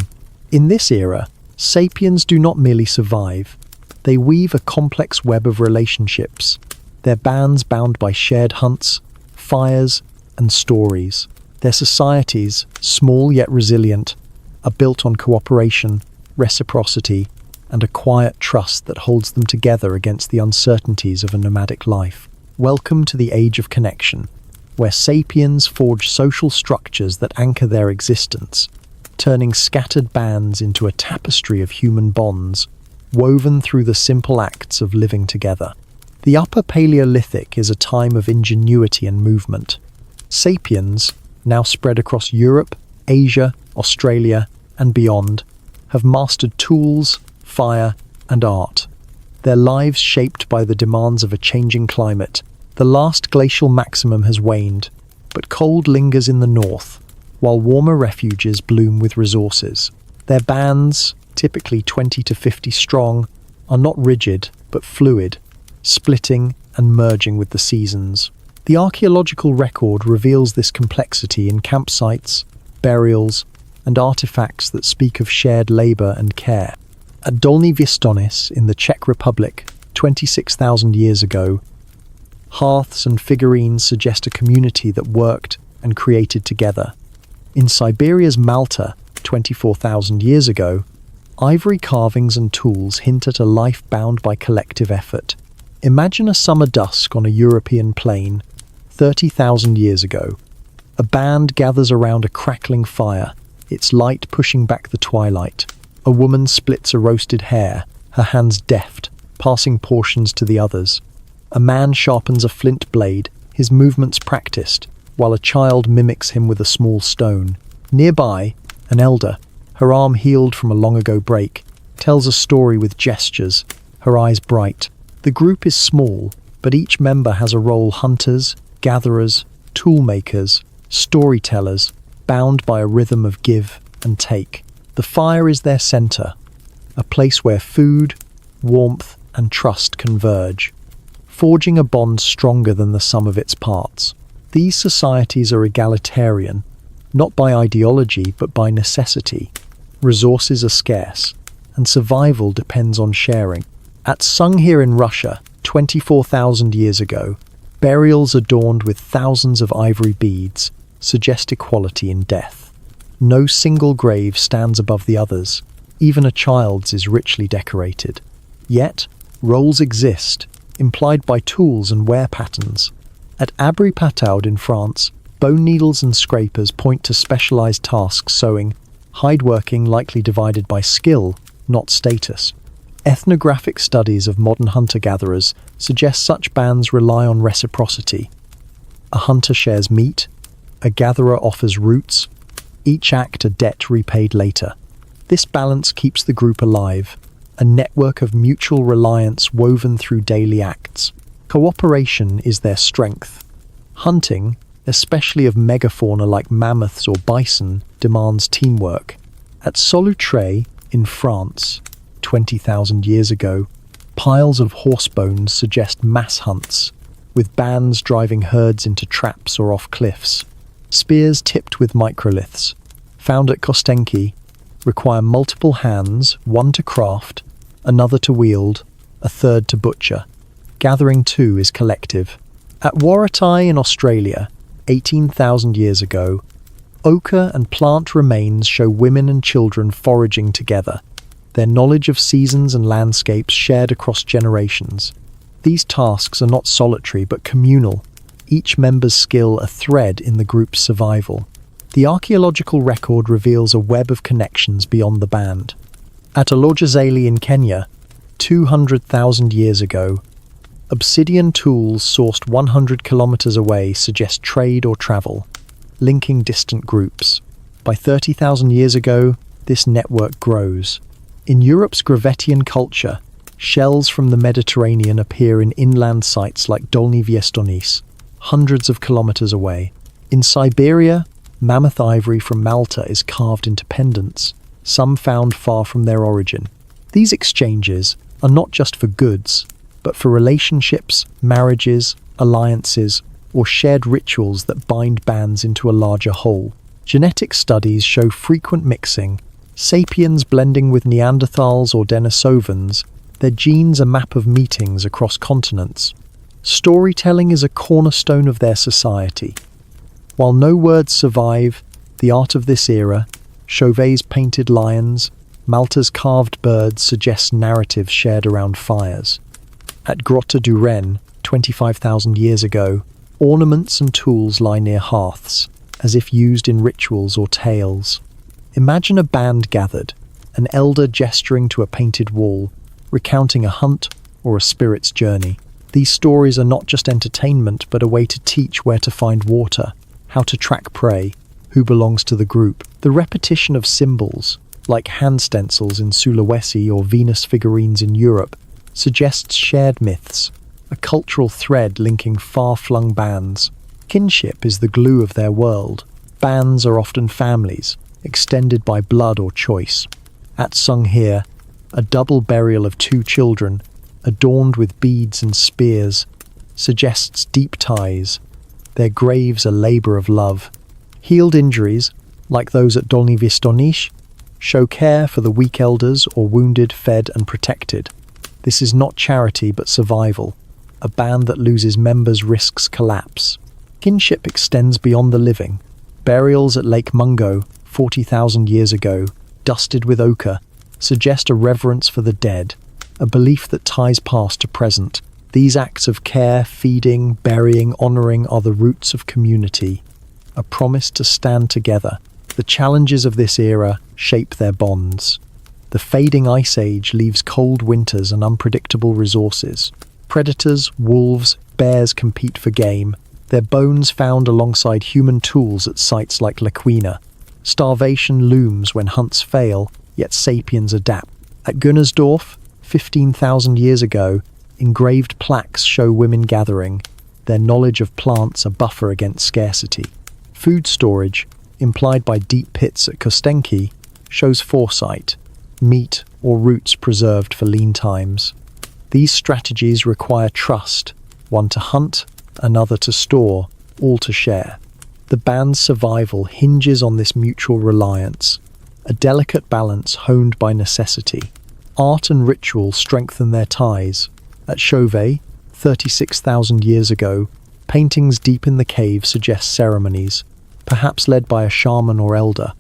In this era, sapiens do not merely survive. They weave a complex web of relationships, their bands bound by shared hunts, fires, and stories. Their societies, small yet resilient, are built on cooperation, reciprocity, and a quiet trust that holds them together against the uncertainties of a nomadic life. Welcome to the age of connection, where sapiens forge social structures that anchor their existence, turning scattered bands into a tapestry of human bonds, woven through the simple acts of living together. The Upper Paleolithic is a time of ingenuity and movement. Sapiens, now spread across Europe, Asia, Australia, and beyond, have mastered tools, fire, and art. Their lives shaped by the demands of a changing climate. The last glacial maximum has waned, but cold lingers in the north, while warmer refuges bloom with resources. Their bands, typically 20 to 50 strong, are not rigid but fluid, splitting and merging with the seasons. The archaeological record reveals this complexity in campsites, burials, and artifacts that speak of shared labor and care. At Dolní Věstonice in the Czech Republic, 26,000 years ago, hearths and figurines suggest a community that worked and created together. In Siberia's Malta, 24,000 years ago, ivory carvings and tools hint at a life bound by collective effort. Imagine a summer dusk on a European plain, 30,000 years ago. A band gathers around a crackling fire, its light pushing back the twilight. A woman splits a roasted hare, her hands deft, passing portions to the others. A man sharpens a flint blade, his movements practiced, while a child mimics him with a small stone. Nearby, an elder, her arm healed from a long-ago break, tells a story with gestures, her eyes bright. The group is small, but each member has a role: hunters, gatherers, toolmakers, storytellers, bound by a rhythm of give and take. The fire is their center, a place where food, warmth, and trust converge, forging a bond stronger than the sum of its parts. These societies are egalitarian, not by ideology but by necessity. Resources are scarce, and survival depends on sharing. At Sungir in Russia, 24,000 years ago, burials adorned with thousands of ivory beads suggest equality in death. No single grave stands above the others. Even a child's is richly decorated. Yet, roles exist, implied by tools and wear patterns. At Abri-Pataud in France, bone needles and scrapers point to specialized tasks: sewing, hideworking likely divided by skill, not status. Ethnographic studies of modern hunter-gatherers suggest such bands rely on reciprocity. A hunter shares meat, a gatherer offers roots, each act a debt repaid later. This balance keeps the group alive, a network of mutual reliance woven through daily acts. Cooperation is their strength. Hunting, especially of megafauna like mammoths or bison, demands teamwork. At Solutré in France, 20,000 years ago, piles of horse bones suggest mass hunts, with bands driving herds into traps or off cliffs. Spears tipped with microliths, found at Kostenki, require multiple hands, one to craft, another to wield, a third to butcher. Gathering too is collective. At Warattai in Australia, 18,000 years ago, ochre and plant remains show women and children foraging together, their knowledge of seasons and landscapes shared across generations. These tasks are not solitary but communal, each member's skill a thread in the group's survival. The archaeological record reveals a web of connections beyond the band. At Olojazali in Kenya, 200,000 years ago, obsidian tools sourced 100 kilometers away suggest trade or travel, linking distant groups. By 30,000 years ago, this network grows. In Europe's Gravettian culture, shells from the Mediterranean appear in inland sites like Dolní Věstonice, hundreds of kilometers away. In Siberia, mammoth ivory from Malta is carved into pendants, some found far from their origin. These exchanges are not just for goods, but for relationships, marriages, alliances, or shared rituals that bind bands into a larger whole. Genetic studies show frequent mixing, sapiens blending with Neanderthals or Denisovans, their genes a map of meetings across continents. Storytelling is a cornerstone of their society. While no words survive, the art of this era, Chauvet's painted lions, Malta's carved birds suggests narratives shared around fires. At Grotta du Ren, 25,000 years ago, ornaments and tools lie near hearths, as if used in rituals or tales. Imagine a band gathered, an elder gesturing to a painted wall, recounting a hunt or a spirit's journey. These stories are not just entertainment, but a way to teach where to find water, how to track prey, who belongs to the group. The repetition of symbols, like hand stencils in Sulawesi or Venus figurines in Europe, suggests shared myths, a cultural thread linking far-flung bands. Kinship is the glue of their world. Bands are often families, extended by blood or choice. At Sunghear, a double burial of two children, adorned with beads and spears, suggests deep ties. Their graves a labour of love. Healed injuries, like those at Dolny Vistonish, show care for the weak elders or wounded, fed and protected. This is not charity but survival. A band that loses members risks collapse. Kinship extends beyond the living. Burials at Lake Mungo, 40,000 years ago, dusted with ochre, suggest a reverence for the dead, a belief that ties past to present. These acts of care, feeding, burying, honouring are the roots of community, a promise to stand together. The challenges of this era shape their bonds. The fading ice age leaves cold winters and unpredictable resources. Predators, wolves, bears compete for game, their bones found alongside human tools at sites like Lequina. Starvation looms when hunts fail, yet sapiens adapt. At Gunnersdorf, 15,000 years ago, engraved plaques show women gathering, their knowledge of plants a buffer against scarcity. Food storage, implied by deep pits at Kostenki, shows foresight, meat or roots preserved for lean times. These strategies require trust, one to hunt, another to store, all to share. The band's survival hinges on this mutual reliance, a delicate balance honed by necessity. Art and ritual strengthen their ties. At Chauvet, 36,000 years ago, paintings deep in the cave suggest ceremonies, perhaps led by a shaman or elder.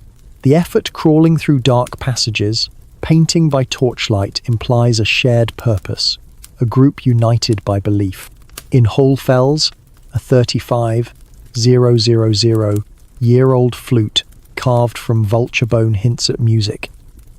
The effort crawling through dark passages, painting by torchlight, implies a shared purpose, a group united by belief. In Hohlfels, a 35,000-year-old flute carved from vulture bone hints at music.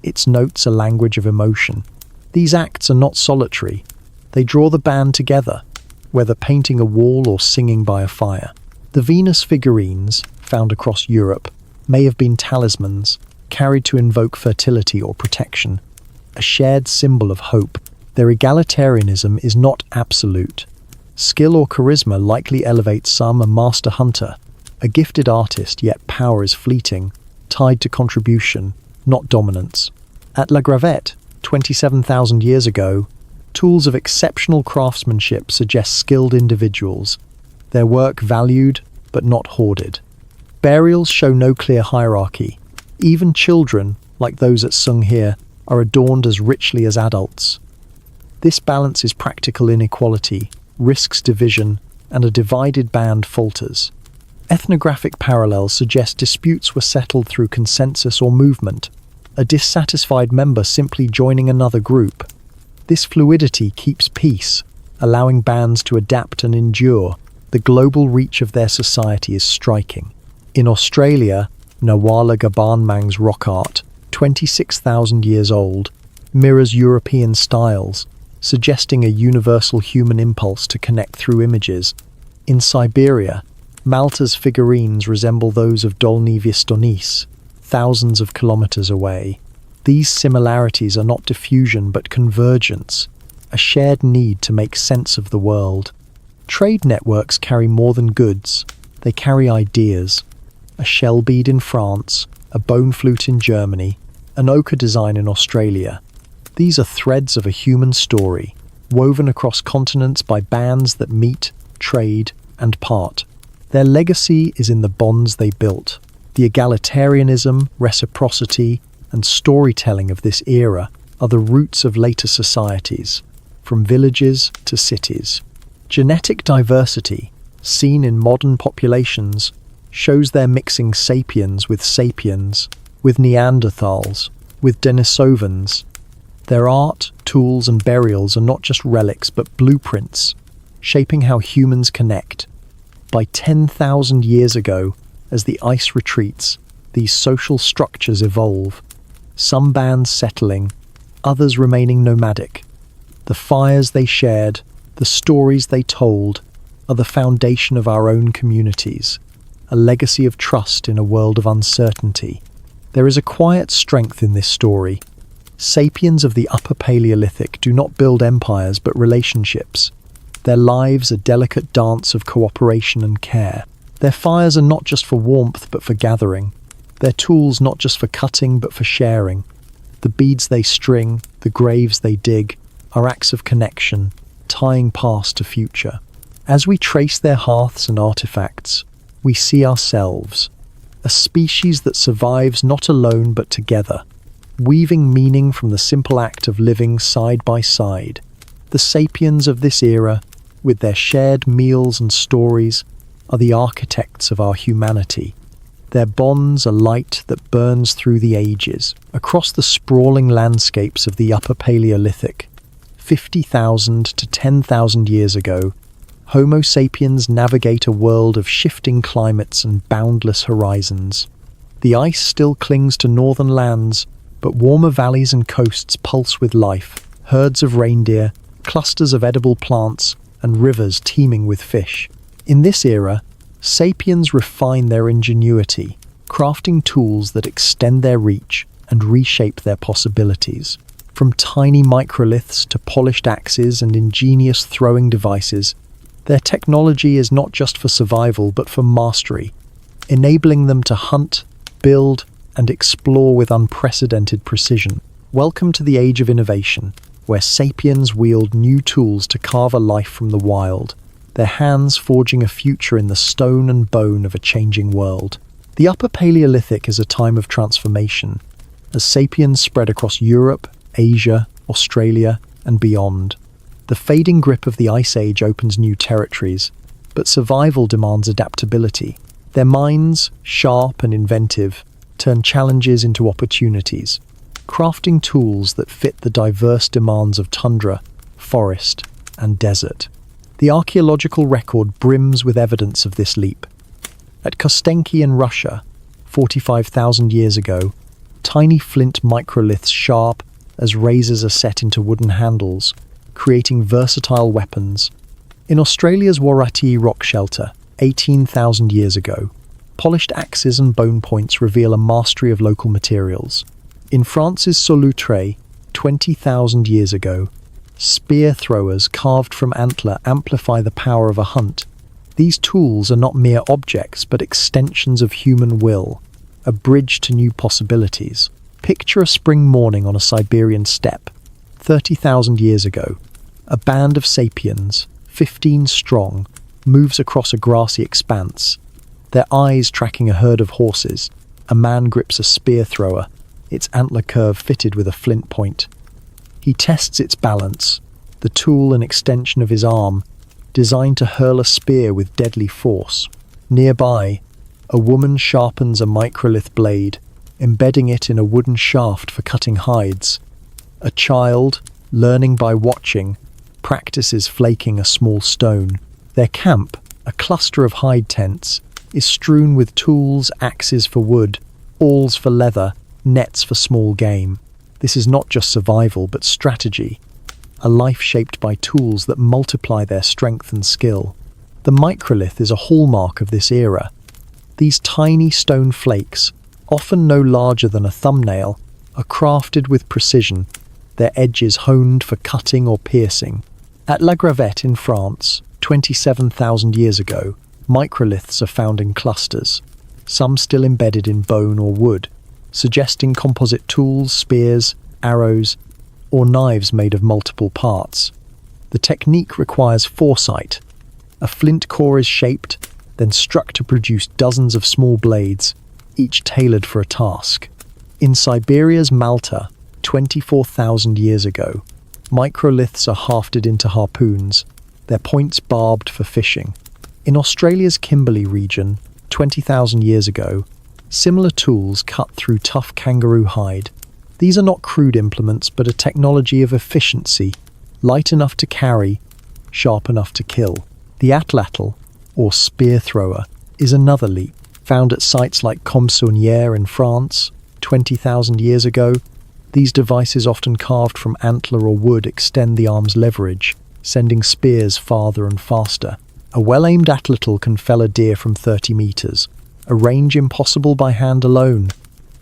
Its notes a language of emotion. These acts are not solitary. They draw the band together, whether painting a wall or singing by a fire. The Venus figurines, found across Europe, may have been talismans, carried to invoke fertility or protection, a shared symbol of hope. Their egalitarianism is not absolute. Skill or charisma likely elevates some. A master hunter, a gifted artist, yet power is fleeting, tied to contribution, not dominance. At La Gravette, 27,000 years ago, tools of exceptional craftsmanship suggest skilled individuals, their work valued but not hoarded. Burials show no clear hierarchy. Even children, like those at Sunghear, are adorned as richly as adults. This balances practical inequality, risks division, and a divided band falters. Ethnographic parallels suggest disputes were settled through consensus or movement, a dissatisfied member simply joining another group. This fluidity keeps peace, allowing bands to adapt and endure. The global reach of their society is striking. In Australia, Nawala Gabanmang's rock art, 26,000 years old, mirrors European styles, suggesting a universal human impulse to connect through images. In Siberia, Malta's figurines resemble those of Dolny Vistonice, thousands of kilometers away. These similarities are not diffusion but convergence, a shared need to make sense of the world. Trade networks carry more than goods, they carry ideas. A shell bead in France, a bone flute in Germany, an ochre design in Australia. These are threads of a human story, woven across continents by bands that meet, trade, and part. Their legacy is in the bonds they built. The egalitarianism, reciprocity, and storytelling of this era are the roots of later societies, from villages to cities. Genetic diversity, seen in modern populations, shows they're mixing sapiens, with Neanderthals, with Denisovans. Their art, tools, and burials are not just relics but blueprints, shaping how humans connect. By 10,000 years ago, as the ice retreats, these social structures evolve, some bands settling, others remaining nomadic. The fires they shared, the stories they told, are the foundation of our own communities, a legacy of trust in a world of uncertainty. There is a quiet strength in this story. Sapiens of the Upper Paleolithic do not build empires but relationships. Their lives a delicate dance of cooperation and care. Their fires are not just for warmth but for gathering. Their tools not just for cutting but for sharing. The beads they string, the graves they dig, are acts of connection, tying past to future. As we trace their hearths and artifacts, we see ourselves, a species that survives not alone but together, weaving meaning from the simple act of living side by side. The sapiens of this era, with their shared meals and stories, are the architects of our humanity. Their bonds are light that burns through the ages. Across the sprawling landscapes of the Upper Paleolithic, 50,000 to 10,000 years ago, Homo sapiens navigate a world of shifting climates and boundless horizons. The ice still clings to northern lands, but warmer valleys and coasts pulse with life, herds of reindeer, clusters of edible plants, and rivers teeming with fish. In this era, sapiens refine their ingenuity, crafting tools that extend their reach and reshape their possibilities. From tiny microliths to polished axes and ingenious throwing devices, their technology is not just for survival but for mastery, enabling them to hunt, build, and explore with unprecedented precision. Welcome to the age of innovation, where sapiens wield new tools to carve a life from the wild, their hands forging a future in the stone and bone of a changing world. The Upper Paleolithic is a time of transformation, as sapiens spread across Europe, Asia, Australia, and beyond. The fading grip of the Ice Age opens new territories, but survival demands adaptability. Their minds, sharp and inventive, turn challenges into opportunities, crafting tools that fit the diverse demands of tundra, forest, and desert. The archaeological record brims with evidence of this leap. At Kostenki in Russia, 45,000 years ago, tiny flint microliths sharp as razors are set into wooden handles, creating versatile weapons. In Australia's Warati rock shelter, 18,000 years ago, polished axes and bone points reveal a mastery of local materials. In France's Solutré, 20,000 years ago, spear throwers carved from antler amplify the power of a hunt. These tools are not mere objects but extensions of human will, a bridge to new possibilities. Picture a spring morning on a Siberian steppe, 30,000 years ago. A band of sapiens, 15 strong, moves across a grassy expanse, their eyes tracking a herd of horses. A man grips a spear thrower, its antler curve fitted with a flint point. He tests its balance, the tool an extension of his arm, designed to hurl a spear with deadly force. Nearby, a woman sharpens a microlith blade, embedding it in a wooden shaft for cutting hides. A child, learning by watching, practices flaking a small stone. Their camp, a cluster of hide tents, is strewn with tools, axes for wood, awls for leather, nets for small game. This is not just survival but strategy, a life shaped by tools that multiply their strength and skill. The microlith is a hallmark of this era. These tiny stone flakes, often no larger than a thumbnail, are crafted with precision, their edges honed for cutting or piercing. At La Gravette in France, 27,000 years ago, microliths are found in clusters, some still embedded in bone or wood, suggesting composite tools, spears, arrows, or knives made of multiple parts. The technique requires foresight, A flint core is shaped, then struck to produce dozens of small blades, each tailored for a task. In Siberia's Malta, 24,000 years ago, microliths are hafted into harpoons, their points barbed for fishing. In Australia's Kimberley region, 20,000 years ago, similar tools cut through tough kangaroo hide. These are not crude implements, but a technology of efficiency, light enough to carry, sharp enough to kill. The atlatl, or spear thrower, is another leap. Found at sites like Compsogniere in France, 20,000 years ago, these devices, often carved from antler or wood, extend the arm's leverage, sending spears farther and faster. A well-aimed atlatl can fell a deer from 30 meters, a range impossible by hand alone.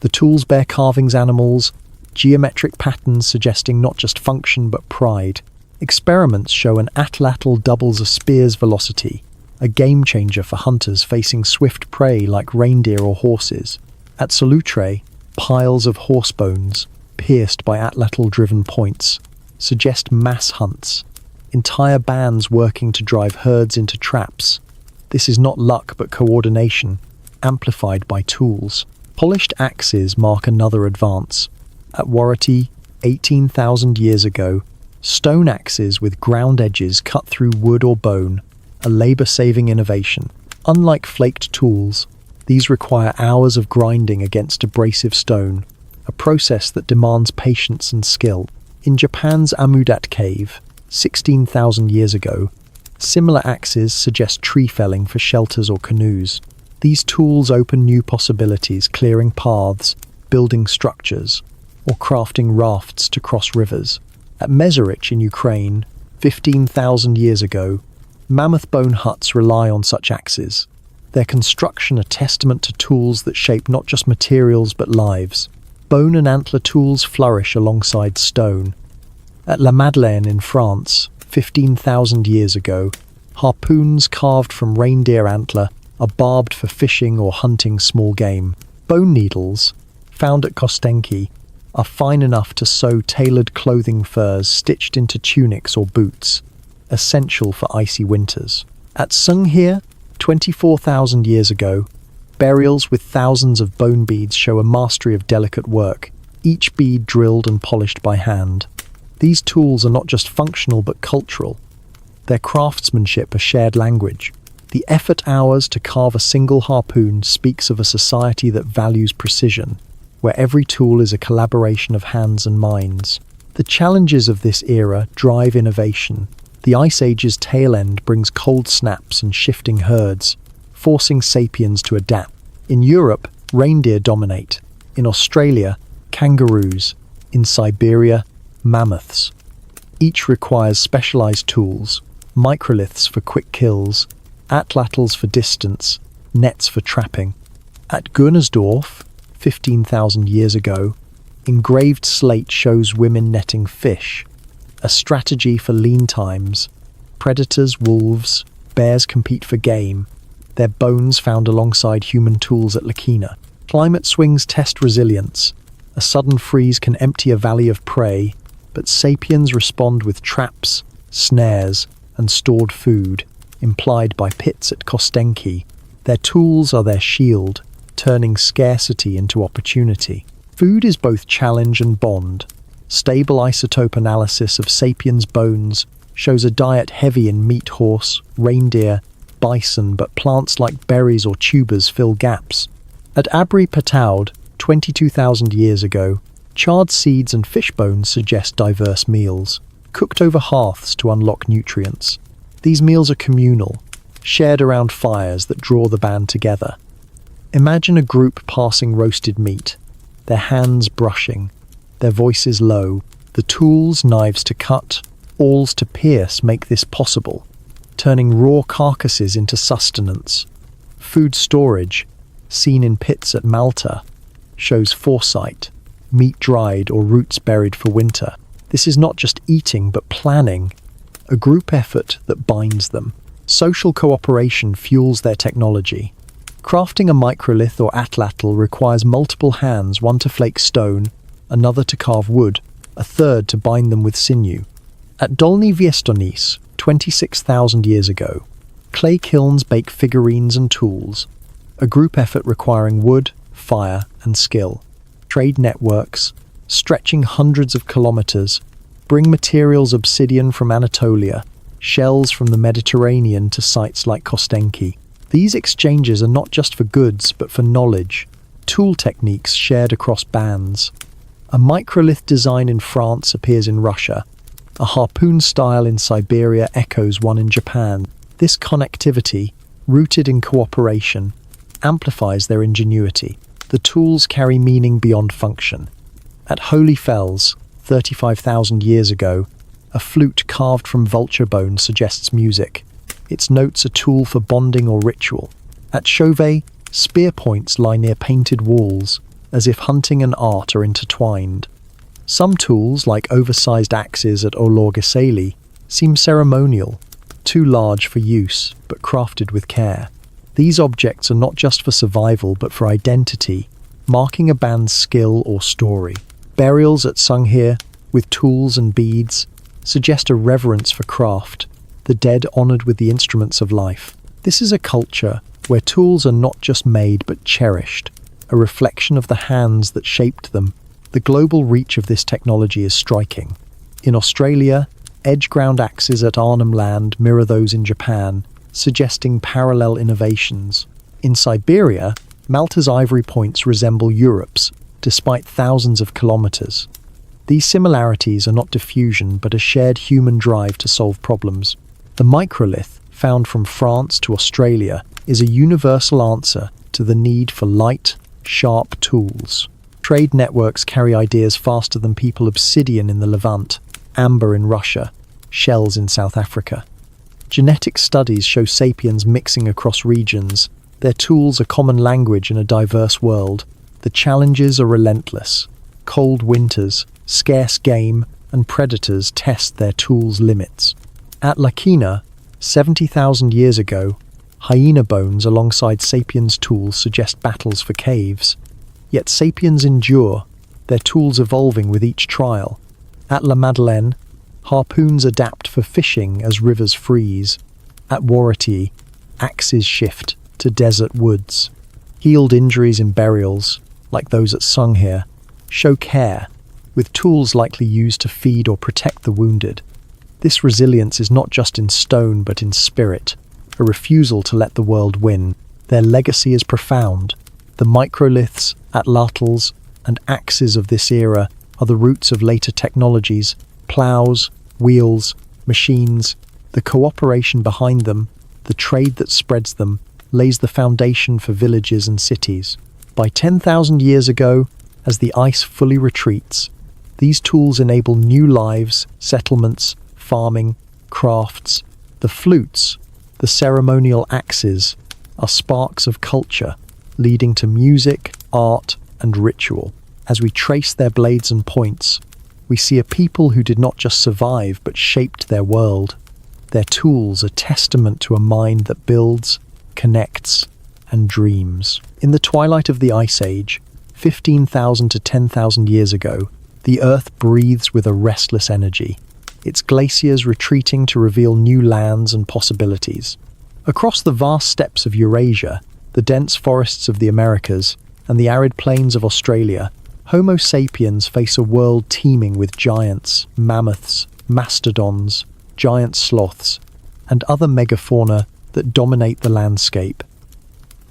The tools bear carvings, animals, geometric patterns suggesting not just function but pride. Experiments show an atlatl doubles a spear's velocity, a game-changer for hunters facing swift prey like reindeer or horses. At Solutre, piles of horse bones, pierced by atlatl-driven points, suggest mass hunts, entire bands working to drive herds into traps. This is not luck but coordination, amplified by tools. Polished axes mark another advance. At Warati, 18,000 years ago, stone axes with ground edges cut through wood or bone, a labor-saving innovation. Unlike flaked tools, these require hours of grinding against abrasive stone, a process that demands patience and skill. In Japan's Amudat Cave, 16,000 years ago, similar axes suggest tree felling for shelters or canoes. These tools open new possibilities, clearing paths, building structures, or crafting rafts to cross rivers. At Mezerich in Ukraine, 15,000 years ago, mammoth bone huts rely on such axes. Their construction a testament to tools that shape not just materials but lives. Bone and antler tools flourish alongside stone. At La Madeleine in France, 15,000 years ago, harpoons carved from reindeer antler are barbed for fishing or hunting small game. Bone needles, found at Kostenki, are fine enough to sew tailored clothing furs stitched into tunics or boots, essential for icy winters. At Sunghir, 24,000 years ago, burials with thousands of bone beads show a mastery of delicate work, each bead drilled and polished by hand. These tools are not just functional but cultural. Their craftsmanship a shared language. The effort hours to carve a single harpoon speaks of a society that values precision, where every tool is a collaboration of hands and minds. The challenges of this era drive innovation. The Ice Age's tail end brings cold snaps and shifting herds, forcing sapiens to adapt. In Europe, reindeer dominate. In Australia, kangaroos. In Siberia, mammoths. Each requires specialized tools, microliths for quick kills, atlatls for distance, nets for trapping. At Gunnersdorf, 15,000 years ago, engraved slate shows women netting fish, a strategy for lean times. Predators, wolves, bears compete for game, their bones found alongside human tools at Lakina. Climate swings test resilience. A sudden freeze can empty a valley of prey, but sapiens respond with traps, snares, and stored food, implied by pits at Kostenki. Their tools are their shield, turning scarcity into opportunity. Food is both challenge and bond. Stable isotope analysis of sapiens' bones shows a diet heavy in meat, horse, reindeer, bison, but plants like berries or tubers fill gaps. At Abri Pataud, 22,000 years ago, charred seeds and fish bones suggest diverse meals, cooked over hearths to unlock nutrients. These meals are communal, shared around fires that draw the band together. Imagine a group passing roasted meat, their hands brushing, their voices low. The tools, knives to cut, awls to pierce make this possible, turning raw carcasses into sustenance. Food storage, seen in pits at Malta, shows foresight, meat dried or roots buried for winter. This is not just eating but planning, a group effort that binds them. Social cooperation fuels their technology. Crafting a microlith or atlatl requires multiple hands, one to flake stone, another to carve wood, a third to bind them with sinew. At Dolny Viestonis, 26,000 years ago, Clay kilns bake figurines and tools, a group effort requiring wood, fire, and skill. Trade networks, stretching hundreds of kilometers, bring materials obsidian from Anatolia, shells from the Mediterranean to sites like Kostenki. These exchanges are not just for goods, but for knowledge, tool techniques shared across bands. A microlith design in France appears in Russia. A harpoon style in Siberia echoes one in Japan. This connectivity, rooted in cooperation, amplifies their ingenuity. The tools carry meaning beyond function. At Holy Fells, 35,000 years ago, a flute carved from vulture bone suggests music. Its notes a tool for bonding or ritual. At Chauvet, spear points lie near painted walls, as if hunting and art are intertwined. Some tools, like oversized axes at Olorgesailie, seem ceremonial, too large for use, but crafted with care. These objects are not just for survival, but for identity, marking a band's skill or story. Burials at Sunghear, with tools and beads, suggest a reverence for craft, the dead honored with the instruments of life. This is a culture where tools are not just made but cherished, a reflection of the hands that shaped them. The global reach of this technology is striking. In Australia, edge-ground axes at Arnhem Land mirror those in Japan, suggesting parallel innovations. In Siberia, Malta's ivory points resemble Europe's, despite thousands of kilometers. These similarities are not diffusion, but a shared human drive to solve problems. The microlith, found from France to Australia, is a universal answer to the need for light, sharp tools. Trade networks carry ideas faster than people. Obsidian in the Levant, amber in Russia, shells in South Africa. Genetic studies show sapiens mixing across regions. Their tools are common language in a diverse world. The challenges are relentless. Cold winters, scarce game, and predators test their tools' limits. At Lakina, 70,000 years ago, hyena bones alongside sapiens' tools suggest battles for caves. Yet sapiens endure, their tools evolving with each trial. At La Madeleine, harpoons adapt for fishing as rivers freeze. At Warati, axes shift to desert woods. Healed injuries in burials, like those at Sunghear, show care, with tools likely used to feed or protect the wounded. This resilience is not just in stone but in spirit, a refusal to let the world win. Their legacy is profound. The microliths, atlatls, and axes of this era are the roots of later technologies, plows, wheels, machines. The cooperation behind them, the trade that spreads them, lays the foundation for villages and cities. By 10,000 years ago, as the ice fully retreats, these tools enable new lives, settlements, farming, crafts. The flutes, the ceremonial axes, are sparks of culture, leading to music, art, and ritual. As we trace their blades and points, we see a people who did not just survive but shaped their world. Their tools are testament to a mind that builds, connects, and dreams. In the twilight of the Ice Age, 15,000 to 10,000 years ago, the Earth breathes with a restless energy, its glaciers retreating to reveal new lands and possibilities. Across the vast steppes of Eurasia, the dense forests of the Americas, and the arid plains of Australia, Homo sapiens face a world teeming with giants, mammoths, mastodons, giant sloths, and other megafauna that dominate the landscape.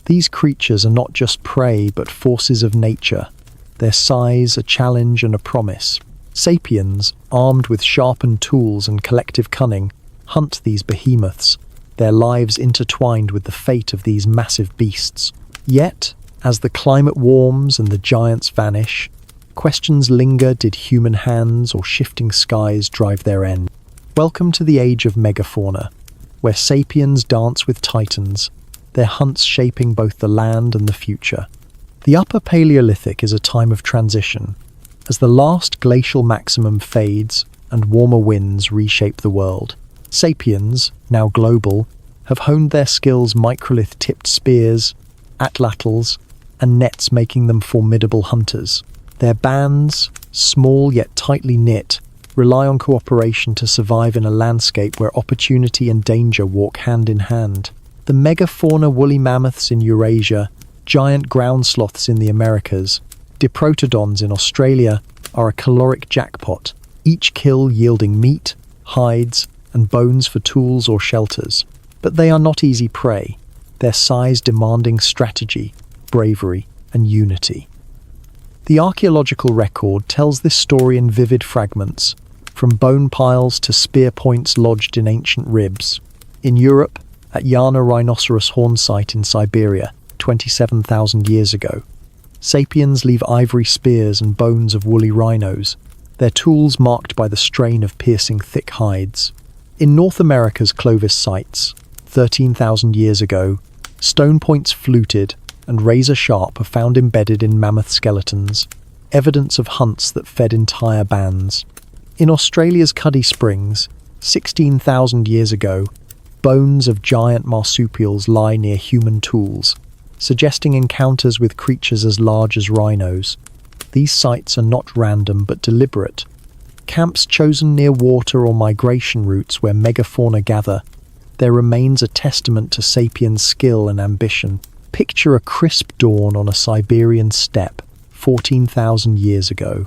These creatures are not just prey but forces of nature, their size a challenge and a promise. Sapiens, armed with sharpened tools and collective cunning, hunt these behemoths, their lives intertwined with the fate of these massive beasts. Yet, as the climate warms and the giants vanish, questions linger: did human hands or shifting skies drive their end? Welcome to the age of megafauna, where sapiens dance with titans, their hunts shaping both the land and the future. The Upper Paleolithic is a time of transition, as the last glacial maximum fades and warmer winds reshape the world. Sapiens, now global, have honed their skills: microlith-tipped spears, atlatls, and nets, making them formidable hunters. Their bands, small yet tightly knit, rely on cooperation to survive in a landscape where opportunity and danger walk hand in hand. The megafauna woolly mammoths in Eurasia, giant ground sloths in the Americas, diprotodons in Australia are a caloric jackpot, each kill yielding meat, hides, and bones for tools or shelters. But they are not easy prey, their size demanding strategy, bravery, and unity. The archaeological record tells this story in vivid fragments, from bone piles to spear points lodged in ancient ribs. In Europe, at Yana rhinoceros horn site in Siberia, 27,000 years ago, sapiens leave ivory spears and bones of woolly rhinos, their tools marked by the strain of piercing thick hides. In North America's Clovis sites, 13,000 years ago, stone points fluted and razor sharp are found embedded in mammoth skeletons, evidence of hunts that fed entire bands. In Australia's Cuddy Springs, 16,000 years ago, bones of giant marsupials lie near human tools, suggesting encounters with creatures as large as rhinos. These sites are not random but deliberate. Camps chosen near water or migration routes where megafauna gather, their remains a testament to sapiens' skill and ambition. Picture a crisp dawn on a Siberian steppe, 14,000 years ago.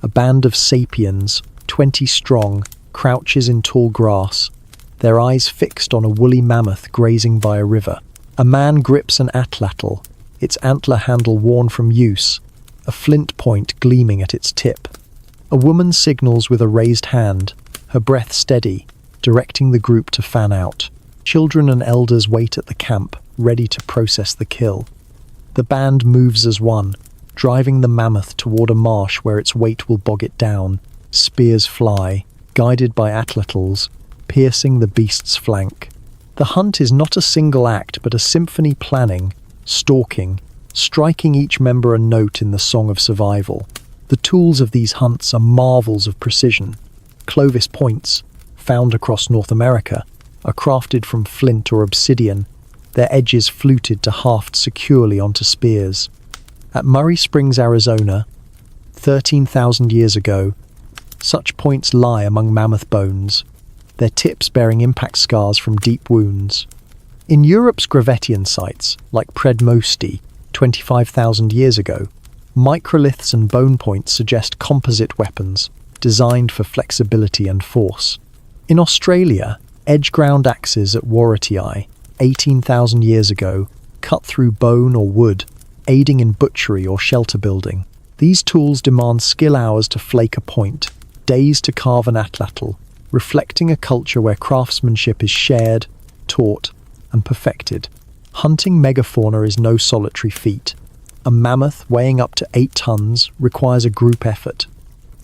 A band of sapiens, 20 strong, crouches in tall grass, their eyes fixed on a woolly mammoth grazing by a river. A man grips an atlatl, its antler handle worn from use, a flint point gleaming at its tip. A woman signals with a raised hand, her breath steady, directing the group to fan out. Children and elders wait at the camp, ready to process the kill. The band moves as one, driving the mammoth toward a marsh where its weight will bog it down. Spears fly, guided by atlatls, piercing the beast's flank. The hunt is not a single act but a symphony, planning, stalking, striking each member a note in the song of survival. The tools of these hunts are marvels of precision. Clovis points, found across North America, are crafted from flint or obsidian, their edges fluted to haft securely onto spears. At Murray Springs, Arizona, 13,000 years ago, such points lie among mammoth bones, their tips bearing impact scars from deep wounds. In Europe's Gravettian sites, like Predmosti, 25,000 years ago, microliths and bone points suggest composite weapons, designed for flexibility and force. In Australia, edge-ground axes at Warratii, 18,000 years ago, cut through bone or wood, aiding in butchery or shelter building. These tools demand skill hours to flake a point, days to carve an atlatl, reflecting a culture where craftsmanship is shared, taught, and perfected. Hunting megafauna is no solitary feat. A mammoth weighing up to 8 tons requires a group effort.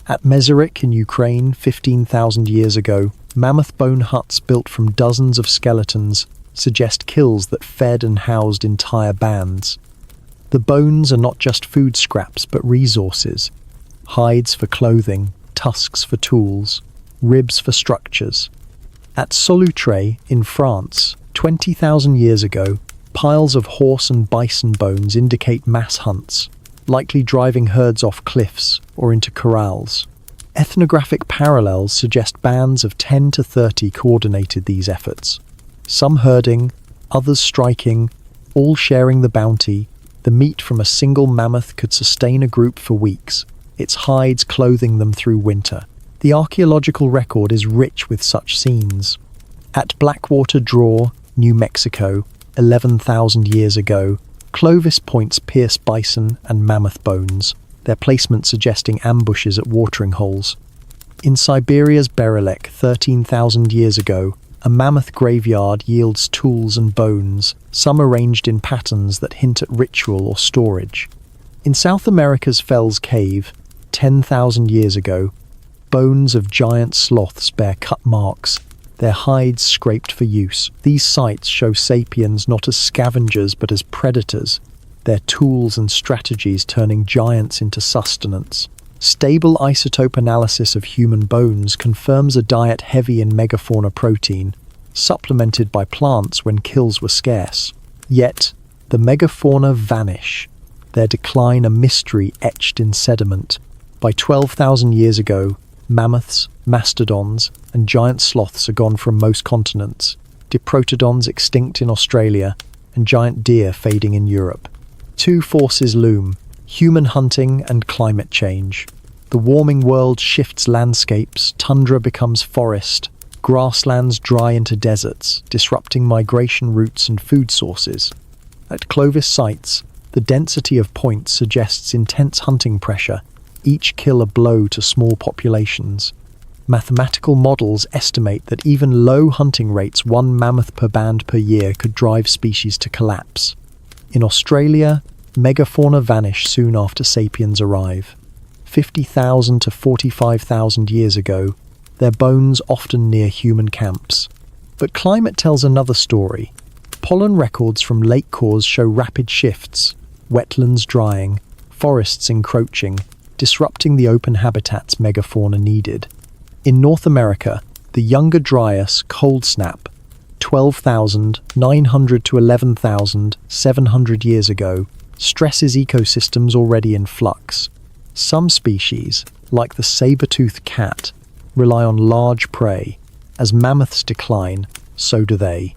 At Mezerik in Ukraine 15,000 years ago, mammoth bone huts built from dozens of skeletons suggest kills that fed and housed entire bands. The bones are not just food scraps but resources. Hides for clothing, tusks for tools, ribs for structures. At Solutré in France, 20,000 years ago, piles of horse and bison bones indicate mass hunts, likely driving herds off cliffs or into corrals. Ethnographic parallels suggest bands of 10 to 30 coordinated these efforts, some herding, others striking, all sharing the bounty. The meat from a single mammoth could sustain a group for weeks, its hides clothing them through winter. The archaeological record is rich with such scenes. At Blackwater Draw, New Mexico, 11,000 years ago, Clovis points pierce bison and mammoth bones, their placement suggesting ambushes at watering holes. In Siberia's Berelek, 13,000 years ago, a mammoth graveyard yields tools and bones, some arranged in patterns that hint at ritual or storage. In South America's Fells Cave, 10,000 years ago, bones of giant sloths bear cut marks, their hides scraped for use. These sites show sapiens not as scavengers but as predators, their tools and strategies turning giants into sustenance. Stable isotope analysis of human bones confirms a diet heavy in megafauna protein, supplemented by plants when kills were scarce. Yet, the megafauna vanish, their decline a mystery etched in sediment. By 12,000 years ago, mammoths, mastodons, and giant sloths are gone from most continents. diprotodons extinct in Australia, and giant deer fading in Europe. Two forces loom: human hunting and climate change. The warming world shifts landscapes, tundra becomes forest, grasslands dry into deserts, disrupting migration routes and food sources. At Clovis sites, the density of points suggests intense hunting pressure, each kill a blow to small populations. Mathematical models estimate that even low hunting rates, one mammoth per band per year, could drive species to collapse. In Australia, megafauna vanish soon after sapiens arrive. 50,000 to 45,000 years ago, their bones often near human camps. But climate tells another story. Pollen records from lake cores show rapid shifts, wetlands drying, forests encroaching, disrupting the open habitats megafauna needed. In North America, the Younger Dryas cold snap, 12,900 to 11,700 years ago, stresses ecosystems already in flux. Some species, like the saber-toothed cat, rely on large prey. As mammoths decline, so do they.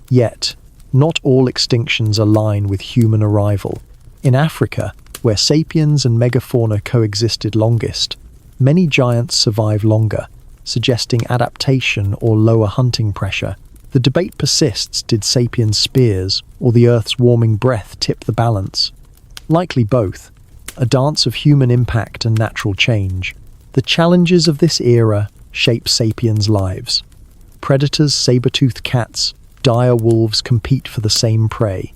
Yet, not all extinctions align with human arrival. In Africa, where sapiens and megafauna coexisted longest, many giants survive longer, suggesting adaptation or lower hunting pressure. The debate persists: did sapiens' spears or the Earth's warming breath tip the balance? Likely both, a dance of human impact and natural change. The challenges of this era shape sapiens' lives. Predators, saber-toothed cats, dire wolves compete for the same prey.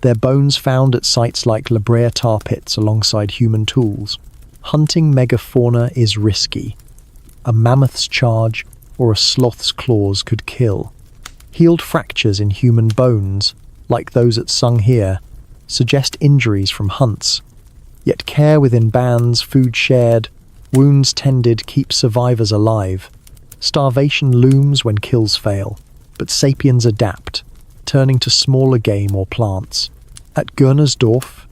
Their bones found at sites like La Brea tar pits alongside human tools. Hunting megafauna is risky. A mammoth's charge or a sloth's claws could kill. Healed fractures in human bones, like those at Sung Here, suggest injuries from hunts. Yet care within bands, food shared, wounds tended keep survivors alive. Starvation looms when kills fail, but sapiens adapt, turning to smaller game or plants. At Gurnersdorf,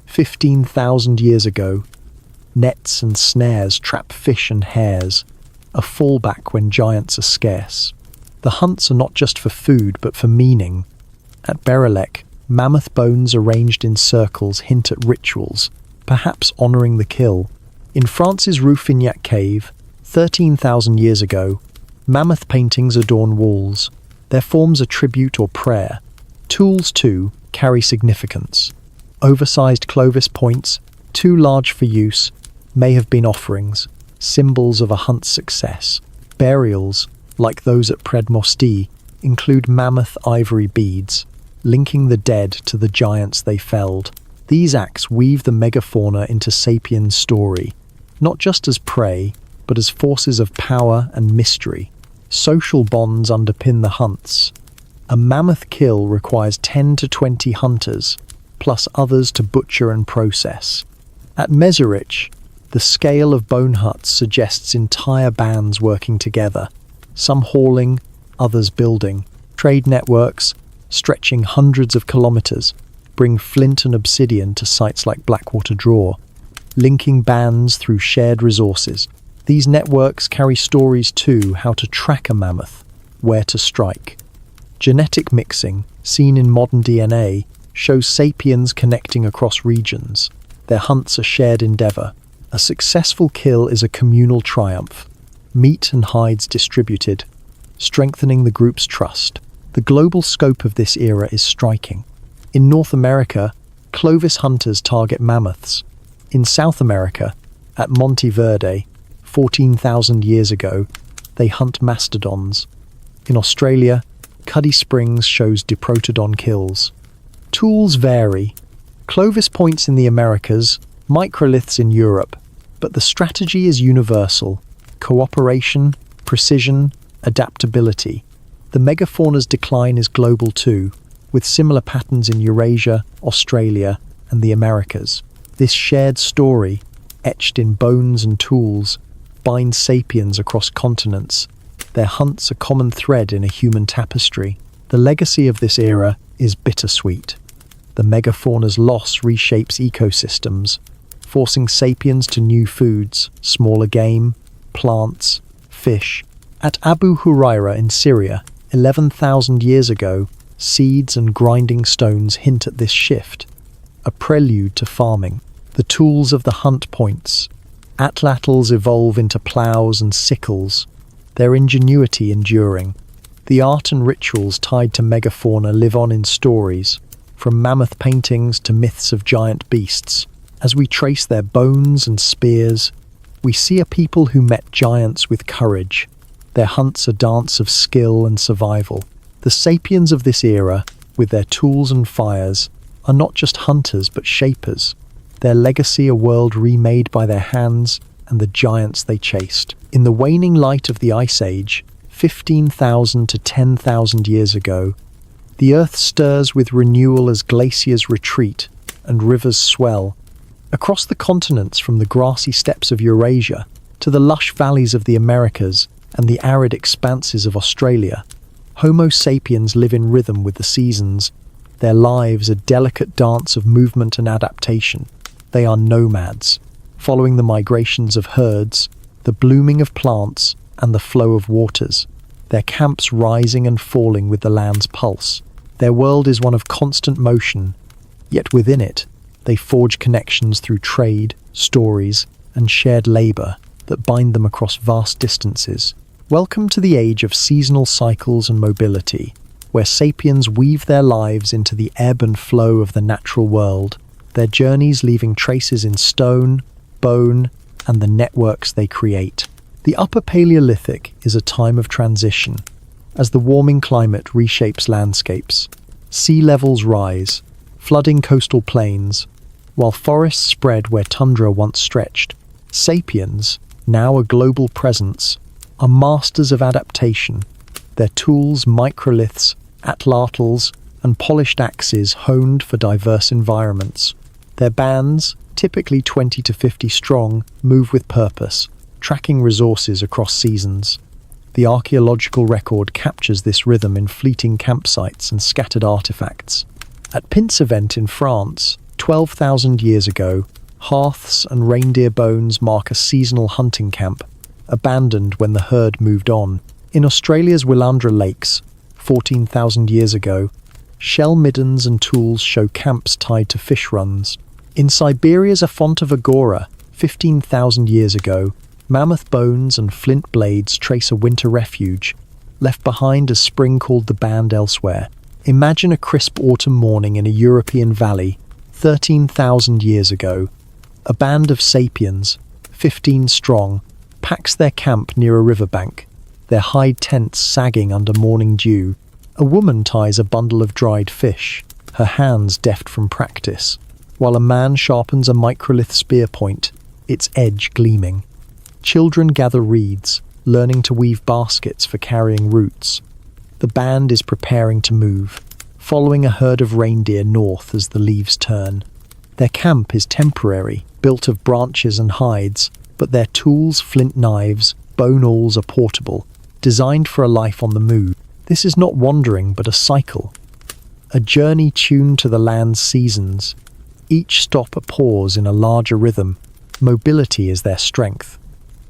15,000 years ago, nets and snares trap fish and hares, a fallback when giants are scarce. The hunts are not just for food, but for meaning. At Berelek, mammoth bones arranged in circles hint at rituals, perhaps honouring the kill. In France's Rouffignac cave, 13,000 years ago, mammoth paintings adorn walls. Their forms a tribute or prayer. Tools, too, carry significance. Oversized Clovis points, too large for use, may have been offerings, symbols of a hunt's success. Burials, like those at Predmosty, include mammoth ivory beads, linking the dead to the giants they felled. These acts weave the megafauna into sapiens' story, not just as prey, but as forces of power and mystery. Social bonds underpin the hunts. A mammoth kill requires 10 to 20 hunters, plus others to butcher and process. At Meserich, the scale of bone huts suggests entire bands working together, some hauling, others building. Trade networks, stretching hundreds of kilometers, bring flint and obsidian to sites like Blackwater Draw, linking bands through shared resources. These networks carry stories too: how to track a mammoth, where to strike. Genetic mixing, seen in modern DNA, shows sapiens connecting across regions. Their hunts a shared endeavor. A successful kill is a communal triumph. Meat and hides distributed, strengthening the group's trust. The global scope of this era is striking. In North America, Clovis hunters target mammoths. In South America, at Monte Verde, 14,000 years ago, they hunt mastodons. In Australia, Cuddy Springs shows diprotodon kills. Tools vary. Clovis points in the Americas, microliths in Europe, but the strategy is universal: cooperation, precision, adaptability. The megafauna's decline is global too, with similar patterns in Eurasia, Australia, and the Americas. This shared story, etched in bones and tools, binds sapiens across continents. Their hunts a common thread in a human tapestry. The legacy of this era is bittersweet. The megafauna's loss reshapes ecosystems, forcing sapiens to new foods, smaller game, plants, fish. At Abu Huraira in Syria, 11,000 years ago, seeds and grinding stones hint at this shift, a prelude to farming. The tools of the hunt points. Atlatls evolve into ploughs and sickles, their ingenuity enduring. The art and rituals tied to megafauna live on in stories, from mammoth paintings to myths of giant beasts. As we trace their bones and spears, we see a people who met giants with courage, their hunts a dance of skill and survival. The sapiens of this era, with their tools and fires, are not just hunters but shapers, their legacy a world remade by their hands and the giants they chased. In the waning light of the Ice Age, 15,000 to 10,000 years ago, the Earth stirs with renewal as glaciers retreat and rivers swell. Across the continents, from the grassy steppes of Eurasia to the lush valleys of the Americas and the arid expanses of Australia, Homo sapiens live in rhythm with the seasons, their lives a delicate dance of movement and adaptation. They are nomads, following the migrations of herds, the blooming of plants, and the flow of waters, their camps rising and falling with the land's pulse. Their world is one of constant motion, yet within it, they forge connections through trade, stories, and shared labor that bind them across vast distances. Welcome to the age of seasonal cycles and mobility, where sapiens weave their lives into the ebb and flow of the natural world, their journeys leaving traces in stone, bone, and the networks they create. The Upper Paleolithic is a time of transition, as the warming climate reshapes landscapes. Sea levels rise, flooding coastal plains, while forests spread where tundra once stretched. Sapiens, now a global presence, are masters of adaptation. Their tools, microliths, atlatls, and polished axes honed for diverse environments. Their bands, typically 20 to 50 strong, move with purpose, tracking resources across seasons. The archaeological record captures this rhythm in fleeting campsites and scattered artifacts. At Pinsevent in France, 12,000 years ago, hearths and reindeer bones mark a seasonal hunting camp, abandoned when the herd moved on. In Australia's Willandra Lakes, 14,000 years ago, shell middens and tools show camps tied to fish runs. In Siberia's Afontavagora, 15,000 years ago, mammoth bones and flint blades trace a winter refuge, left behind as spring called the band elsewhere. Imagine a crisp autumn morning in a European valley, 13,000 years ago. A band of sapiens, 15 strong, packs their camp near a riverbank, their hide tents sagging under morning dew. A woman ties a bundle of dried fish, her hands deft from practice, while a man sharpens a microlith spear point, its edge gleaming. Children gather reeds, learning to weave baskets for carrying roots. The band is preparing to move, following a herd of reindeer north as the leaves turn. Their camp is temporary, built of branches and hides, but their tools, flint knives, bone awls are portable, designed for a life on the move. This is not wandering, but a cycle. A journey tuned to the land's seasons. Each stop a pause in a larger rhythm. Mobility is their strength.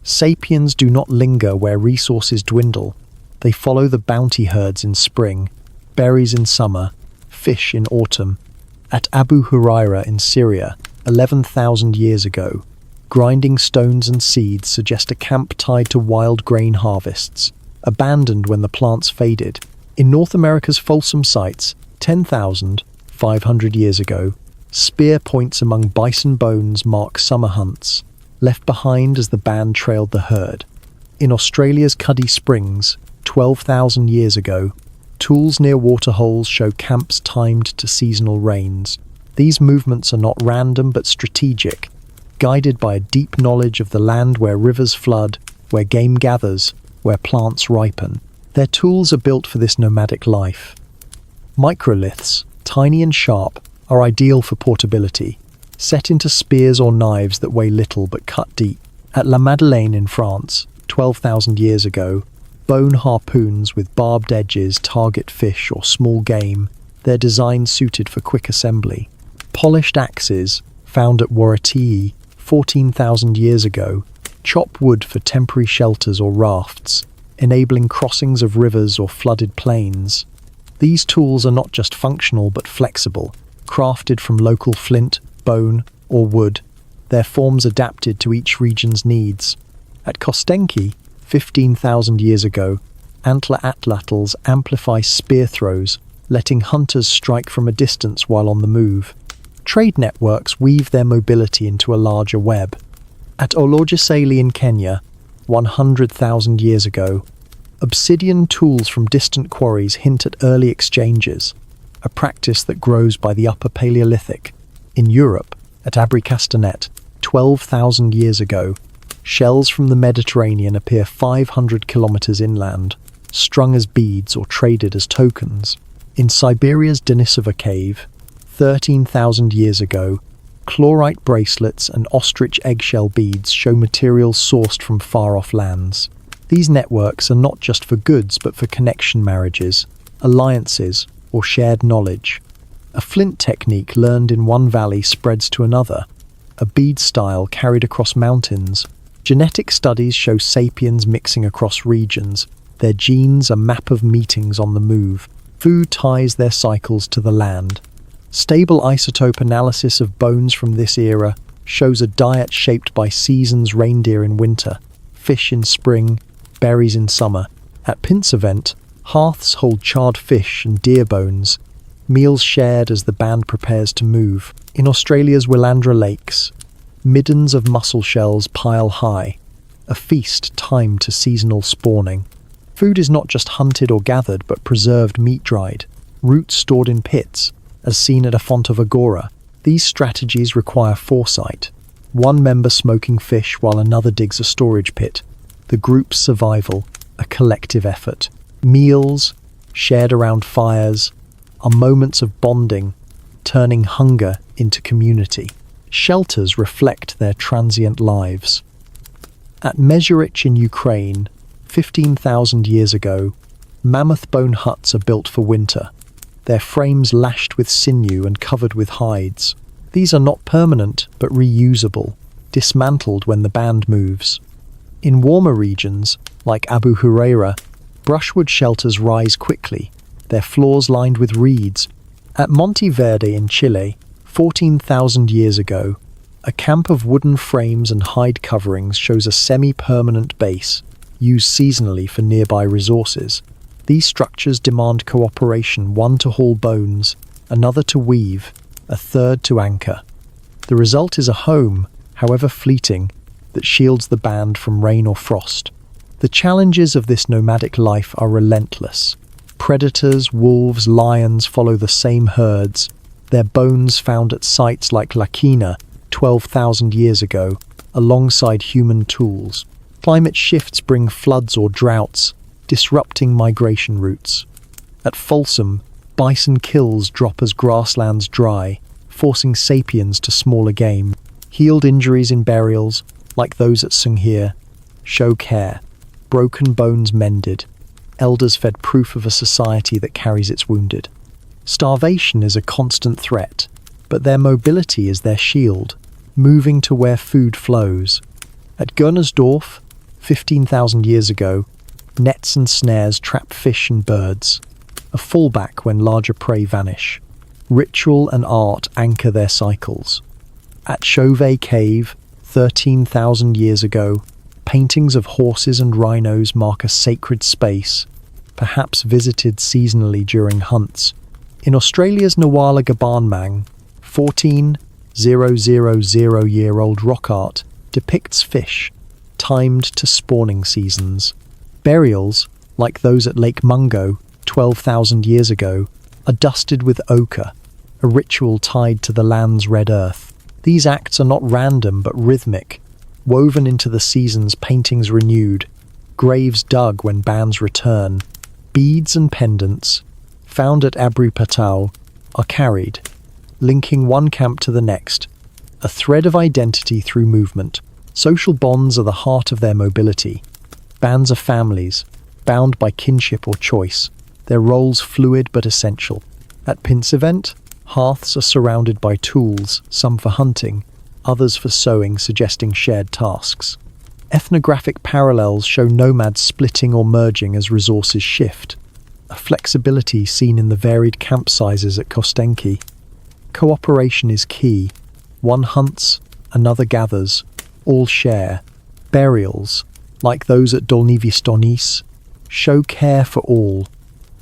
Sapiens do not linger where resources dwindle. They follow the bounty herds in spring, berries in summer, fish in autumn. At Abu Huraira in Syria, 11,000 years ago, grinding stones and seeds suggest a camp tied to wild grain harvests, abandoned when the plants faded. In North America's Folsom sites, 10,500 years ago, spear points among bison bones mark summer hunts, left behind as the band trailed the herd. In Australia's Cuddy Springs, 12,000 years ago, tools near waterholes show camps timed to seasonal rains. These movements are not random but strategic, guided by a deep knowledge of the land where rivers flood, where game gathers, where plants ripen. Their tools are built for this nomadic life. Microliths, tiny and sharp, are ideal for portability, set into spears or knives that weigh little but cut deep. At La Madeleine in France, 12,000 years ago, bone harpoons with barbed edges target fish or small game, their design suited for quick assembly. Polished axes, found at Waratii, 14,000 years ago, chop wood for temporary shelters or rafts, enabling crossings of rivers or flooded plains. These tools are not just functional but flexible, crafted from local flint, bone, or wood, their forms adapted to each region's needs. At Kostenki, 15,000 years ago, antler atlatls amplify spear throws, letting hunters strike from a distance while on the move. Trade networks weave their mobility into a larger web. At Olorgesailie in Kenya, 100,000 years ago, obsidian tools from distant quarries hint at early exchanges, a practice that grows by the Upper Paleolithic. In Europe, at Abricastanet, 12,000 years ago, shells from the Mediterranean appear 500 kilometers inland, strung as beads or traded as tokens. In Siberia's Denisova cave, 13,000 years ago, chlorite bracelets and ostrich eggshell beads show materials sourced from far-off lands. These networks are not just for goods but for connection marriages, alliances, or shared knowledge. A flint technique learned in one valley spreads to another, a bead style carried across mountains. Genetic studies show sapiens mixing across regions, their genes a map of meetings on the move. Food ties their cycles to the land. Stable isotope analysis of bones from this era shows a diet shaped by seasons: reindeer in winter, fish in spring, berries in summer. At Pinsevent, hearths hold charred fish and deer bones, meals shared as the band prepares to move. In Australia's Willandra Lakes, middens of mussel shells pile high, a feast timed to seasonal spawning. Food is not just hunted or gathered but preserved meat-dried, roots stored in pits, as seen at a font of Agora. These strategies require foresight. One member smoking fish while another digs a storage pit. The group's survival, a collective effort. Meals, shared around fires, are moments of bonding, turning hunger into community. Shelters reflect their transient lives. At Mezhorich in Ukraine, 15,000 years ago, mammoth bone huts are built for winter, their frames lashed with sinew and covered with hides. These are not permanent but reusable, dismantled when the band moves. In warmer regions, like Abu Huraira, brushwood shelters rise quickly, their floors lined with reeds. At Monte Verde in Chile, 14,000 years ago, a camp of wooden frames and hide coverings shows a semi-permanent base, used seasonally for nearby resources. These structures demand cooperation, one to haul bones, another to weave, a third to anchor. The result is a home, however fleeting, that shields the band from rain or frost. The challenges of this nomadic life are relentless. Predators, wolves, lions follow the same herds, their bones found at sites like Lakina 12,000 years ago, alongside human tools. Climate shifts bring floods or droughts, disrupting migration routes. At Folsom, bison kills drop as grasslands dry, forcing sapiens to smaller game. Healed injuries in burials, like those at Sunghir, show care. Broken bones mended. Elders fed proof of a society that carries its wounded. Starvation is a constant threat, but their mobility is their shield, moving to where food flows. At Gunnersdorf, 15,000 years ago, nets and snares trap fish and birds, a fallback when larger prey vanish. Ritual and art anchor their cycles. At Chauvet Cave, 13,000 years ago, paintings of horses and rhinos mark a sacred space, perhaps visited seasonally during hunts. In Australia's Nawala Gabanmang, 14,000-year-old rock art depicts fish, timed to spawning seasons. Burials, like those at Lake Mungo 12,000 years ago, are dusted with ochre, a ritual tied to the land's red earth. These acts are not random but rhythmic, woven into the seasons, paintings renewed, graves dug when bands return. Beads and pendants, found at Abri Patau, are carried, linking one camp to the next, a thread of identity through movement. Social bonds are the heart of their mobility. Bands are families, bound by kinship or choice, their roles fluid but essential. At Pinsevent, hearths are surrounded by tools, some for hunting, others for sewing, suggesting shared tasks. Ethnographic parallels show nomads splitting or merging as resources shift, a flexibility seen in the varied camp sizes at Kostenki. Cooperation is key. One hunts, another gathers, all share. Burials, like those at Dolny Stonis, show care for all.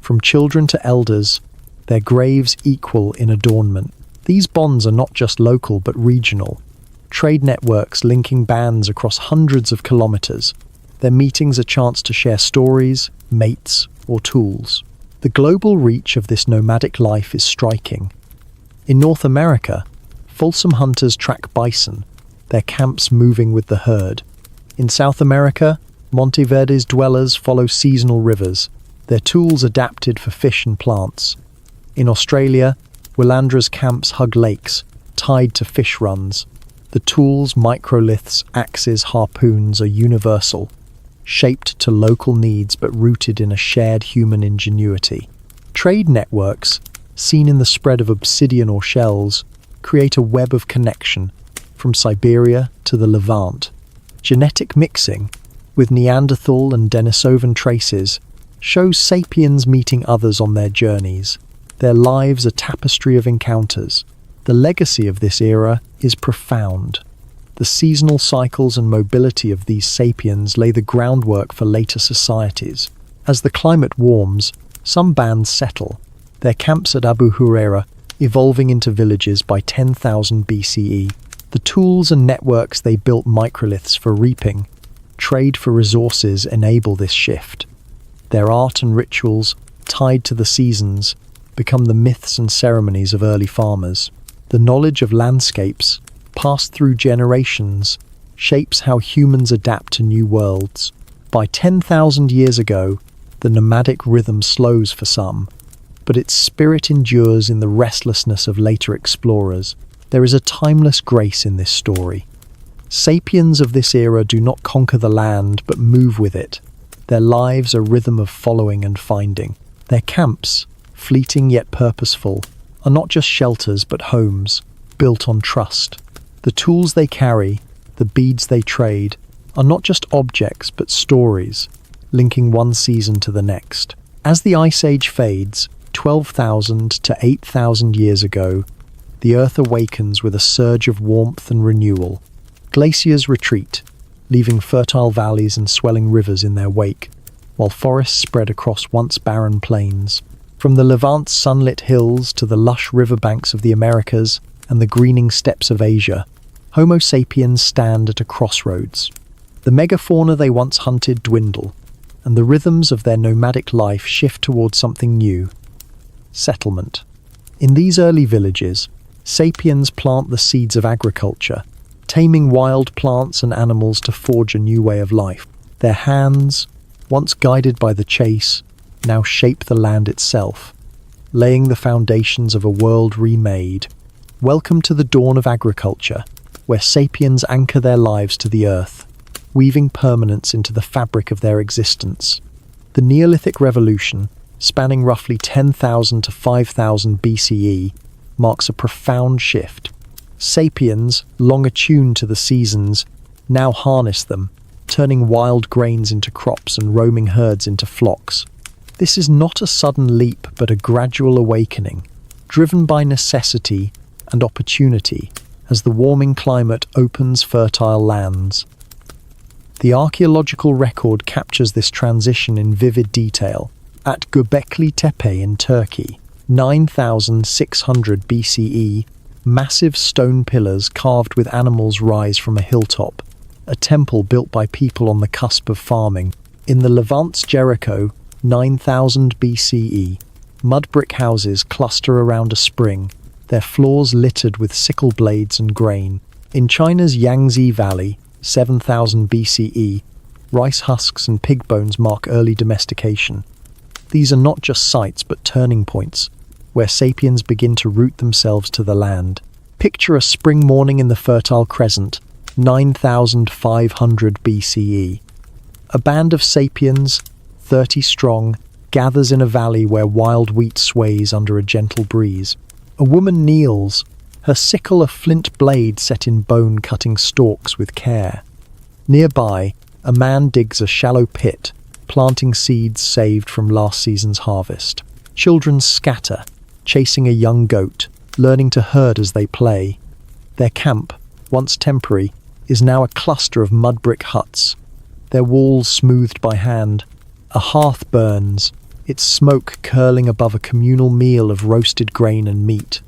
From children to elders, their graves equal in adornment. These bonds are not just local but regional. Trade networks linking bands across hundreds of kilometers. Their meetings a chance to share stories, mates, or tools. The global reach of this nomadic life is striking. In North America, Folsom hunters track bison, their camps moving with the herd. In South America, Monteverde's dwellers follow seasonal rivers, their tools adapted for fish and plants. In Australia, Willandra's camps hug lakes, tied to fish runs. The tools, microliths, axes, harpoons are universal, shaped to local needs but rooted in a shared human ingenuity. Trade networks, seen in the spread of obsidian or shells, create a web of connection from Siberia to the Levant. Genetic mixing, with Neanderthal and Denisovan traces, shows sapiens meeting others on their journeys. Their lives a tapestry of encounters. The legacy of this era is profound. The seasonal cycles and mobility of these sapiens lay the groundwork for later societies. As the climate warms, some bands settle, their camps at Abu Huraira evolving into villages by 10,000 BCE. The tools and networks they built, microliths for reaping, trade for resources, enable this shift. Their art and rituals, tied to the seasons, become the myths and ceremonies of early farmers. The knowledge of landscapes, passed through generations, shapes how humans adapt to new worlds. By 10,000 years ago, the nomadic rhythm slows for some, but its spirit endures in the restlessness of later explorers. There is a timeless grace in this story. Sapiens of this era do not conquer the land, but move with it. Their lives a rhythm of following and finding. Their camps, fleeting yet purposeful, are not just shelters but homes, built on trust. The tools they carry, the beads they trade, are not just objects but stories, linking one season to the next. As the Ice Age fades, 12,000 to 8,000 years ago, the Earth awakens with a surge of warmth and renewal. Glaciers retreat, leaving fertile valleys and swelling rivers in their wake, while forests spread across once barren plains. From the Levant's sunlit hills to the lush riverbanks of the Americas and the greening steppes of Asia, Homo sapiens stand at a crossroads. The megafauna they once hunted dwindle, and the rhythms of their nomadic life shift towards something new: settlement. In these early villages, sapiens plant the seeds of agriculture, taming wild plants and animals to forge a new way of life. Their hands, once guided by the chase, now shape the land itself, laying the foundations of a world remade. Welcome to the dawn of agriculture, where sapiens anchor their lives to the earth, weaving permanence into the fabric of their existence. The Neolithic Revolution, spanning roughly 10,000 to 5,000 BCE, marks a profound shift. Sapiens, long attuned to the seasons, now harness them, turning wild grains into crops and roaming herds into flocks. This is not a sudden leap but a gradual awakening, driven by necessity and opportunity as the warming climate opens fertile lands. The archaeological record captures this transition in vivid detail. At Göbekli Tepe in Turkey, 9,600 BCE, massive stone pillars carved with animals rise from a hilltop, a temple built by people on the cusp of farming. In the Levant's Jericho, 9,000 BCE, mud brick houses cluster around a spring, their floors littered with sickle blades and grain. In China's Yangtze Valley, 7,000 BCE, rice husks and pig bones mark early domestication. These are not just sites but turning points, where sapiens begin to root themselves to the land. Picture a spring morning in the Fertile Crescent, 9,500 BCE. A band of sapiens, 30 strong, gathers in a valley where wild wheat sways under a gentle breeze. A woman kneels, her sickle a flint blade set in bone cutting stalks with care. Nearby, A man digs a shallow pit, planting seeds saved from last season's harvest. Children scatter, chasing a young goat, learning to herd as they play. Their camp, once temporary, is now a cluster of mud brick huts, their walls smoothed by hand. A hearth burns, its smoke curling above a communal meal of roasted grain and meat.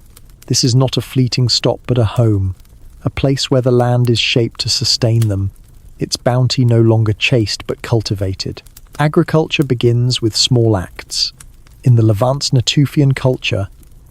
This is not a fleeting stop but a home, a place where the land is shaped to sustain them, its bounty no longer chased but cultivated. Agriculture begins with small acts. In the Levant's Natufian culture,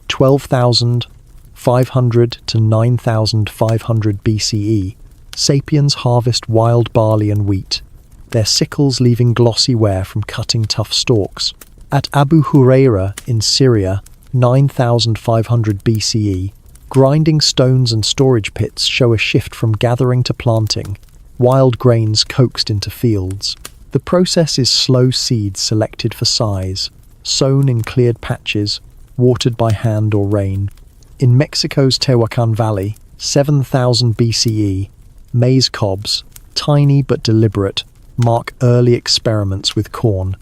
12,500 to 9,500 BCE, Sapiens harvest wild barley and wheat, their sickles leaving glossy wear from cutting tough stalks. At Abu Huraira in Syria, 9,500 BCE, grinding stones and storage pits show a shift from gathering to planting, wild grains coaxed into fields. The process is slow seeds selected for size, sown in cleared patches, watered by hand or rain. In Mexico's Tehuacan Valley, 7,000 BCE, maize cobs, tiny but deliberate, mark early experiments with corn.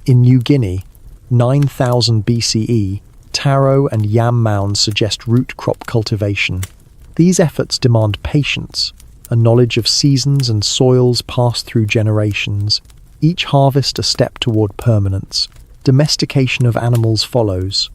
In New Guinea, 9,000 BCE, taro and yam mounds suggest root crop cultivation. These efforts demand patience, a knowledge of seasons and soils passed through generations, each harvest a step toward permanence. Domestication of animals follows.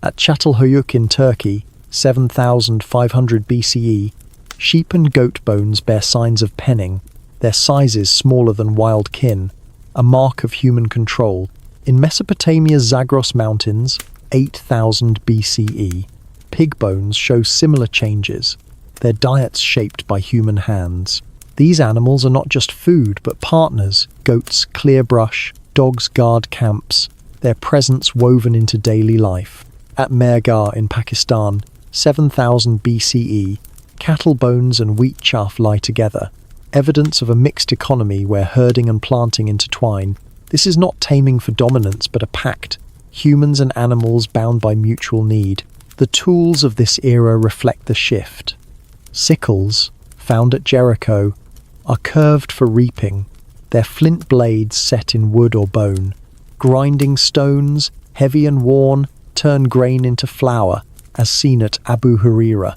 At Çatalhöyük in Turkey, 7,500 BCE, sheep and goat bones bear signs of penning, their sizes smaller than wild kin, a mark of human control. In Mesopotamia's Zagros Mountains, 8,000 BCE, pig bones show similar changes, their diets shaped by human hands. These animals are not just food but partners. Goats clear brush, dogs guard camps, their presence woven into daily life. At Mehrgarh in Pakistan, 7,000 BCE, cattle bones and wheat chaff lie together, evidence of a mixed economy where herding and planting intertwine. This is not taming for dominance but a pact, humans and animals bound by mutual need. The tools of this era reflect the shift. Sickles, found at Jericho, are curved for reaping, their flint blades set in wood or bone. Grinding stones, heavy and worn, turn grain into flour, as seen at Abu Huraira.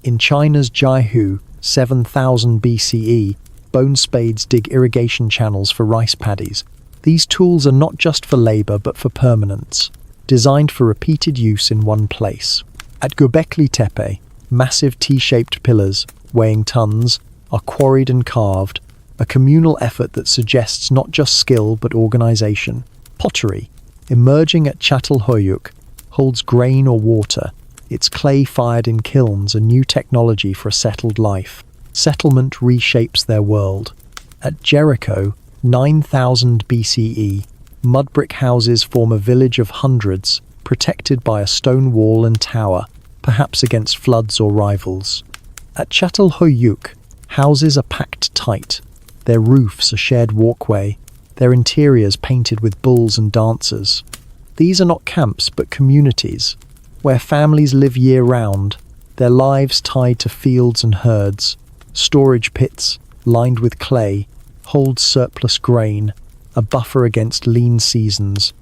In China's Jiahu, 7,000 BCE, bone spades dig irrigation channels for rice paddies. These tools are not just for labor but for permanence, designed for repeated use in one place. At Göbekli Tepe, massive T-shaped pillars, weighing tons, are quarried and carved, a communal effort that suggests not just skill but organization. Pottery, emerging at Çatalhöyük, holds grain or water, its clay fired in kilns, a new technology for a settled life. Settlement reshapes their world. At Jericho, 9,000 BCE, mud brick houses form a village of hundreds, protected by a stone wall and tower, perhaps against floods or rivals. At Çatalhöyük, houses are packed tight, their roofs a shared walkway, their interiors painted with bulls and dancers. These are not camps but communities, where families live year-round, their lives tied to fields and herds. Storage pits, lined with clay, hold surplus grain, a buffer against lean seasons.